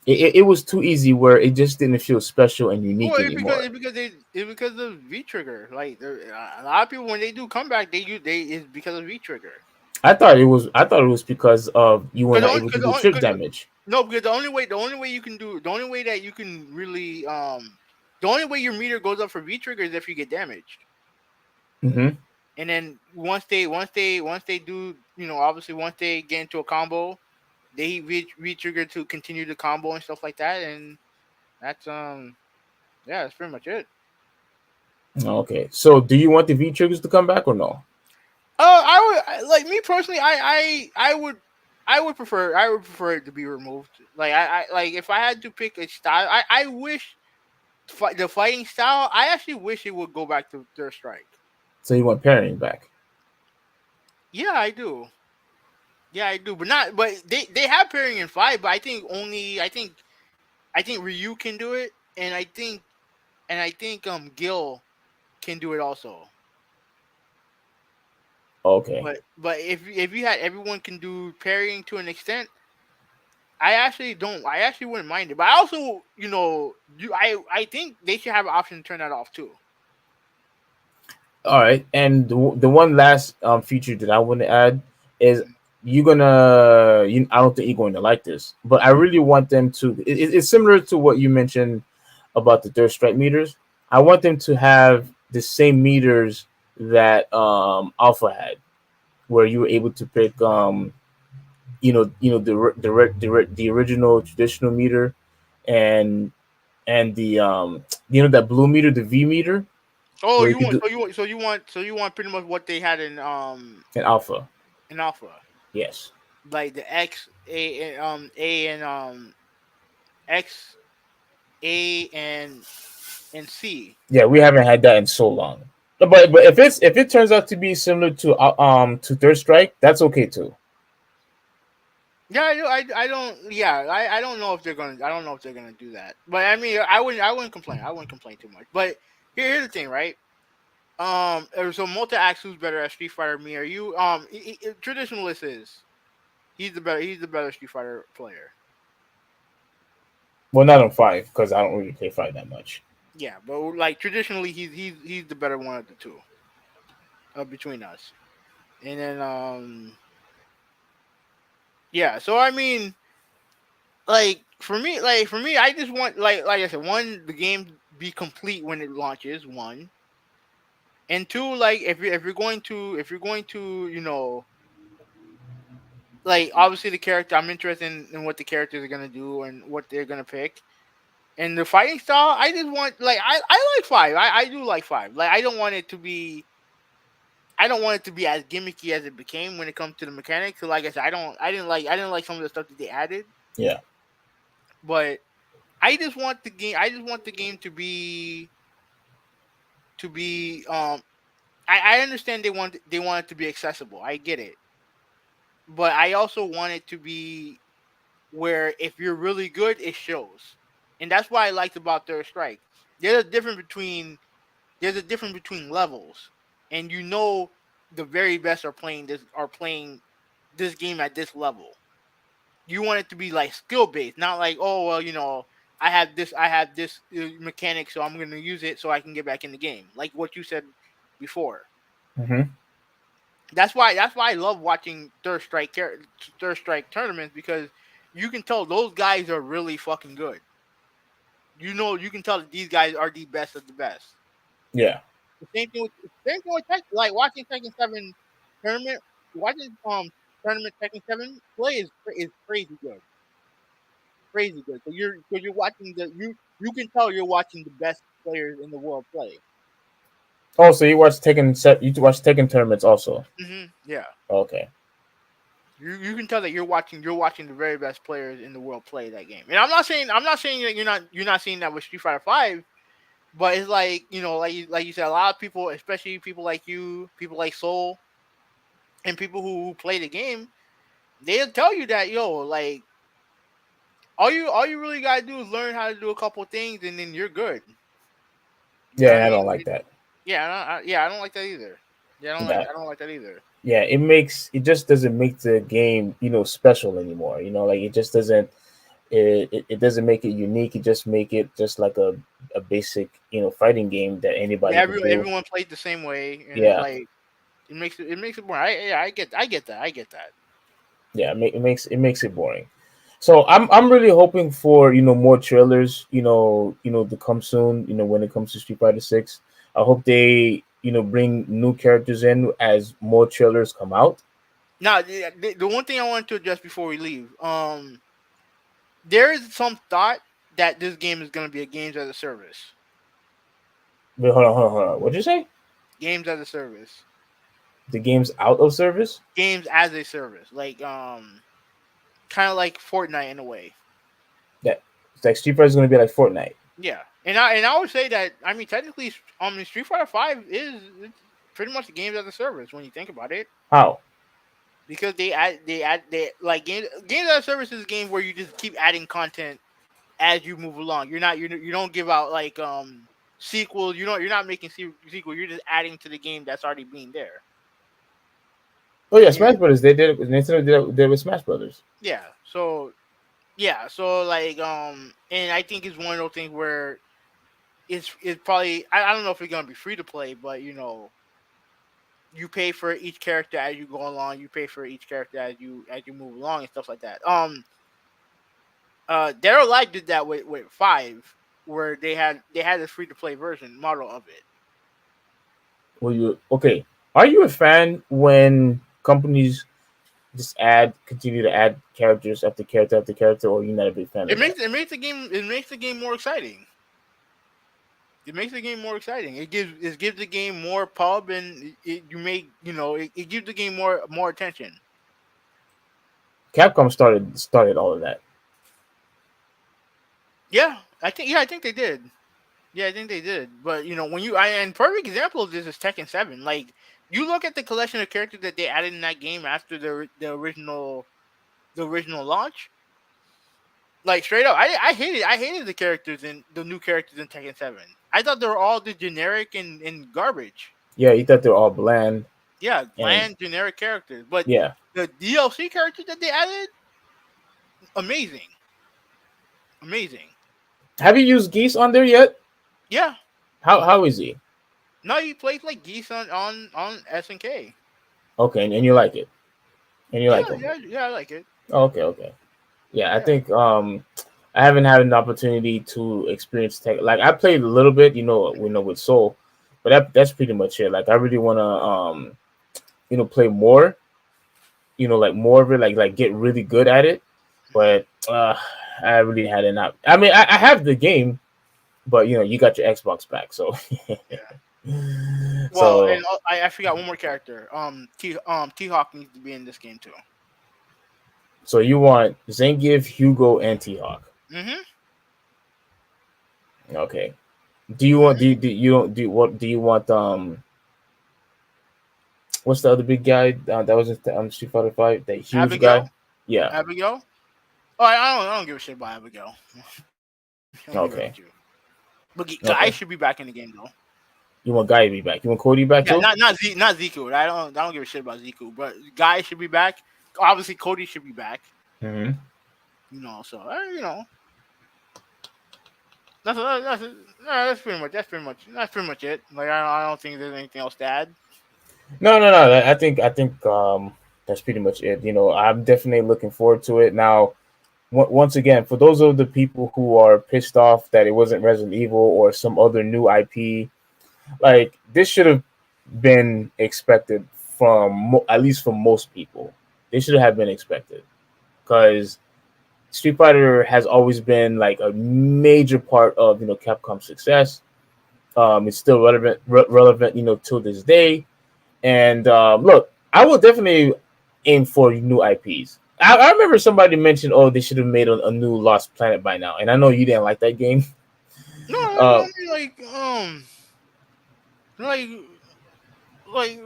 It was too easy where it just didn't feel special and Well, unique anymore. it's because of V trigger. Like a lot of people when they do comeback, they it's because of V trigger. I thought it was because of you were Because not able to do chip damage. no, because the only way you can do the only way that you can really the only way your meter goes up for V trigger is if you get damaged. Hmm. And then once they do, obviously once they get into a combo, they re-trigger to continue the combo and stuff like that, and that's yeah, that's pretty much it. Okay, so do you want the V triggers to come back or no? Like me personally, I would prefer it to be removed. Like I like if I had to pick a style, I wish the fighting style. I actually wish it would go back to Third Strike. So you want pairing back? Yeah, I do. Yeah, I do, but not. But they have pairing in five, but I think Ryu can do it, and I think Gil can do it also. Okay. But if you had everyone can do parrying to an extent, I actually don't. I actually wouldn't mind it. But I also, I think they should have an option to turn that off too. All right. And the one last feature that I want to add is I don't think you're going to like this, but I really want them to. It's similar to what you mentioned about the third strike meters. I want them to have the same meters that Alpha had, where you were able to pick the original traditional meter and that blue meter, the V meter, Oh, where you could do so you want pretty much what they had an alpha. in Alpha, Yes. like the A and X A and C. Yeah, we haven't had that in so long. But if it turns out to be similar to Third Strike, that's okay too. Yeah, I don't. Yeah, I don't know if they're gonna. I don't know if they're gonna do that. But I mean, I wouldn't complain. I wouldn't complain too much. But here's the thing, right? So multi axe who's better at Street Fighter? Me or you? Traditionalist is he's the better. He's the better Street Fighter player. Well, not on five because I don't really play five that much. Yeah, but like traditionally, he's the better one of the two between us. And then yeah. So I mean, like for me, I just want like I said, one, the game be complete when it launches. One, and two, like if you're going to like obviously the character, I'm interested in what the characters are gonna do and what they're gonna pick. And the fighting style, I just want like I like five. I do like five. Like I don't want it to be as gimmicky as it became when it comes to the mechanics. So like I said, I didn't like some of the stuff that they added, Yeah. but I just want the game to be I understand they want it to be accessible. I get it. But I also want it to be where if you're really good, it shows. And that's what I liked about Third Strike. There's a difference between there's a difference between levels. And the very best are playing this game at this level. You want it to be like skill based, not like, oh well, I have this mechanic, so I'm gonna use it so I can get back in the game. Like what you said before. Mm-hmm. That's why I love watching Third Strike tournaments, because you can tell those guys are really fucking good. You can tell that these guys are the best of the best. Yeah. The same thing with like watching Tekken 7 tournament, watching tournament Tekken 7 play is crazy good, crazy good. So you're watching you can tell you're watching the best players in the world play. Oh, so you watch Tekken tournaments also. Yeah. Okay. You can tell that you're watching the very best players in the world play that game. And I'm not saying that you're not seeing that with Street Fighter 5, but it's like, like you said, a lot of people, especially people like you, people like Soul, and people who play the game, they'll tell you that, like, all you really gotta do is learn how to do a couple things, and then you're good. You know what Yeah, I I don't mean? like that. Yeah, I don't like that either. Yeah, That I don't like that either. yeah, it just doesn't make the game special anymore. Like it just doesn't it doesn't make it unique. It just make it just like a basic fighting game that Yeah, anybody could do. everyone plays the same way, and it's Yeah, like it makes it boring. I get that. yeah, it makes it boring. So I'm really hoping for more trailers to come soon. When it comes to Street Fighter 6, I hope they bring new characters in as more trailers come out. Now, the one thing I wanted to address before we leave, there is some thought that this game is going to be a games as a service. Wait, hold on. What'd you say? Games as a service. The game's out of service? Games as a service, like kind of like Fortnite in a way. That it's like Street Fighter is going to be like Fortnite. Yeah, and I would say that, I mean, technically, Street Fighter 5 is it's pretty much games as a service when you think about it, How? because they like games as a service is a game where you just keep adding content as you move along. You don't give out like sequels. You're not making sequels. You're just adding to the game that's already being there. Oh yeah, And Smash Brothers. They did it. Nintendo did it with Smash Brothers. yeah, so like and I think it's one of those things where it's probably, I don't know if it's gonna be free to play, but you pay for each character as you go along. You pay for each character as you move along and stuff like that. Dead or Alive did that with 5, where they had a free to play version model of it. Well, you okay? Are you a fan when companies just continue to add characters after character after character, or are you not a big fan of that? It makes the game more exciting. It makes the game more exciting. It gives the game more pub, and it gives the game more attention. Capcom started all of that. Yeah, I think they did. Yeah, I think they did. But and perfect example of this is Tekken 7. Like, you look at the collection of characters that they added in that game after the original launch. Like, straight up, I hated the new characters in Tekken 7. I thought they were all the generic and garbage. Yeah, you thought they were all bland, Yeah, and bland generic characters. But yeah. the DLC characters that they added, amazing, amazing. Have you used Geese on there yet? Yeah, How is he? no, he plays like geese on SNK. Okay, and you like it, and you Yeah, like him. yeah, yeah, I like it. Oh, okay. Yeah, I Yeah. think I haven't had an opportunity to experience tech. Like I played a little bit, with Soul, but that's pretty much it. Like I really want to play more, like more of it, like get really good at it. But I really had it not. I mean, I have the game, but you got your Xbox back, so Yeah. Well, so and I forgot one more character. T-Hawk needs to be in this game too. so you want Zangief, Hugo, and T-Hawk. Mhm. Okay. Do you want do you want what's the other big guy that was on Street Fighter 5? That huge Abigail. guy? Yeah. Abigail. Oh, I don't give a shit about Abigail. I don't give a Okay. shit. But Guy Okay. should be back in the game though. You want Guy to be back? You want Cody back Yeah, too? not Zico. I don't give a shit about Zico, but Guy should be back. Obviously, Cody should be back. Mm-hmm. So that's pretty much it. Like I don't think there's anything else to add. No. I think that's pretty much it. I'm definitely looking forward to it. Now, once again, for those of the people who are pissed off that it wasn't Resident Evil or some other new IP, like this should have been expected from at least from most people. They should have been expected because Street Fighter has always been like a major part of Capcom's success. It's still relevant till this day. And look, I will definitely aim for new IPs. I remember somebody mentioned, "Oh, they should have made a new Lost Planet by now," and I know you didn't like that game. No, Uh, I mean, like like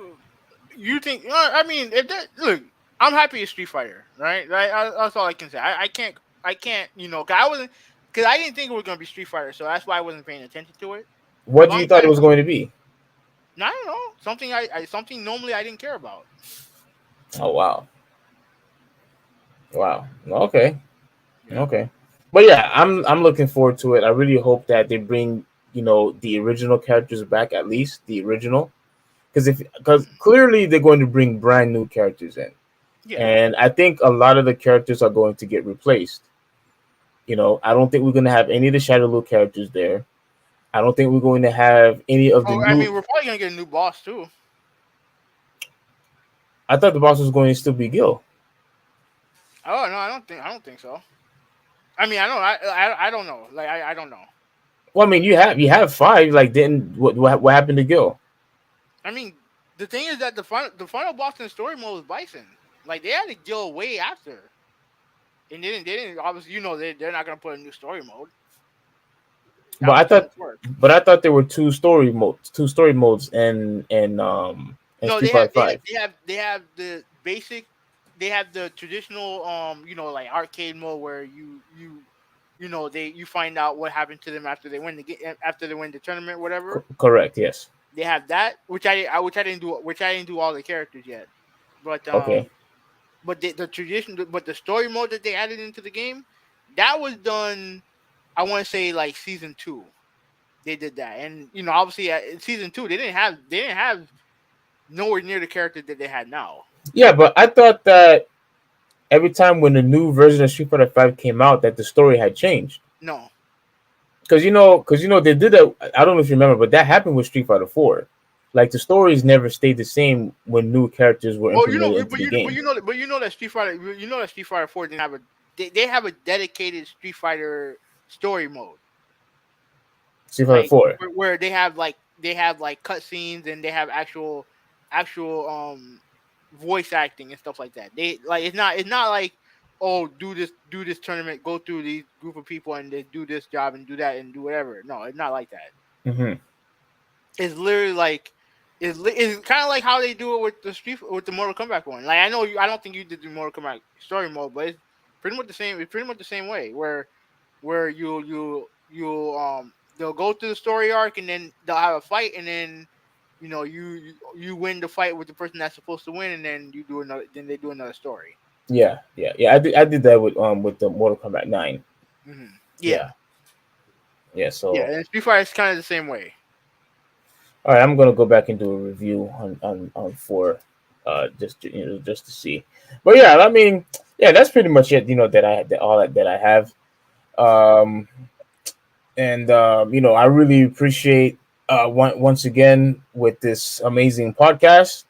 you think? I mean, if that look, I'm happy it's Street Fighter, right? That's all I can say. I can't, 'cause because I didn't think it was gonna be Street Fighter, so that's why I wasn't paying attention to it. what But do I'm you thought it glad. was going to be? I don't know, something something normally I didn't care about. Oh wow, wow. Okay, Yeah. okay. But yeah, I'm looking forward to it. I really hope that they bring the original characters back, at least the original, because clearly they're going to bring brand new characters in, Yeah. and I think a lot of the characters are going to get replaced. I don't think we're going to have any of the Shadowloo characters there. I don't think we're going to have any of the Oh, I new. mean, we're probably gonna get a new boss too. I thought the boss was going to still be Gil. Oh no, I don't think so. I mean, I don't know. Like I don't know. Well, I mean, you have five. Like, didn't what happened to Gil? I mean, the thing is that the final boss in the story mode was Bison. Like they had to deal way after, and they didn't obviously they're not gonna put a new story mode. That But was I too thought, much work. but I thought there were two story modes, in No, Street Fighter Five. they have the basic, they have the traditional like arcade mode where you find out what happened to them after they win after they win the tournament, whatever. Correct. Yes. They have that, which I didn't do all the characters yet, but Okay. the tradition, but the story mode that they added into the game, that was done. I want to say like season two. They did that, and obviously in season two they didn't have nowhere near the character that they had now. Yeah, but I thought that every time when the new version of Street Fighter Five came out, that the story had changed. No, Because they did that. I don't know if you remember, but that happened with Street Fighter Four. Like the stories never stayed the same when new characters were well, implemented into the game. that Street Fighter Four didn't have they have a dedicated Street Fighter story mode, Street Fighter like Four. where they have like cutscenes and they have actual voice acting and stuff like that. They like it's not like, oh, do this tournament, go through these group of people and they do this job and do that and do whatever. No, it's not like that. Mm-hmm. It's literally like it's kind of like how they do it with the Mortal Kombat one. Like I don't think you did the Mortal Kombat story mode, but it's pretty much the same. It's pretty much the same way where they'll go through the story arc and then they'll have a fight and then you win the fight with the person that's supposed to win and then they do another story. Yeah. I did that with the Mortal Kombat 9. Yeah, Yeah. yeah, So and Street Fighter is kind of the same way. all right, I'm gonna go back and do a review on 4, just to see. But yeah, I mean, yeah, that's pretty much it. That I have. Um, and I really appreciate once again with this amazing podcast.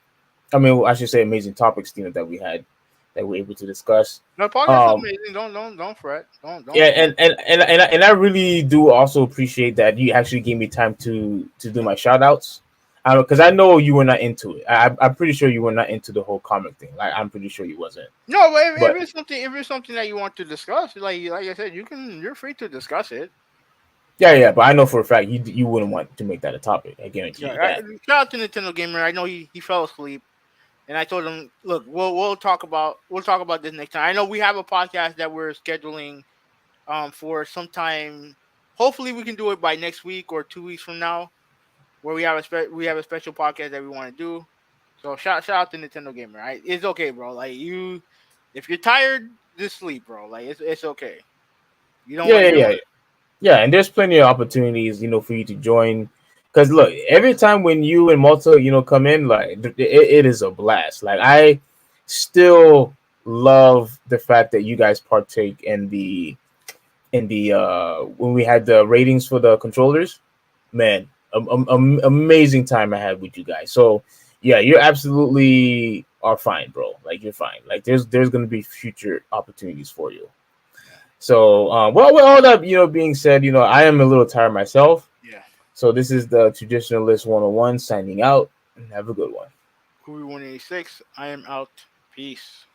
I mean, I should say amazing topics, that we had that we're able to discuss. No, podcast is amazing. Don't fret. Don't. Yeah, and I really do also appreciate that you actually gave me time to do my shout outs. Because I know you were not into it. I'm pretty sure you were not into the whole comic thing. Like I'm pretty sure you wasn't. No, but But if it's something that you want to discuss, like I said, you're free to discuss it. yeah. But I know for a fact you wouldn't want to make that a topic. I guarantee you that. Shout out to Nintendo Gamer. I know he fell asleep, and I told him, look, we'll talk about this next time. I know we have a podcast that we're scheduling for some time. Hopefully, we can do it by next week or 2 weeks from now. where we have a special podcast that we want to do. So shout out to Nintendo Gamer. Right? It's okay, bro. Like if you're tired, just sleep, bro. Like it's okay. You don't want. Yeah, and there's plenty of opportunities, for you to join. Because look, every time when you and Malta, come in, like it is a blast. Like I still love the fact that you guys partake in the when we had the ratings for the controllers. Man, amazing time I had with you guys. So yeah, you're absolutely are fine, bro. Like you're fine. Like there's gonna be future opportunities for you. So, well, with all that being said, I am a little tired myself. Yeah. So this is the Traditionalist 101 signing out, and have a good one. Kubi 186. I am out. Peace.